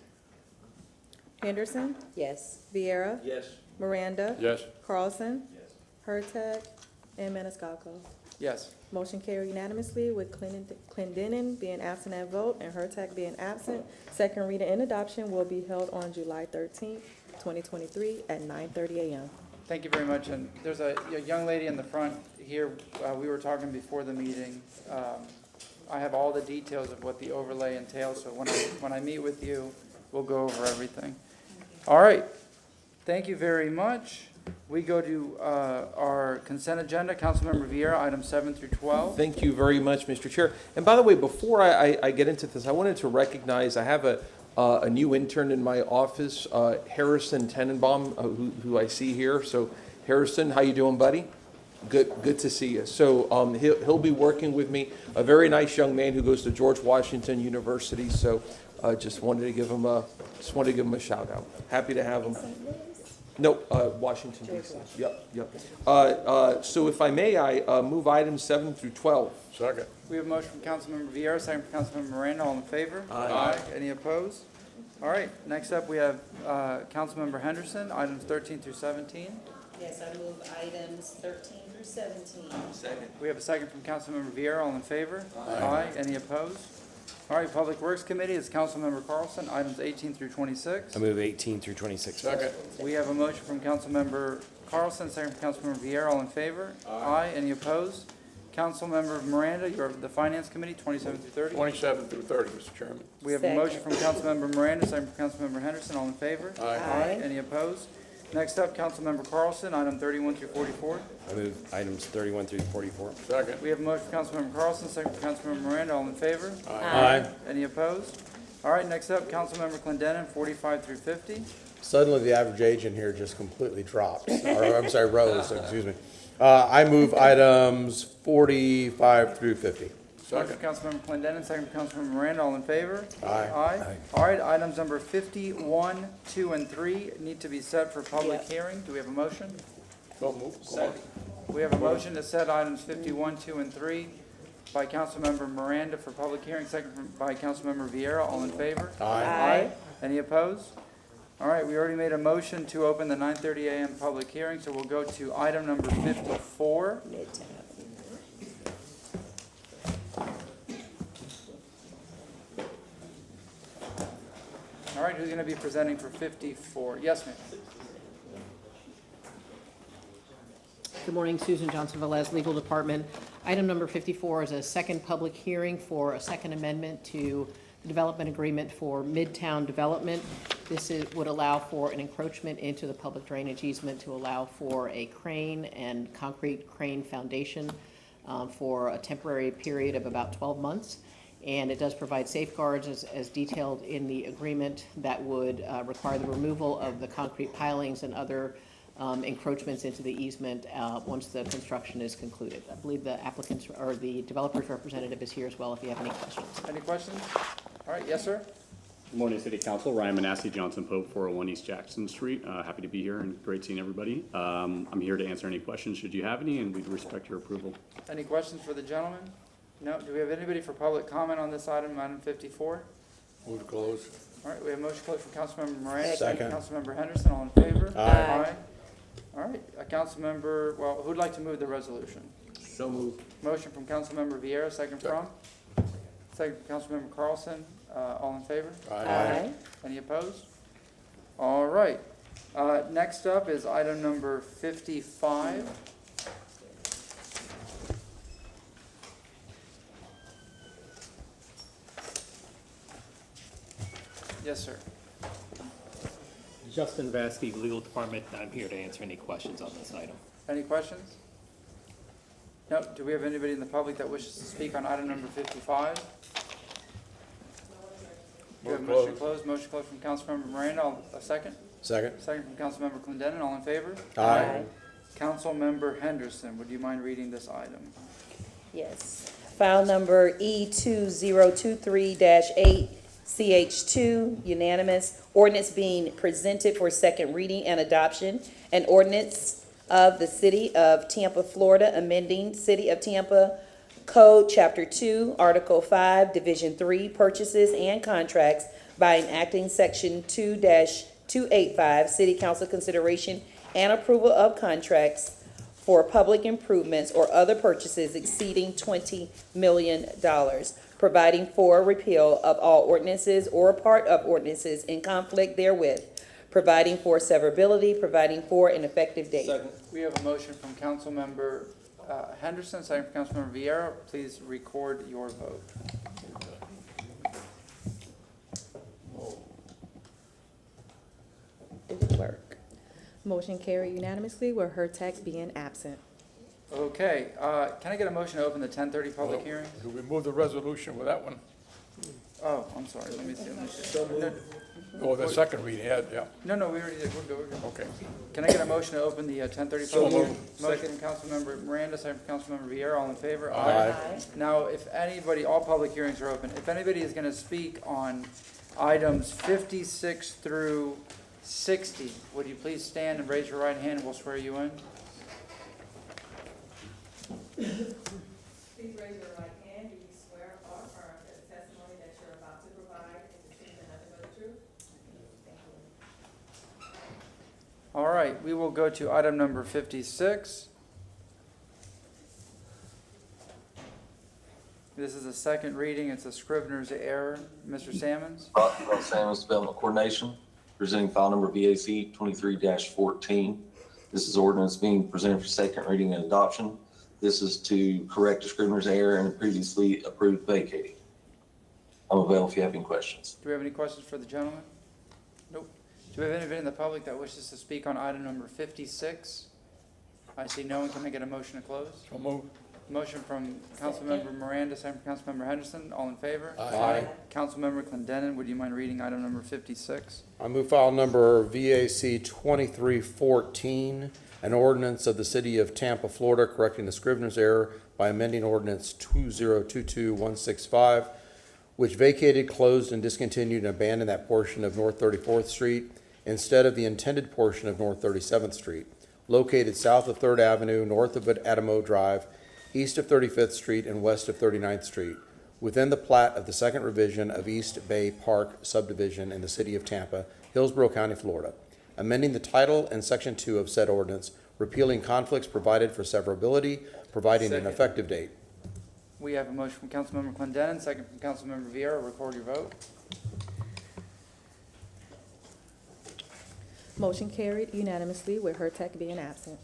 Henderson? Yes. Vieira? Yes. Miranda? Yes. Carlson? Hurtak? And Maniscalco. Yes. Motion carried unanimously with Clendenin being absent at vote and Hurtak being absent. Second reading and adoption will be held on July 13th, 2023 at 9:30 a.m. Thank you very much. And there's a young lady in the front here. We were talking before the meeting. I have all the details of what the overlay entails, so when I meet with you, we'll go over everything. All right. Thank you very much. We go to our consent agenda. Councilmember Vieira, items 7 through 12. Thank you very much, Mr. Chair. And by the way, before I get into this, I wanted to recognize I have a new intern in my office, Harrison Tenenbaum, who I see here. So Harrison, how you doing, buddy? Good to see you. So he'll be working with me. A very nice young man who goes to George Washington University. So just wanted to give him a shout out. Happy to have him. No, Washington D.C. Yep. So if I may, I move items 7 through 12. Second. We have a motion from Councilmember Vieira, second from Councilmember Miranda. All in favor? Aye. Any opposed? All right. Next up, we have Councilmember Henderson, items 13 through 17. Yes, I move items 13 through 17. Second. We have a second from Councilmember Vieira. All in favor? Aye. Any opposed? All right. Public Works Committee is Councilmember Carlson, items 18 through 26. I move 18 through 26. Second. We have a motion from Councilmember Carlson, second from Councilmember Vieira. All in favor? Aye. Any opposed? Councilmember Miranda, you're the Finance Committee, 27 through 30. 27 through 30, Mr. Chairman. We have a motion from Councilmember Miranda, second from Councilmember Henderson. All in favor? Aye. Any opposed? Next up, Councilmember Carlson, item 31 through 44. I move items 31 through 44. Second. We have a motion from Councilmember Carlson, second from Councilmember Miranda. All in favor? Aye. Any opposed? All right, next up, Councilmember Clendenin, 45 through 50. Suddenly, the average age in here just completely dropped. Or, I'm sorry, rose, excuse me. I move items 45 through 50. Second. Councilmember Clendenin, second from Councilmember Miranda. All in favor? Aye. All right, items number 51, 2, and 3 need to be set for public hearing. Do we have a motion? So move. Second. We have a motion to set items 51, 2, and 3 by Councilmember Miranda for public hearing, second by Councilmember Vieira. All in favor? Aye. Any opposed? All right, we already made a motion to open the 9:30 a.m. public hearing, so we'll go to item number 54. All right, who's going to be presenting for 54? Yes, ma'am. Good morning, Susan Johnson Velez, Legal Department. Item number 54 is a second public hearing for a second amendment to development agreement for Midtown Development. Would allow for an encroachment into the public drainage easement to allow for a crane and concrete crane foundation for a temporary period of about 12 months. And it does provide safeguards as detailed in the agreement that would require the removal of the concrete pilings and other encroachments into the easement once the construction is concluded. I believe the applicant's or the developer's representative is here as well if you have any questions. Any questions? All right, yes, sir. Good morning, City Council. Ryan Manassi, Johnson Pope, 401 East Jackson Street. Happy to be here and great seeing everybody. I'm here to answer any questions should you have any, and we'd respect your approval. Any questions for the gentleman? No? Do we have anybody for public comment on this item, item 54? Move to close. All right, we have motion closed from Councilmember Miranda. Second. Councilmember Henderson, all in favor? Aye. All right, Councilmember, well, who'd like to move the resolution? So moved. Motion from Councilmember Vieira, second from? Second from Councilmember Carlson, all in favor? Aye. Any opposed? All right, next up is item number 55. Yes, sir. Justin Vasky, Legal Department. I'm here to answer any questions on this item. Any questions? No, do we have anybody in the public that wishes to speak on item number 55? We have motion closed. Motion closed from Councilmember Miranda. A second? Second. Second from Councilmember Clendenin. All in favor? Aye. Councilmember Henderson, would you mind reading this item? Yes. File number E2023-8, CH2, unanimous. Ordinance being presented for second reading and adoption. An ordinance of the City of Tampa, Florida, amending City of Tampa Code, Chapter 2, Article 5, Division 3, Purchases and Contracts by enacting Section 2-285, City Council consideration and approval of contracts for public improvements or other purchases exceeding $20 million, providing for repeal of all ordinances or part of ordinances in conflict therewith, providing for severability, providing for an effective date. Second. We have a motion from Councilmember Henderson, second from Councilmember Vieira. Please record your vote. Did it work? Motion carried unanimously with Hurtak being absent. Okay, can I get a motion to open the 10:30 public hearing? Do we move the resolution with that one? Oh, I'm sorry, let me see. Oh, the second reading, yeah. No, we already did, we're good. Okay. Can I get a motion to open the 10:30 So public hearing? moved. Motion from Councilmember Miranda, second from Councilmember Vieira, all in favor? Aye. Now, if anybody, all public hearings are open. If anybody is gonna speak on items 56 through 60, would you please stand and raise your right hand and we'll swear you in? Please raise your right hand. Do you swear or affirm that the testimony that you're about to provide is the truth and nothing but the truth? Thank you. All right, we will go to item number 56. This is a second reading. It's a Scrivener's error. Mr. Sammons? Sammons Development Coordination, presenting file number VAC 23-14. This is ordinance being presented for second reading and adoption. This is to correct a Scrivener's error and previously approved vacating. I'm available if you have any questions. Do we have any questions for the gentleman? Nope. Do we have anybody in the public that wishes to speak on item number 56? I see no one. Can I get a motion to close? So move. Motion from Councilmember Miranda, second from Councilmember Henderson. All in favor? Aye. Councilmember Clendenin, would you mind reading item number 56? I move file number VAC 2314, an ordinance of the City of Tampa, Florida, correcting the Scrivener's error by amending ordinance 2022165, which vacated, closed, and discontinued and abandoned that portion of North 34th Street instead of the intended portion of North 37th Street, located south of 3rd Avenue, north of Adamo Drive, east of 35th Street, and west of 39th Street, within the plat of the second revision of East Bay Park subdivision in the City of Tampa, Hillsborough County, Florida, amending the title and section 2 of said ordinance, repealing conflicts provided for severability, providing an effective date. We have a motion from Councilmember Clendenin, second from Councilmember Vieira. Record your vote. Motion carried unanimously with Hurtak being absent.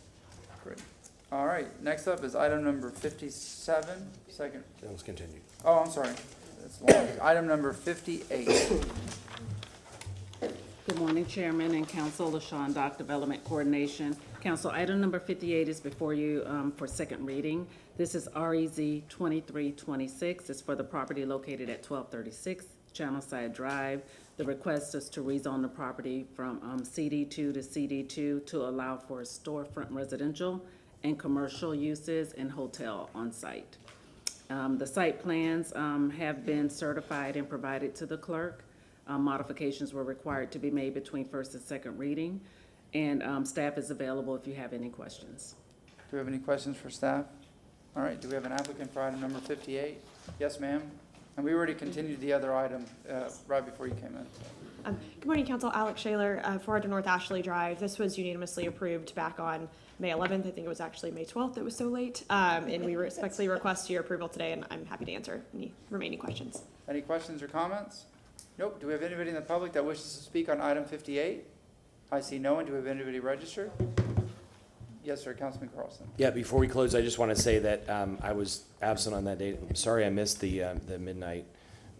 Great. All right, next up is item number 57, second. Let's continue. Oh, I'm sorry. It's long. Item number 58. Good morning, Chairman and Council. LaShawn Dock, Development Coordination. Council, item number 58 is before you for second reading. This is REZ 2326. It's for the property located at 1236 Channelside Drive. The request is to rezone the property from CD2 to CD2 to allow for storefront residential and commercial uses and hotel on site. The site plans have been certified and provided to the clerk. Modifications were required to be made between first and second reading, and staff is available if you have any questions. Do we have any questions for staff? All right, do we have an applicant for item number 58? Yes, ma'am. And we already continued the other item right before you came in. Good morning, Council. Alex Shaler, 400 North Ashley Drive. This was unanimously approved back on May 11th. I think it was actually May 12th. It was so late. And we respectfully request your approval today, and I'm happy to answer any remaining questions. Any questions or comments? Nope. Do we have anybody in the public that wishes to speak on item 58? I see no one. Do we have anybody registered? Yes, sir. Councilman Carlson. Yeah, before we close, I just want to say that I was absent on that date. I'm sorry I missed the midnight.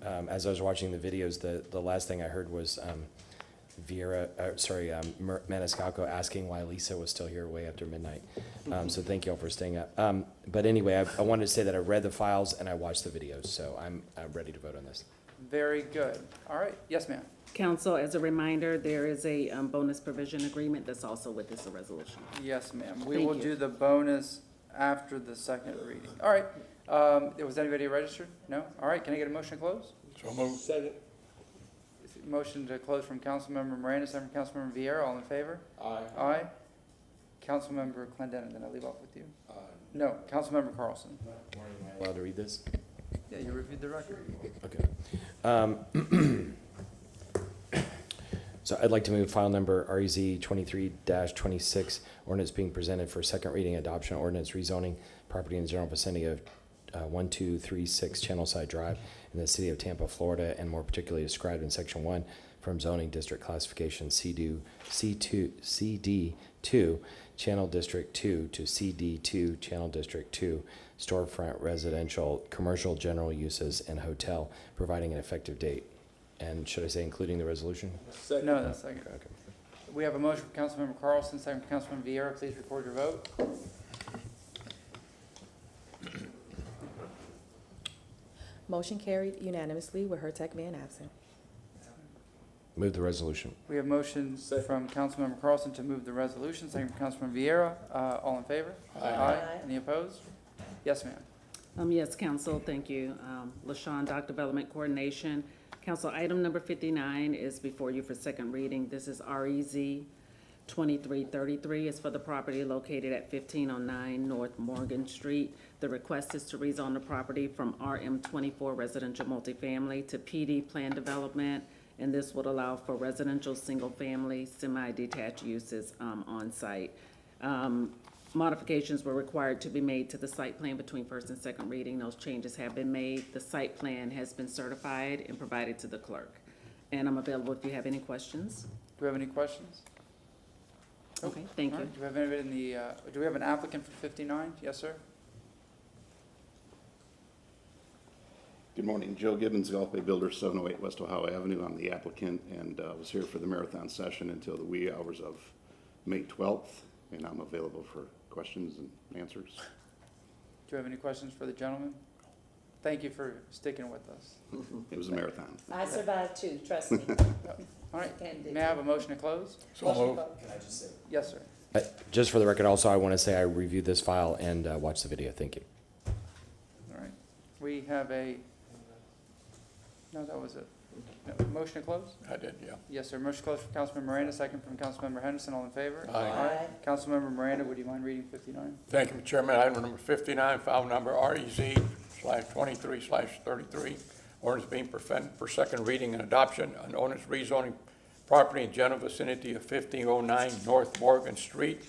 As I was watching the videos, the last thing I heard was Maniscalco asking why Lisa was still here way after midnight. So thank you all for staying up. But anyway, I wanted to say that I read the files and I watched the videos, so I'm ready to vote on this. Very good. All right. Yes, ma'am. Council, as a reminder, there is a bonus provision agreement that's also with this resolution. Yes, ma'am. We Thank will you. do the bonus after the second reading. All right. Was anybody registered? No? All right. Can I get a motion to close? So moved. Second. Motion to close from Councilmember Miranda, second from Councilmember Vieira. All in favor? Aye. Aye. Councilmember Clendenin, did I leave off with you? No. Councilmember Carlson. Allowed to read this? Yeah, you reviewed the record. Okay. So I'd like to move file number REZ 23-26, ordinance being presented for second reading adoption, ordinance rezoning property in the general vicinity of 1236 Channelside Drive in the city of Tampa, Florida, and more particularly described in section 1 from zoning district classification CD2, Channel District 2 to CD2, Channel District 2, storefront residential, commercial general uses, and hotel, providing an effective date. And should I say including the resolution? Second. No, that's second. Okay. We have a motion from Councilmember Carlson, second from Councilmember Vieira. Please record your vote. Motion carried unanimously with Hurtak being absent. Move the resolution. We have motions from Councilmember Carlson to move the resolution, second from Councilmember Vieira. All in favor? Aye. Any opposed? Yes, ma'am. Yes, Council, thank you. LaShawn Dock, Development Coordination. Council, item number 59 is before you for second reading. This is REZ 2333. It's for the property located at 1509 North Morgan Street. The request is to rezone the property from RM24 residential multifamily to PD plan development, and this would allow for residential, single-family, semi-detached uses on site. Modifications were required to be made to the site plan between first and second reading. Those changes have been made. The site plan has been certified and provided to the clerk. And I'm available if you have any questions. Do we have any questions? Okay, thank All you. right. Do we have anybody in the, do we have an applicant for 59? Yes, sir? Good morning, Joe Gibbons, Gulf Bay Builder, 708 West Ohio Avenue. I'm the applicant and was here for the marathon session until the wee hours of May 12th, and I'm available for questions and answers. Do you have any questions for the gentleman? Thank you for sticking with us. It was a marathon. I survived too, trust me. All right, may I have a motion to close? So moved. Can I just say? Yes, sir. Just for the record, also, I want to say I reviewed this file and watched the video. Thank you. All right, we have a, no, that was it. No, motion to close? I did, yeah. Yes, sir. Motion to close from Councilmember Miranda, second from Councilmember Henderson. All in favor? Aye. Councilmember Miranda, would you mind reading 59? Thank you, Mr. Chairman. Item number 59, file number REZ/23/33. Ordinance being presented for second reading and adoption. An ordinance rezoning property in general vicinity of 1509 North Morgan Street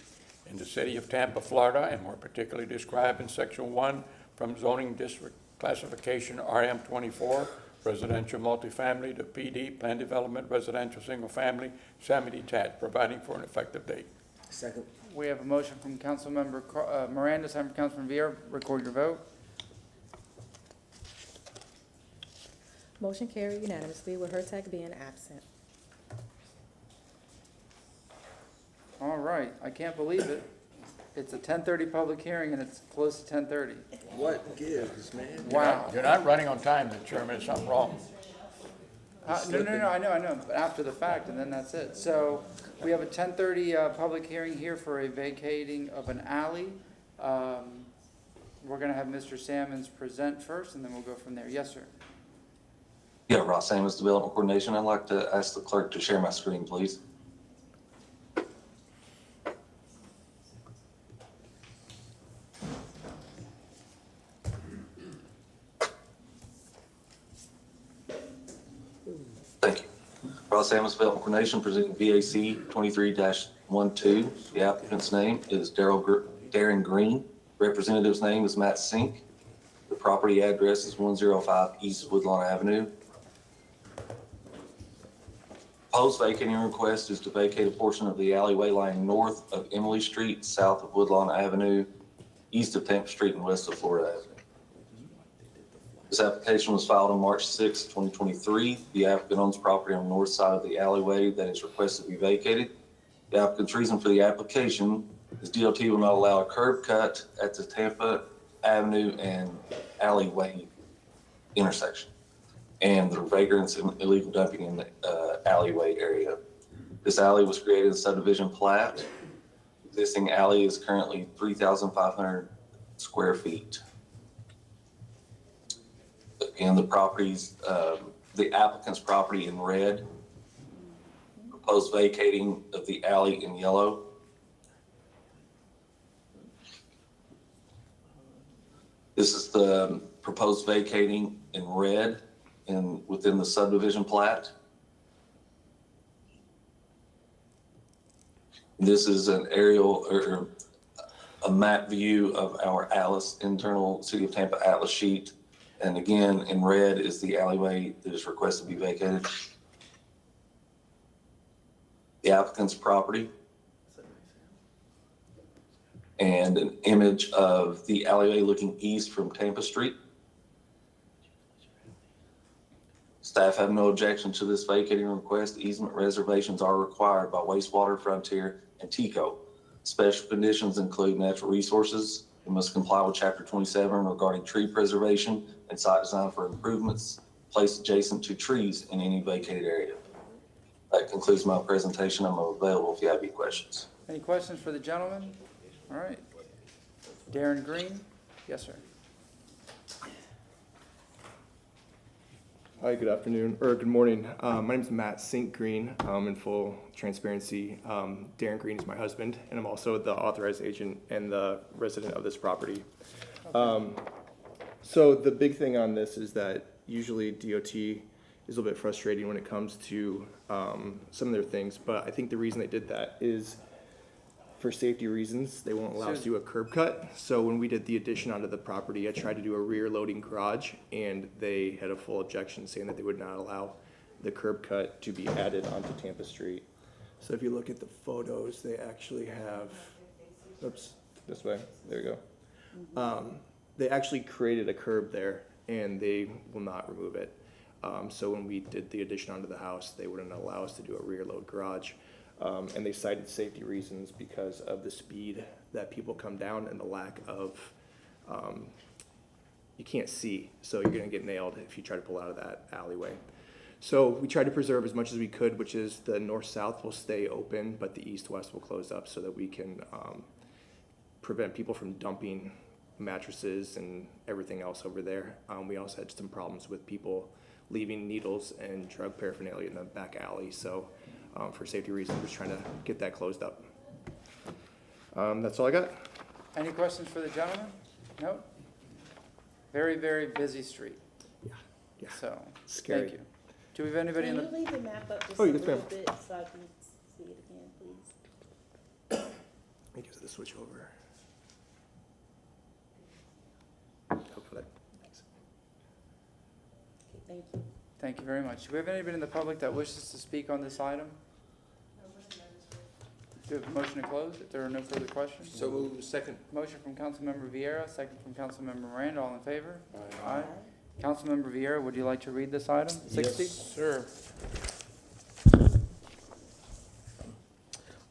in the city of Tampa, Florida, and more particularly described in section 1 from zoning district classification RM24, residential multifamily, to PD, planned development, residential single-family, semi-detached, providing for an effective date. Second. We have a motion from Councilmember Miranda, second from Councilmember Vieira. Record your vote. Motion carried unanimously with Hurtak being absent. All right, I can't believe it. It's a 10:30 public hearing and it's close to 10:30. What gives, man? Wow. You're not running on time, Mr. Chairman, there's something wrong. No, I know, but after the fact, and then that's it. So we have a 10:30 public hearing here for a vacating of an alley. We're gonna have Mr. Sammons present first, and then we'll go from there. Yes, sir. Yeah, Ross Amos, Development Coordination. I'd like to ask the clerk to share my screen, please. Thank you. Ross Amos, Development Coordination, presenting VAC 23-12. The applicant's name is Darren Green. Representative's name is Matt Sink. The property address is 105 East Woodlawn Avenue. Proposed vacating request is to vacate a portion of the alleyway lying north of Emily Street, south of Woodlawn Avenue, east of Tampa Street, and west of Florida Avenue. This application was filed on March 6, 2023. The applicant owns property on the north side of the alleyway that is requested to be vacated. The applicant's reason for the application is DOT will not allow a curb cut at the Tampa Avenue and alleyway intersection, and the vagrants and illegal dumping in the alleyway area. This alley was created in subdivision plat. Existing alley is currently 3,500 square feet. And the properties, the applicant's property in red, proposed vacating of the alley in yellow. This is the proposed vacating in red and within the subdivision plat. This is an aerial or a map view of our Atlas, internal City of Tampa Atlas sheet. And again, in red is the alleyway that is requested to be vacated. The applicant's property. And an image of the alleyway looking east from Tampa Street. Staff have no objection to this vacating request. Easement reservations are required by Wastewater, Frontier, and TECO. Special conditions include natural resources. It must comply with Chapter 27 regarding tree preservation and site design for improvements placed adjacent to trees in any vacated area. That concludes my presentation. I'm available if you have any questions. Any questions for the gentleman? All right. Darren Green? Yes, sir. Hi, good afternoon, or good morning. My name is Matt Sink Green. In full transparency, Darren Green is my husband, and I'm also the authorized agent and the resident of this property. So the big thing on this is that usually DOT is a little bit frustrating when it comes to some of their things, but I think the reason they did that is for safety reasons. They won't allow us to do a curb cut. So when we did the addition onto the property, I tried to do a rear loading garage, and they had a full objection saying that they would not allow the curb cut to be added onto Tampa Street. So if you look at the photos, they actually have, oops, this way, there you go. They actually created a curb there, and they will not remove it. So when we did the addition onto the house, they wouldn't allow us to do a rear load garage. And they cited safety reasons because of the speed that people come down and the lack of, you can't see, so you're gonna get nailed if you try to pull out of that alleyway. So we tried to preserve as much as we could, which is the north-south will stay open, but the east-west will close up so that we can prevent people from dumping mattresses and everything else over there. We also had some problems with people leaving needles and drug paraphernalia in the back alley, so for safety reasons, we're just trying to get that closed up. That's all I got. Any questions for the gentleman? No? Very, very busy street. Yeah. So, Scary. thank you. Do we have anybody in the? Can you leave the map up just Oh, a yes, little ma'am. bit so I can see it again, please? Let me just switch over. Hopefully. Thanks. Okay, thank you. Thank you very much. Do we have anybody in the public that wishes to speak on this item? Do we have a motion to close if there are no further questions? So moved. Second. Motion from Councilmember Vieira, second from Councilmember Miranda. All in favor? Aye. Councilmember Vieira, would you like to read this item? 60? Yes, sir.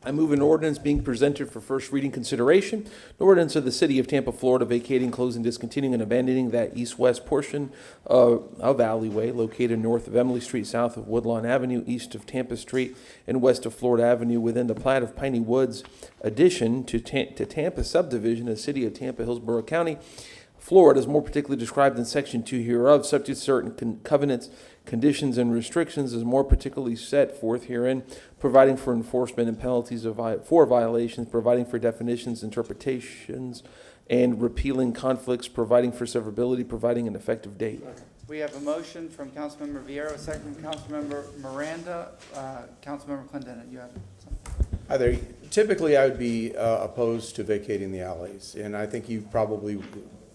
I move an ordinance being presented for first reading consideration. An ordinance of the City of Tampa, Florida, vacating, closing, discontinuing, and abandoning that east-west portion of alleyway located north of Emily Street, south of Woodlawn Avenue, east of Tampa Street, and west of Florida Avenue within the plat of Piney Woods addition to Tampa subdivision of the City of Tampa, Hillsborough County, Florida, is more particularly described in Section 2 hereof, subject to certain covenants, conditions, and restrictions is more particularly set forth herein, providing for enforcement and penalties for violations, providing for definitions, interpretations, and repealing conflicts, providing for severability, providing an effective date. We have a motion from Councilmember Vieira, a second from Councilmember Miranda. Councilmember Clendenin, you have something? Hi there. Typically, I would be opposed to vacating the alleys, and I think you probably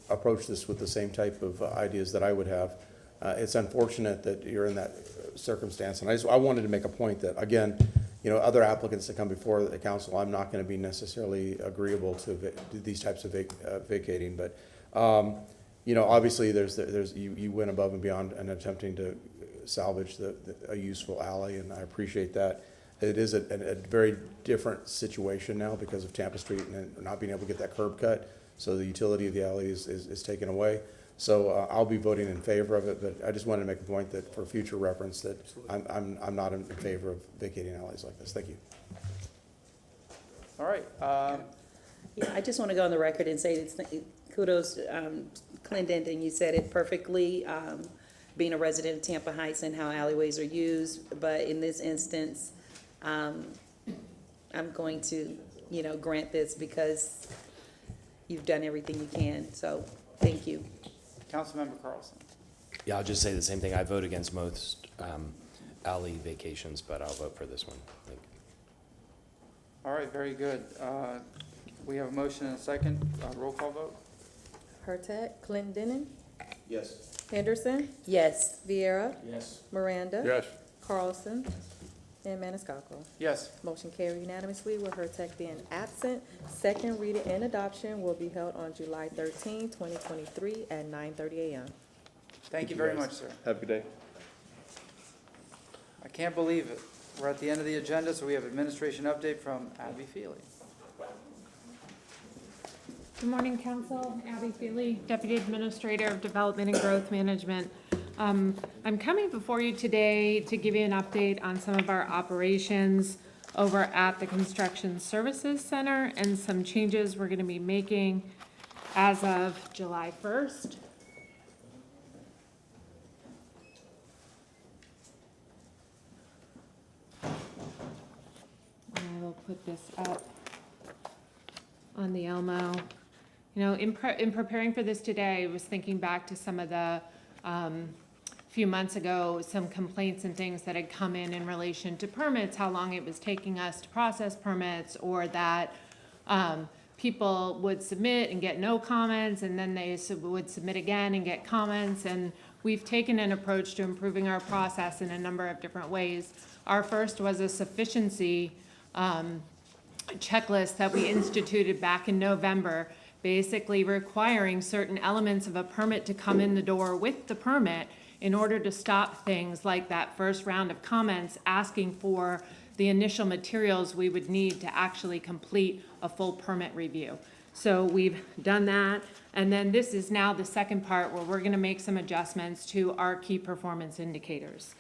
approach this with the same type of ideas that I would have. It's unfortunate that you're in that circumstance, and I wanted to make a point that, again, you know, other applicants that come before the council, I'm not going to be necessarily agreeable to these types of vacating, but you know, obviously you went above and beyond in attempting to salvage a useful alley, and I appreciate that. It is a very different situation now because of Tampa Street and not being able to get that curb cut, so the utility of the alley is taken away. So I'll be voting in favor of it, but I just wanted to make a point that for future reference that I'm not in favor of vacating alleys like this. Thank you. All right. Yeah, I just want to go on the record and say kudos, Clendenin, you said it perfectly, being a resident of Tampa Heights and how alleyways are used. But in this instance, I'm going to, you know, grant this because you've done everything you can. So thank you. Councilmember Carlson. Yeah, I'll just say the same thing. I vote against most alley vacations, but I'll vote for this one. Thank you. All right, very good. We have a motion and a second. Roll call vote. Hurtak, Clendenin, Yes. Henderson, Yes. Vieira, Yes. Miranda. Yes. Carlson, and Maniscalco. Yes. Motion carried unanimously with Hurtak being absent. Second reading and adoption will be held on July 13, 2023 at 9:30 a.m. Thank you very much, sir. Have a good day. I can't believe it. We're at the end of the agenda, so we have administration update from Abby Feely. Good morning, Council. Abby Feely, Deputy Administrator of Development and Growth Management. I'm coming before you today to give you an update on some of our operations over at the Construction Services Center and some changes we're going to be making as of July 1st. I will put this up on the Elmo. You know, in preparing for this today, I was thinking back to some of the, few months ago, some complaints and things that had come in relation to permits, how long it was taking us to process permits, or that people would submit and get no comments, and then they would submit again and get comments. And we've taken an approach to improving our process in a number of different ways. Our first was a sufficiency checklist that we instituted back in November, basically requiring certain elements of a permit to come in the door with the permit in order to stop things like that first round of comments asking for the initial materials we would need to actually complete a full permit review. So we've done that, and then this is now the second part where we're going to make some adjustments to our key performance indicators.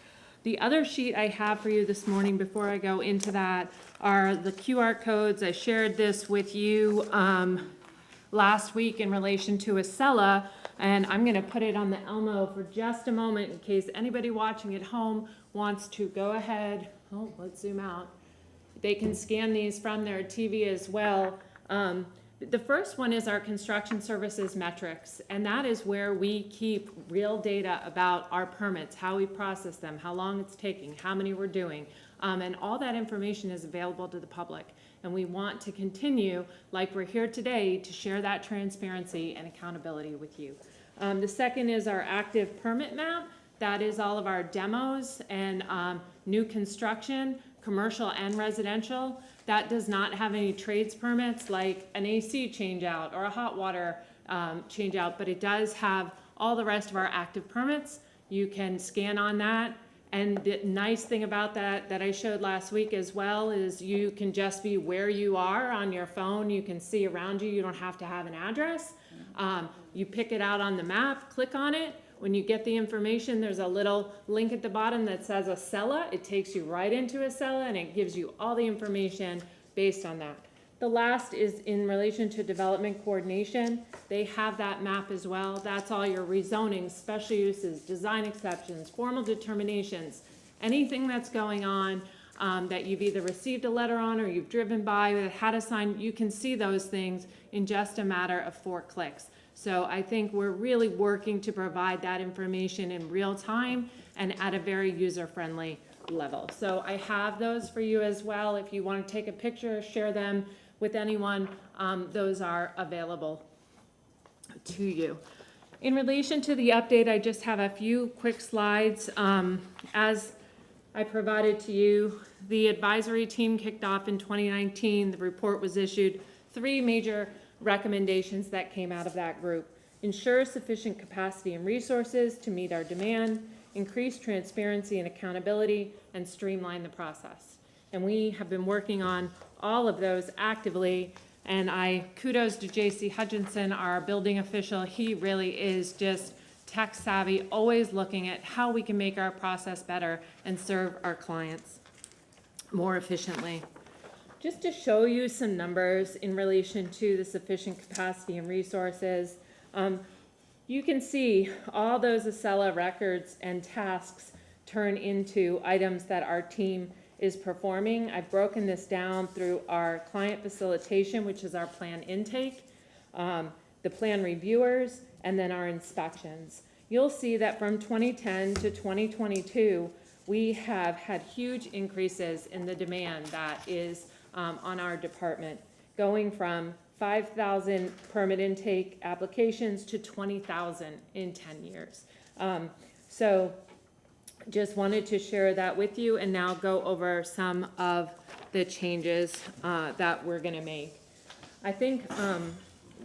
The other sheet I have for you this morning before I go into that are the QR codes. I shared this with you last week in relation to Acela, and I'm going to put it on the Elmo for just a moment in case anybody watching at home wants to go ahead. Oh, let's zoom out. They can scan these from their TV as well. The first one is our construction services metrics, and that is where we keep real data about our permits, how we process them, how long it's taking, how many we're doing, and all that information is available to the public. And we want to continue, like we're here today, to share that transparency and accountability with you. The second is our active permit map. That is all of our demos and new construction, commercial and residential. That does not have any trades permits like an AC change out or a hot water change out, but it does have all the rest of our active permits. You can scan on that. And the nice thing about that I showed last week as well is you can just be where you are on your phone. You can see around you. You don't have to have an address. You pick it out on the map, click on it. When you get the information, there's a little link at the bottom that says Acela. It takes you right into Acela and it gives you all the information based on that. The last is in relation to development coordination. They have that map as well. That's all your rezoning, special uses, design exceptions, formal determinations, anything that's going on that you've either received a letter on or you've driven by that had a sign, you can see those things in just a matter of 4 clicks. So I think we're really working to provide that information in real time and at a very user-friendly level. So I have those for you as well. If you want to take a picture, share them with anyone, those are available to you. In relation to the update, I just have a few quick slides. As I provided to you, the advisory team kicked off in 2019. The report was issued. 3 major recommendations that came out of that group: ensure sufficient capacity and resources to meet our demand, increase transparency and accountability, and streamline the process. And we have been working on all of those actively, and I kudos to JC Hutchinson, our building official. He really is just tech savvy, always looking at how we can make our process better and serve our clients more efficiently. Just to show you some numbers in relation to the sufficient capacity and resources, you can see all those Acela records and tasks turn into items that our team is performing. I've broken this down through our client facilitation, which is our plan intake, the plan reviewers, and then our inspections. You'll see that from 2010 to 2022, we have had huge increases in the demand that is on our department, going from 5,000 permit intake applications to 20,000 in 10 years. So just wanted to share that with you and now go over some of the changes that we're gonna make. I think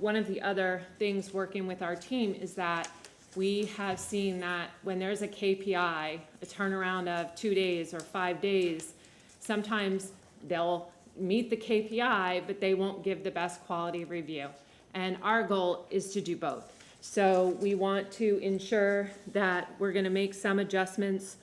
one of the other things working with our team is that we have seen that when there's a KPI, a turnaround of 2 days or 5 days, sometimes they'll meet the KPI, but they won't give the best quality review. And our goal is to do both. So we want to ensure that we're gonna make some adjustments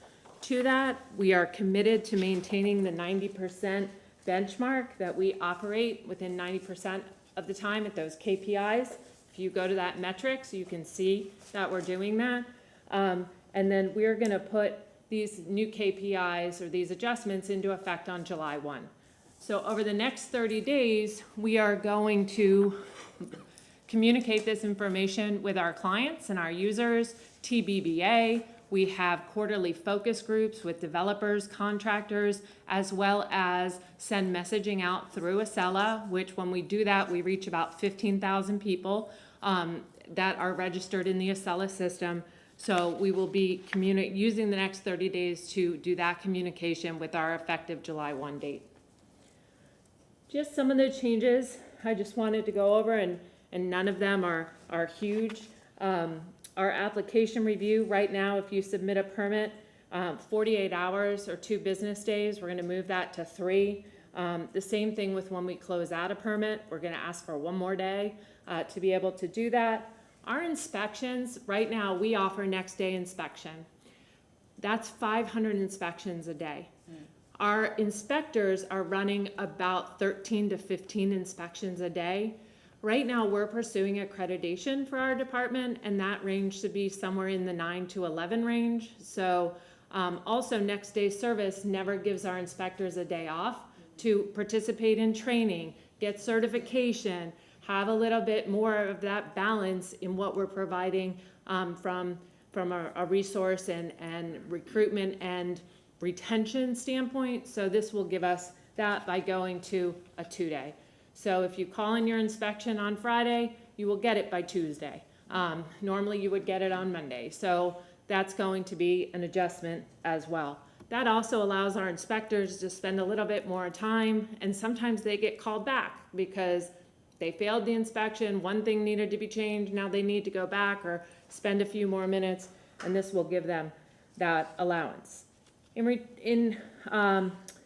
to that. We are committed to maintaining the 90% benchmark that we operate within 90% of the time at those KPIs. If you go to that metrics, you can see that we're doing that. And then we're gonna put these new KPIs or these adjustments into effect on July 1. So over the next 30 days, we are going to communicate this information with our clients and our users, TBBA. We have quarterly focus groups with developers, contractors, as well as send messaging out through Acela, which when we do that, we reach about 15,000 people that are registered in the Acela system. So we will be using the next 30 days to do that communication with our effective July 1 date. Just some of the changes I just wanted to go over, and none of them are huge. Our application review right now, if you submit a permit, 48 hours or 2 business days, we're gonna move that to 3. The same thing with when we close out a permit, we're gonna ask for 1 more day to be able to do that. Our inspections, right now, we offer next day inspection. That's 500 inspections a day. Our inspectors are running about 13 to 15 inspections a day. Right now, we're pursuing accreditation for our department, and that range should be somewhere in the 9 to 11 range. So also, next day service never gives our inspectors a day off to participate in training, get certification, have a little bit more of that balance in what we're providing from a resource and recruitment and retention standpoint. So this will give us that by going to a 2-day. So if you call in your inspection on Friday, you will get it by Tuesday. Normally you would get it on Monday. So that's going to be an adjustment as well. That also allows our inspectors to spend a little bit more time, and sometimes they get called back because they failed the inspection, one thing needed to be changed, now they need to go back or spend a few more minutes, and this will give them that allowance. In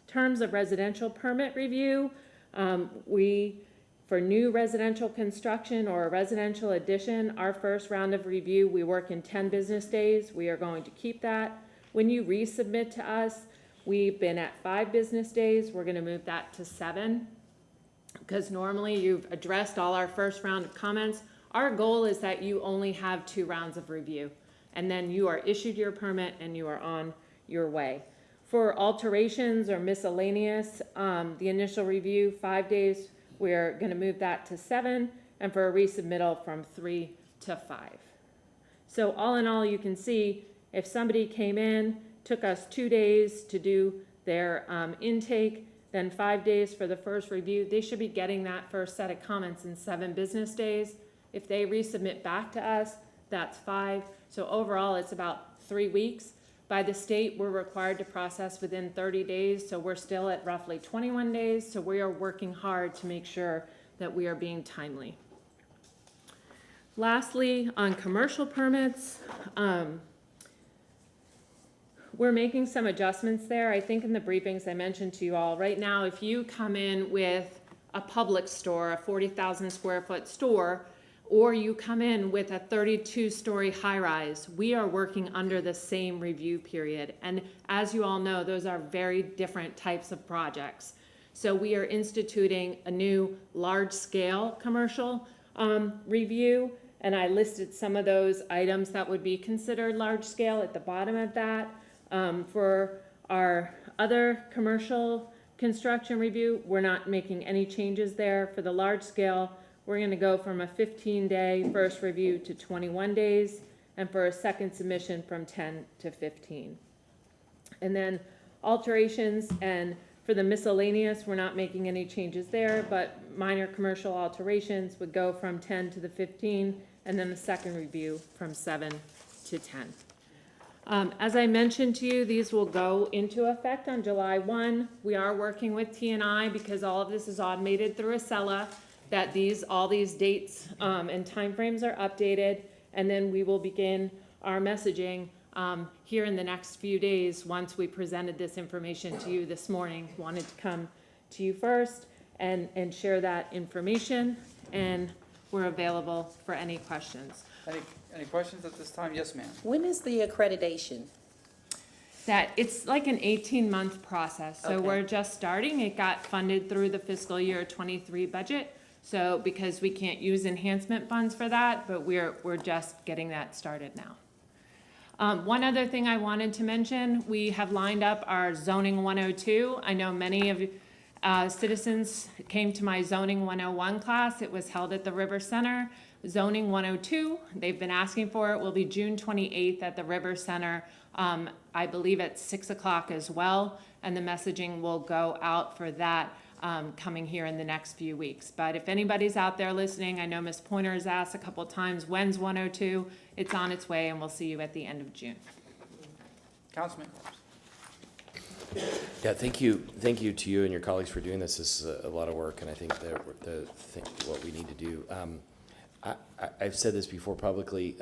terms of residential permit review, for new residential construction or a residential addition, our first round of review, we work in 10 business days. We are going to keep that. When you resubmit to us, we've been at 5 business days. We're going to move that to 7, because normally you've addressed all our first round of comments. Our goal is that you only have 2 rounds of review, and then you are issued your permit and you are on your way. For alterations or miscellaneous, the initial review, 5 days, we're going to move that to 7, and for a resubmittal from 3 to 5. So all in all, you can see if somebody came in, took us 2 days to do their intake, then 5 days for the first review, they should be getting that first set of comments in 7 business days. If they resubmit back to us, that's 5. So overall, it's about 3 weeks. By the state, we're required to process within 30 days, so we're still at roughly 21 days, so we are working hard to make sure that we are being timely. Lastly, on commercial permits, we're making some adjustments there. I think in the briefings I mentioned to you all, right now, if you come in with a public store, a 40,000 square foot store, or you come in with a 32-story high-rise, we are working under the same review period. And as you all know, those are very different types of projects. So we are instituting a new large-scale commercial review, and I listed some of those items that would be considered large-scale at the bottom of that. For our other commercial construction review, we're not making any changes there. For the large-scale, we're going to go from a 15-day first review to 21 days, and for a second submission from 10 to 15. And then alterations, and for the miscellaneous, we're not making any changes there, but minor commercial alterations would go from 10 to the 15, and then the second review from 7 to 10. As I mentioned to you, these will go into effect on July 1. We are working with T&I because all of this is automated through Acela, that all these dates and timeframes are updated, and then we will begin our messaging here in the next few days once we presented this information to you this morning. Wanted to come to you first and share that information, and we're available for any questions. Any questions at this time? Yes, ma'am. When is the accreditation? That it's like an 18-month process. So Okay. we're just starting. It got funded through the fiscal year 23 budget. So because we can't use enhancement funds for that, but we're just getting that started now. One other thing I wanted to mention, we have lined up our zoning 102. I know many of citizens came to my zoning 101 class. It was held at the River Center. Zoning 102, they've been asking for it, will be June 28th at the River Center, I believe at 6 o'clock as well, and the messaging will go out for that coming here in the next few weeks. But if anybody's out there listening, I know Ms. Pointer has asked a couple times, when's 102? It's on its way, and we'll see you at the end of June. Councilman. Yeah, thank you to you and your colleagues for doing this. This is a lot of work, and I think that what we need to do. I've said this before publicly.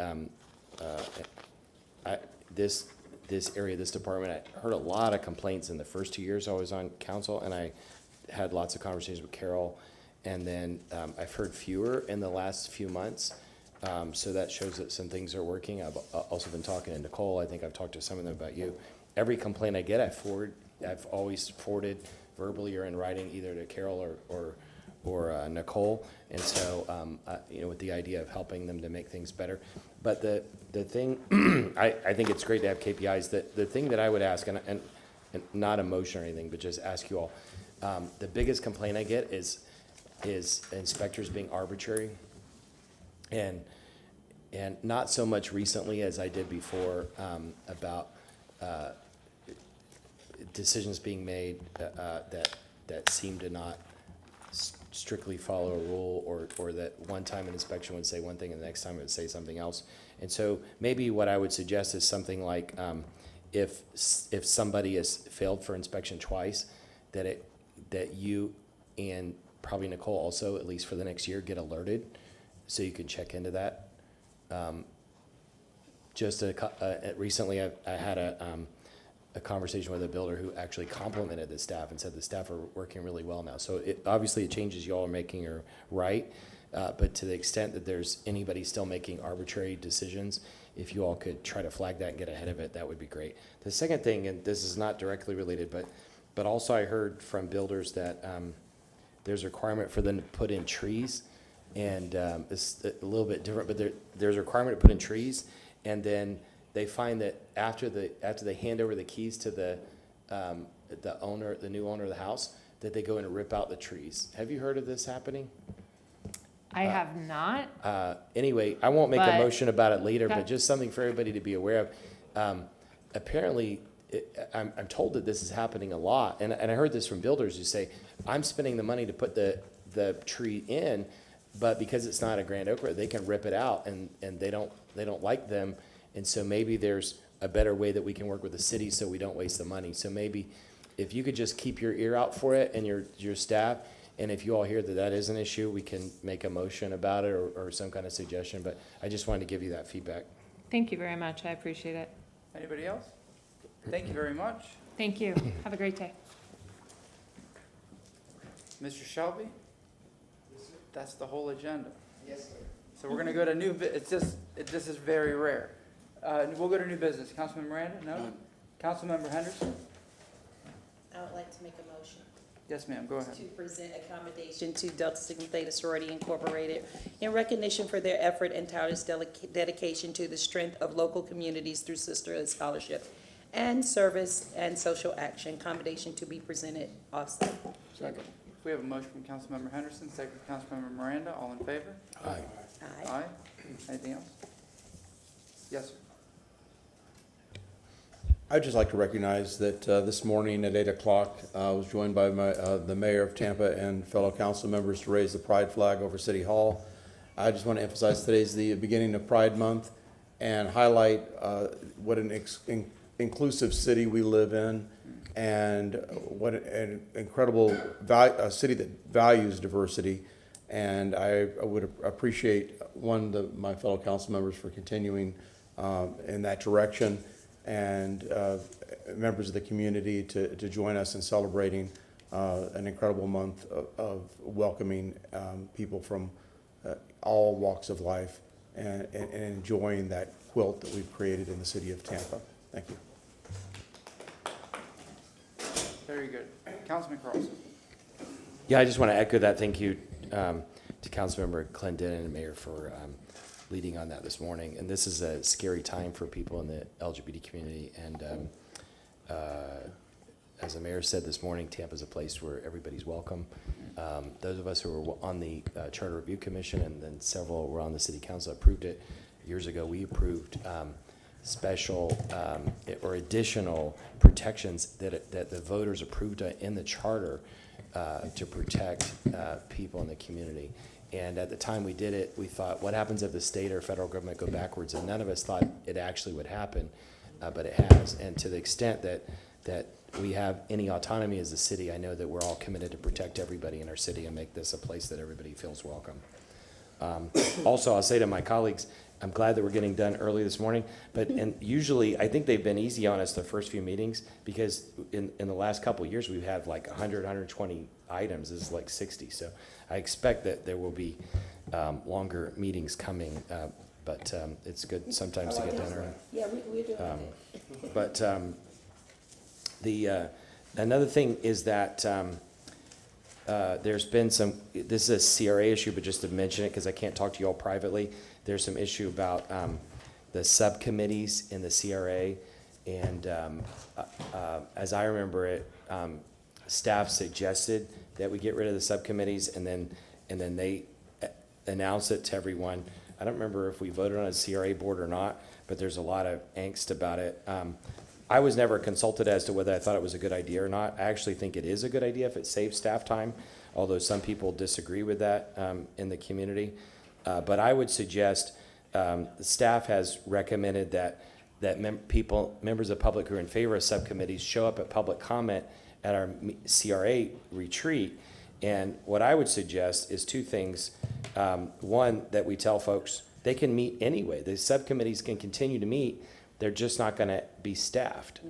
This area, this department, I heard a lot of complaints in the first 2 years I was on council, and I had lots of conversations with Carol, and then I've heard fewer in the last few months. So that shows that some things are working. I've also been talking to Nicole. I think I've talked to some of them about you. Every complaint I get, I've always forwarded verbally or in writing either to Carol or Nicole, and so with the idea of helping them to make things better. But the thing, I think it's great to have KPIs. The thing that I would ask, and not a motion or anything, but just ask you all, the biggest complaint I get is inspectors being arbitrary, and not so much recently as I did before about decisions being made that seem to not strictly follow a rule, or that one time an inspection would say one thing and the next time it would say something else. And so maybe what I would suggest is something like if somebody has failed for inspection twice, that you and probably Nicole also, at least for the next year, get alerted so you can check into that. Recently, I had a conversation with a builder who actually complimented the staff and said the staff are working really well now. So obviously it changes y'all are making are right, but to the extent that there's anybody still making arbitrary decisions, if you all could try to flag that and get ahead of it, that would be great. The second thing, and this is not directly related, but also I heard from builders that there's a requirement for them to put in trees, and it's a little bit different, but there's a requirement to put in trees, and then they find that after they hand over the keys to the new owner of the house, that they go in and rip out the trees. Have you heard of this happening? I have not. Anyway, I won't make a motion about it later, Okay. but just something for everybody to be aware of. Apparently, I'm told that this is happening a lot, and I heard this from builders who say, I'm spending the money to put the tree in, but because it's not a grand oak, they can rip it out, and they don't like them, and so maybe there's a better way that we can work with the city so we don't waste the money. So maybe if you could just keep your ear out for it and your staff, and if you all hear that that is an issue, we can make a motion about it or some kind of suggestion, but I just wanted to give you that feedback. Thank you very much. I appreciate it. Anybody else? Thank you very much. Thank you. Have a great day. Mr. Shelby? That's the whole agenda. Yes, sir. So we're gonna go to this is very rare. We'll go to new business. Councilman Miranda? No? Councilmember Henderson? I would like to make a motion Yes, ma'am, go ahead. to present accommodation to Delta Sigma Theta Sorority Incorporated in recognition for their effort and tireless dedication to the strength of local communities through sisterhood scholarship and service and social action. Accommodation to be presented offsite. Second. We have a motion from Councilmember Henderson, second from Councilmember Miranda. All in favor? Aye. Aye. Aye. Anything else? Yes, sir. I'd just like to recognize that this morning at 8 o'clock, I was joined by the mayor of Tampa and fellow council members to raise the pride flag over City Hall. I just want to emphasize today's the beginning of Pride Month and highlight what an inclusive city we live in and what an incredible city that values diversity. And I would appreciate my fellow council members for continuing in that direction, and members of the community to join us in celebrating an incredible month of welcoming people from all walks of life and enjoying that quilt that we've created in the city of Tampa. Thank you. Very good. Councilman Carlson. Yeah, I just want to echo that. Thank you to Councilmember Clendon and Mayor for leading on that this morning. And this is a scary time for people in the LGBT community. And as the mayor said this morning, Tampa's a place where everybody's welcome. Those of us who were on the Charter Review Commission, and then several were on the City Council, approved it years ago. We approved special or additional protections that the voters approved in the charter to protect people in the community. And at the time we did it, we thought, what happens if the state or federal government go backwards? And none of us thought it actually would happen, but it has. And to the extent that we have any autonomy as a city, I know that we're all committed to protect everybody in our city and make this a place that everybody feels welcome. Also, I'll say to my colleagues, I'm glad that we're getting done early this morning, and usually I think they've been easy on us the first few meetings, because in the last couple of years we've had like 100, 120 items. This is like 60, so I expect that there will be longer meetings coming, but it's good sometimes to get done early. Yeah, we're doing But another thing is that there's been some, this is a CRA issue, but just to mention it because I can't talk to you all privately, there's some issue about the subcommittees in the CRA, and as I remember it, staff suggested that we get rid of the subcommittees, and then they announce it to everyone. I don't remember if we voted on a CRA board or not, but there's a lot of angst about it. I was never consulted as to whether I thought it was a good idea or not. I actually think it is a good idea if it saves staff time, although some people disagree with that in the community. But I would suggest, the staff has recommended that members of the public who are in favor of subcommittees show up at public comment at our CRA retreat And what I would suggest is two things. One, that we tell folks they can meet anyway. The subcommittees can continue to meet. They're just not going to be staffed.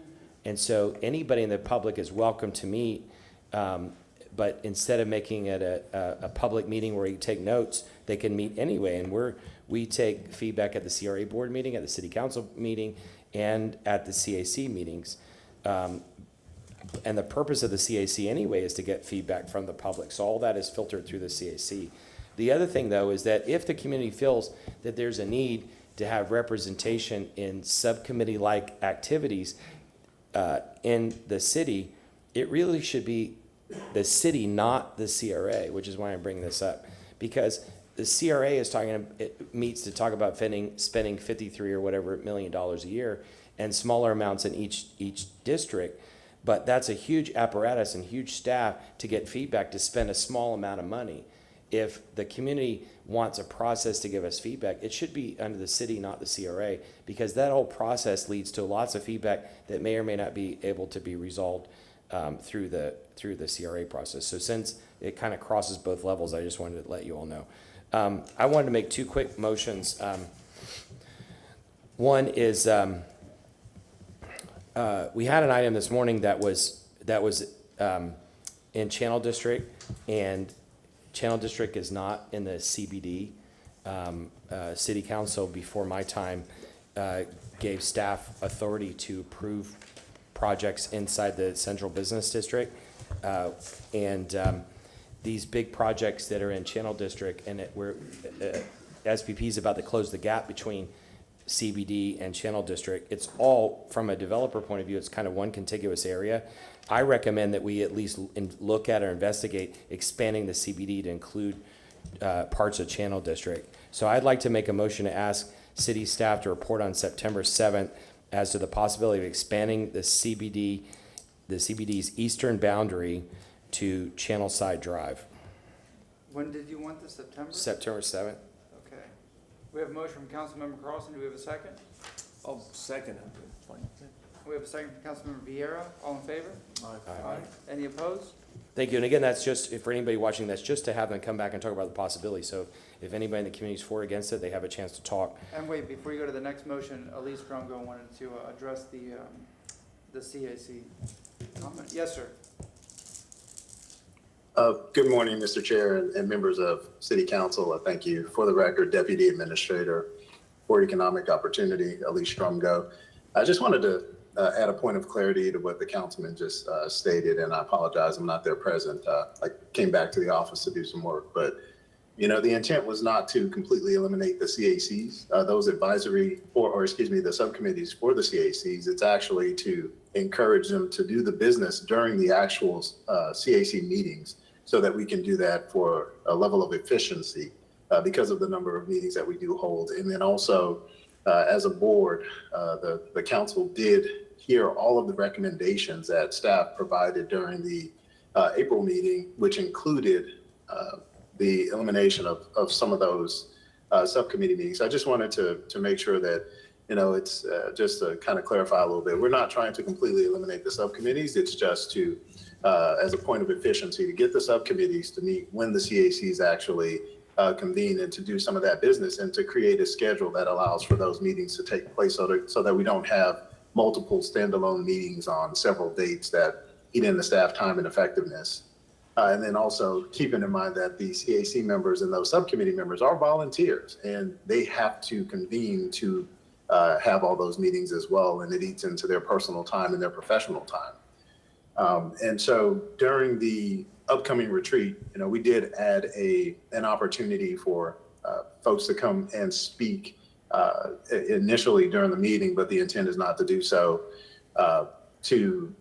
And so anybody in the public is welcome to meet, but instead of making it a public meeting where you take notes, they can meet anyway. And we take feedback at the CRA board meeting, at the city council meeting, and at the CAC meetings. And the purpose of the CAC anyway is to get feedback from the public. So all that is filtered through the CAC. The other thing, though, is that if the community feels that there's a need to have representation in subcommittee-like activities in the city, it really should be the city, not the CRA, which is why I'm bringing this up. Because the CRA meets to talk about spending 53 or whatever $1 million a year, and smaller amounts in each district. But that's a huge apparatus and huge staff to get feedback to spend a small amount of money. If the community wants a process to give us feedback, it should be under the city, not the CRA, because that whole process leads to lots of feedback that may or may not be able to be resolved through the CRA process. So since it kind of crosses both levels, I just wanted to let you all know. I wanted to make two quick motions. One is we had an item this morning that was in Channel District, and Channel District is not in the CBD. City Council, before my time, gave staff authority to approve projects inside the Central Business District. These big projects that are in Channel District, and SPP is about to close the gap between CBD and Channel District. It's all, from a developer point of view, it's kind of one contiguous area. I recommend that we at least look at or investigate expanding the CBD to include parts of Channel District. So I'd like to make a motion to ask city staff to report on September 7th as to the possibility of expanding the CBD's eastern boundary to Channel Side Drive. When did you want this, September? September 7th. Okay. We have a motion from Councilmember Carlson. Do we have a second? Oh, second. We have a second from Councilmember Vieira. All in favor? Aye. Any opposed? Thank you. And again, that's just, for anybody watching, that's just to have them come back and talk about the possibility. So if anybody in the community is for or against it, they have a chance to talk. And wait, before you go to the next motion, Elise Drongo wanted to address the CAC comment. Yes, sir. Good morning, Mr. Chair and members of City Council. Thank you. For the record, Deputy Administrator for Economic Opportunity, Elise Stromgo. I just wanted to add a point of clarity to what the councilman just stated, and I apologize, I'm not there present. I came back to the office to do some work, but the intent was not to completely eliminate the CACs, those advisory, the subcommittees for the CACs. It's actually to encourage them to do the business during the actual CAC meetings so that we can do that for a level of efficiency because of the number of meetings that we do hold. And then also, as a board, the council did hear all of the recommendations that staff provided during the April meeting, which included the elimination of some of those subcommittee meetings. I just wanted to make sure that, it's just to kind of clarify a little bit. We're not trying to completely eliminate the subcommittees. It's just to, as a point of efficiency, to get the subcommittees to meet when the CACs actually convene and to do some of that business and to create a schedule that allows for those meetings to take place so that we don't have multiple standalone meetings on several dates that eat in the staff time and effectiveness. And then also keeping in mind that the CAC members and those subcommittee members are volunteers and they have to convene to have all those meetings as well, and it eats into their personal time and their professional time. And so during the upcoming retreat, we did add an opportunity for folks to come and speak initially during the meeting, but the intent is not to do so to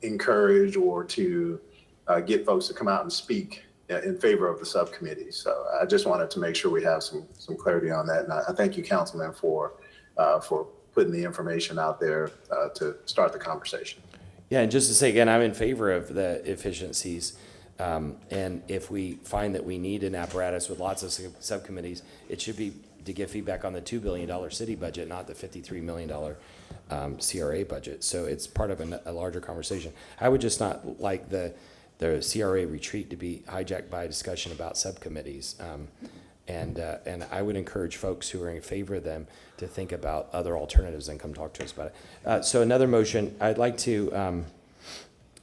encourage or to get folks to come out and speak in favor of the subcommittee. So I just wanted to make sure we have some clarity on that. And I thank you, Councilman, for putting the information out there to start the conversation. Yeah, and just to say again, I'm in favor of the efficiencies. And if we find that we need an apparatus with lots of subcommittees, it should be to get feedback on the $2 billion city budget, not the $53 million CRA budget. So it's part of a larger conversation. I would just not like the the CRA retreat to be hijacked by a discussion about subcommittees. And I would encourage folks who are in favor of them to think about other alternatives and come talk to us about it. So another motion, I'd like to,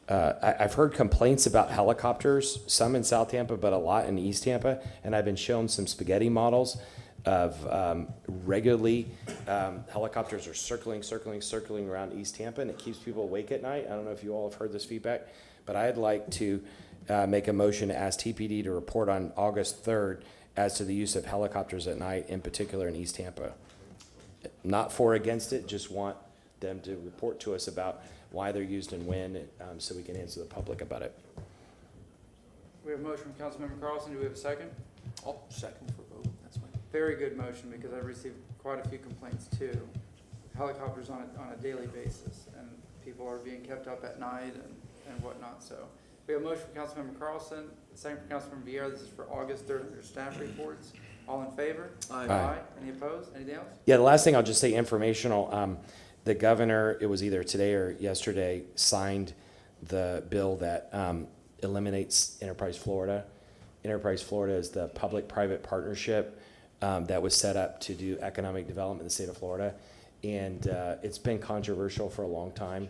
I've heard complaints about helicopters, some in South Tampa, but a lot in East Tampa. And I've been shown some spaghetti models of regularly helicopters are circling around East Tampa, and it keeps people awake at night. I don't know if you all have heard this feedback, but I'd like to make a motion to ask TPD to report on August 3rd as to the use of helicopters at night, in particular in East Tampa. Not for or against it, just want them to report to us about why they're used and when, so we can answer the public about it. We have a motion from Councilmember Carlson. Do we have a second? I'll second for vote, that's fine. Very good motion, because I've received quite a few complaints too. Helicopters on a daily basis, and people are being kept up at night and whatnot. So we have a motion from Councilmember Carlson, second from Councilmember Vieira. This is for August 3rd under staff reports. All in favor? Aye. Any opposed? Anything else? Yeah, the last thing I'll just say informational. The governor, it was either today or yesterday, signed the bill that eliminates Enterprise Florida. Enterprise Florida is the public-private partnership that was set up to do economic development in the state of Florida. And it's been controversial for a long time.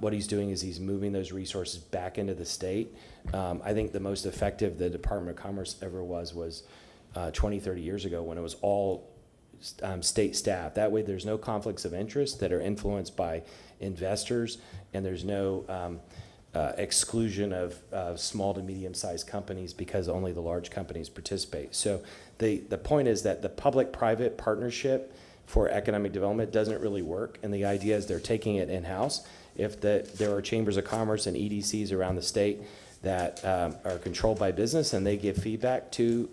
What he's doing is he's moving those resources back into the state. I think the most effective the Department of Commerce ever was 20, 30 years ago, when it was all state staff. That way there's no conflicts of interest that are influenced by investors, and there's no exclusion of small to medium-sized companies because only the large companies participate. So the point is that the public-private partnership for economic development doesn't really work, and the idea is they're taking it in-house. If there are chambers of commerce and EDCs around the state that are controlled by business, and they give feedback to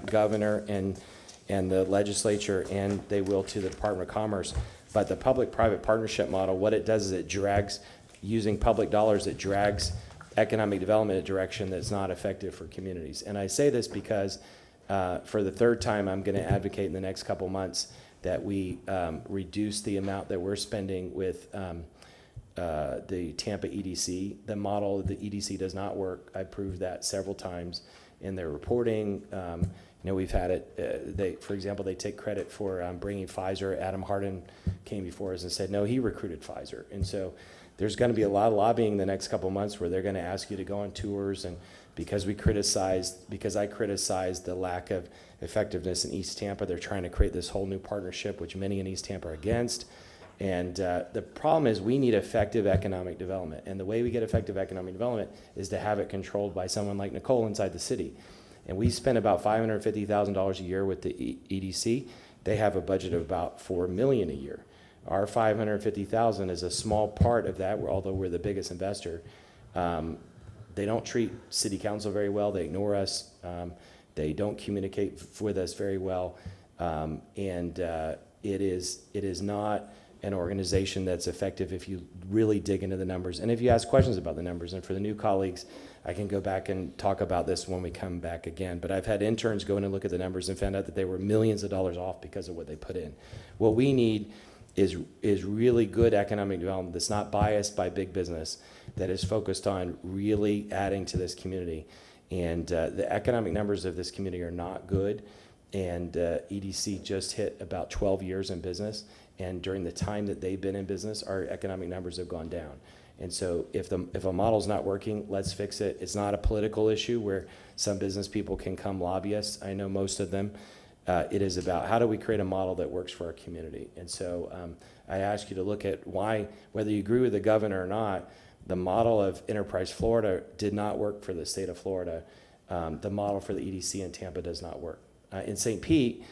governor and the legislature, and they will to the Department of Commerce. But the public-private partnership model, what it does is it drags, using public dollars, it drags economic development in a direction that's not effective for communities. And I say this because for the third time, I'm going to advocate in the next couple months that we reduce the amount that we're spending with the Tampa EDC. The model of the EDC does not work. I proved that several times in their reporting. We've had it, for example, they take credit for bringing Pfizer. Adam Hardin came before us and said, no, he recruited Pfizer. And so there's going to be a lot of lobbying the next couple months where they're going to ask you to go on tours. And because I criticized the lack of effectiveness in East Tampa, they're trying to create this whole new partnership, which many in East Tampa are against. And the problem is we need effective economic development. And the way we get effective economic development is to have it controlled by someone like Nicole inside the city. And we spend about $550,000 a year with the EDC. They have a budget of about $4 million a year. Our $550,000 is a small part of that, although we're the biggest investor. They don't treat city council very well. They ignore us. They don't communicate with us very well. It is not an organization that's effective if you really dig into the numbers. And if you ask questions about the numbers, and for the new colleagues, I can go back and talk about this when we come back again. But I've had interns go in and look at the numbers and found out that they were millions of dollars off because of what they put in. What we need is really good economic development that's not biased by big business, that is focused on really adding to this community. And the economic numbers of this community are not good. And EDC just hit about 12 years in business. And during the time that they've been in business, our economic numbers have gone down. And so if a model's not working, let's fix it. It's not a political issue where some business people can come lobby us. I know most of them. It is about how do we create a model that works for our community. And so I ask you to look at why, whether you agree with the governor or not, the model of Enterprise Florida did not work for the state of Florida. The model for the EDC in Tampa does not work. In St. Pete,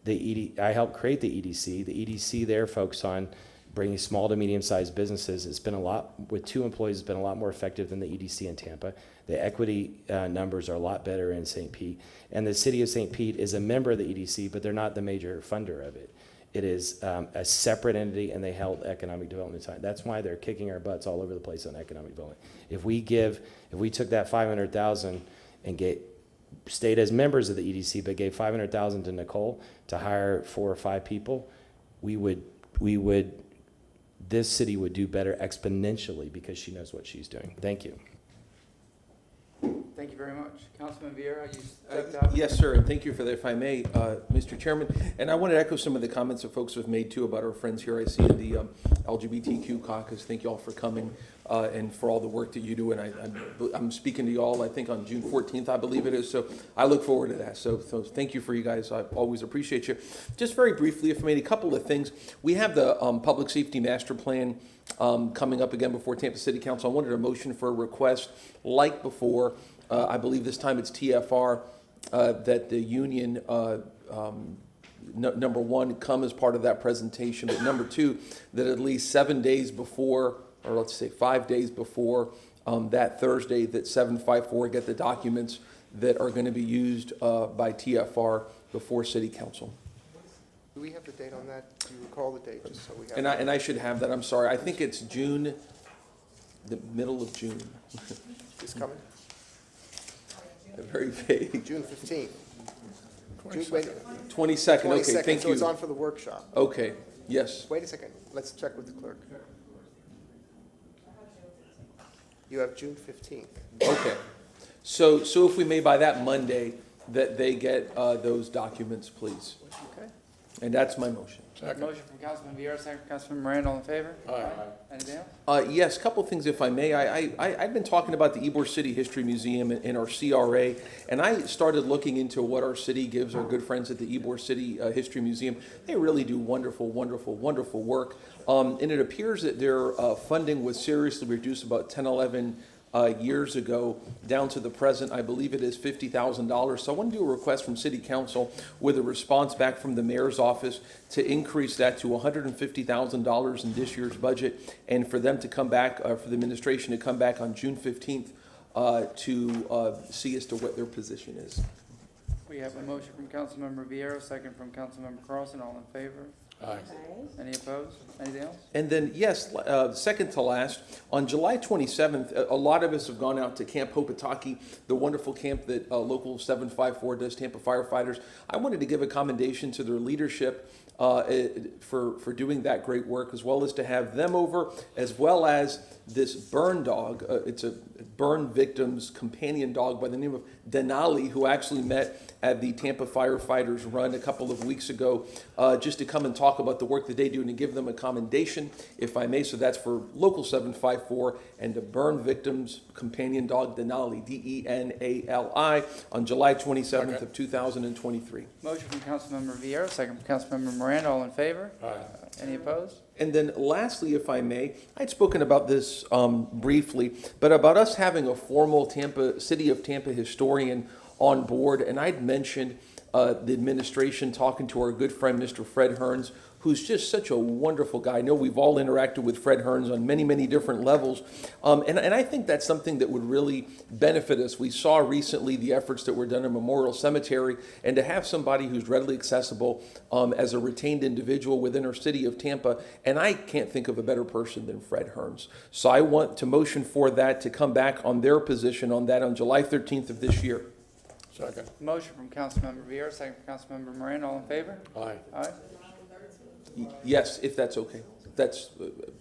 I helped create the EDC. The EDC there focused on bringing small to medium-sized businesses. It's been with 2 employees, it's been a lot more effective than the EDC in Tampa. The equity numbers are a lot better in St. Pete. And the city of St. Pete is a member of the EDC, but they're not the major funder of it. It is a separate entity, and they held economic development time. That's why they're kicking our butts all over the place on economic development. If we took that $500,000 and stayed as members of the EDC, but gave $500,000 to Nicole to hire 4 or 5 people, this city would do better exponentially because she knows what she's doing. Thank you. Thank you very much. Councilman Vieira, you stepped up. Yes, sir, and thank you for that, if I may, Mr. Chairman. And I want to echo some of the comments that folks have made too about our friends here I see in the LGBTQ caucus. Thank you all for coming and for all the work that you do. And I'm speaking to you all, I think, on June 14th, I believe it is. So I look forward to that. So thank you for you guys. I always appreciate you. Just very briefly, if I may, a couple of things. We have the Public Safety Master Plan coming up again before Tampa City Council. I wanted a motion for a request like before. I believe this time it's TFR, that the union, number one, come as part of that presentation, but number two, that at least 7 days before, or let's say 5 days before that Thursday, that 754 get the documents that are going to be used by TFR before City Council. Do we have the date on that? Do you recall the date, just so we have? And I should have that, I'm sorry. I think it's June, the middle of June. It's coming? Very vague. June 15th. 22nd, okay, thank so you. it's on for the workshop. Okay, yes. Wait a second, let's check with the clerk. You have June 15th. Okay. So if we may, by that Monday, that they get those documents, please. Okay. And that's my motion. Motion from Councilman Vieira, second from Councilman Miranda. All in favor? Aye. Anything else? Yes, a couple of things, if I may. I've been talking about the Ybor City History Museum and our CRA, and I started looking into what our city gives our good friends at the Ybor City History Museum. They really do wonderful, wonderful, wonderful work. And it appears that their funding was seriously reduced about 10, 11 years ago down to the present. I believe it is $50,000. So I want to do a request from City Council with a response back from the Mayor's office to increase that to $150,000 in this year's budget, and for them to come back, for the administration to come back on June 15th to see as to what their position is. We have a motion from Councilmember Vieira, second from Councilmember Carlson. All in favor? Aye. Any opposed? Anything else? And then, yes, second to last, on July 27th, a lot of us have gone out to Camp Hopataki, the wonderful camp that Local 754 does, Tampa firefighters. I wanted to give a commendation to their leadership for doing that great work, as well as to have them over, as well as this burn dog. It's a burn victim's companion dog by the name of Denali, who actually met at the Tampa Firefighters Run a couple of weeks ago, just to come and talk about the work that they do and to give them a commendation, if I may. So that's for Local 754 and the burn victims companion dog Denali, Denali, on July 27th of 2023. Motion from Councilmember Vieira, second from Councilmember Miranda. All in favor? Aye. Any opposed? And then lastly, if I may, I'd spoken about this briefly, but about us having a formal City of Tampa historian on board, and I'd mentioned the administration talking to our good friend, Mr. Fred Hearns, who's just such a wonderful guy. I know we've all interacted with Fred Hearns on many, many different levels, and I think that's something that would really benefit us. We saw recently the efforts that were done in Memorial Cemetery, and to have somebody who's readily accessible as a retained individual within our City of Tampa, and I can't think of a better person than Fred Hearns. So I want to motion for that to come back on their position on that on July 13th of this year. Second. Motion from Councilmember Vieira, second from Councilmember Miranda. All in favor? Aye. Aye. Yes, if that's okay. That's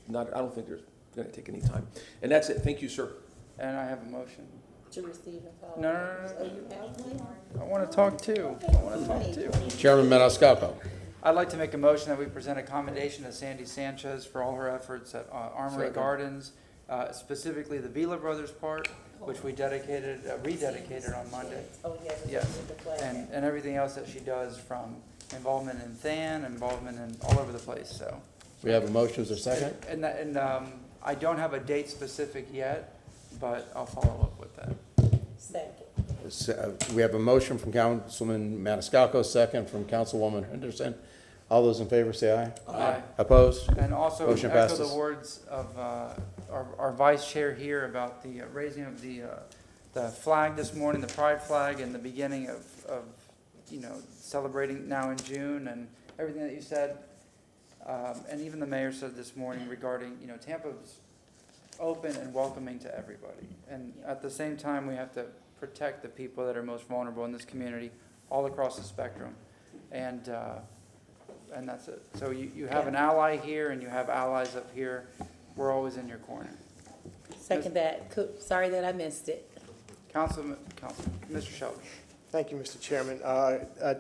not, I don't think there's going to take any time. And that's it. Thank you, sir. And I have a motion. To receive and follow. No. Oh, you have one? I want to talk too. Chairman Maniscalco. I'd like to make a motion that we present a commendation to Sandy Sanchez for all her efforts at Armory Gardens, specifically the Vila Brothers Park, which we rededicated on Monday. Oh, yes. Yes, and everything else that she does, from involvement in THAN, involvement in all over the place, so. We have a motion, is there a second? And I don't have a date specific yet, but I'll follow up with that. Second. We have a motion from Councilman Maniscalco, second from Councilwoman Henderson. All those in favor say aye. Aye. Opposed? And also Motion echo passes. the words of our vice chair here about the raising of the flag this morning, the pride flag, and the beginning of celebrating now in June, and everything that you said, and even the mayor said this morning regarding, Tampa's open and welcoming to everybody. And at the same time, we have to protect the people that are most vulnerable in this community all across the spectrum. And that's it. So you have an ally here and you have allies up here. We're always in your corner. Second that. Sorry that I missed it. Mr. Sheldon. Thank you, Mr. Chairman.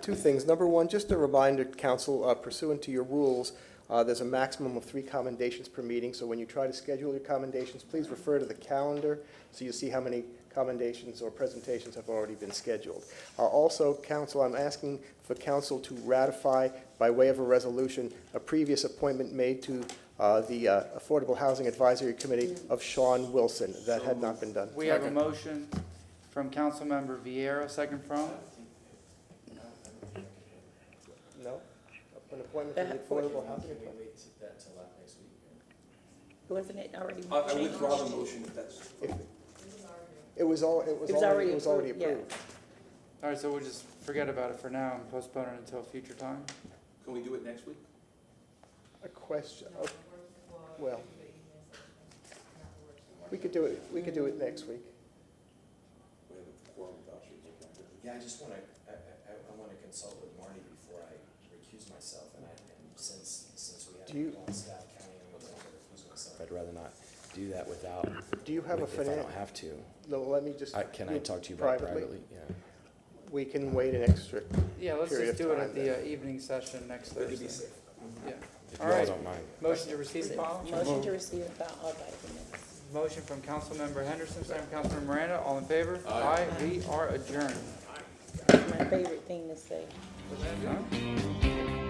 Two things. Number one, just a reminder, council, pursuant to your rules, there's a maximum of 3 commendations per meeting. So when you try to schedule your commendations, please refer to the calendar so you see how many commendations or presentations have already been scheduled. Also, council, I'm asking for council to ratify, by way of a resolution, a previous appointment made to the Affordable Housing Advisory Committee of Sean Wilson. That had not been done. We have a motion from Councilmember Vieira, second from? No? An appointment to the Affordable Housing Advisory? Wasn't it already? I withdraw the motion if that's. It was already approved. Yeah. All right, so we'll just forget about it for now and postpone it until a future time? Can we do it next week? A question, well, we could do it next week. Yeah, I just want to, I want to consult with Marty before I recuse myself, and since we have a staff counting, I'm going to recuse myself. I'd rather not do that without. Do you have if I don't have to. No, let me just. Can I talk to you about privately? Yeah. We can wait an extra Yeah, let's period just of do it time at then. the evening session next Thursday. Yeah. If All you all right. don't mind. Motion to receive and file? Motion to receive and file all documents. Motion from Councilmember Henderson, second from Councilmember Miranda. All in favor? Aye. We are adjourned. That's my favorite thing to say. Huh?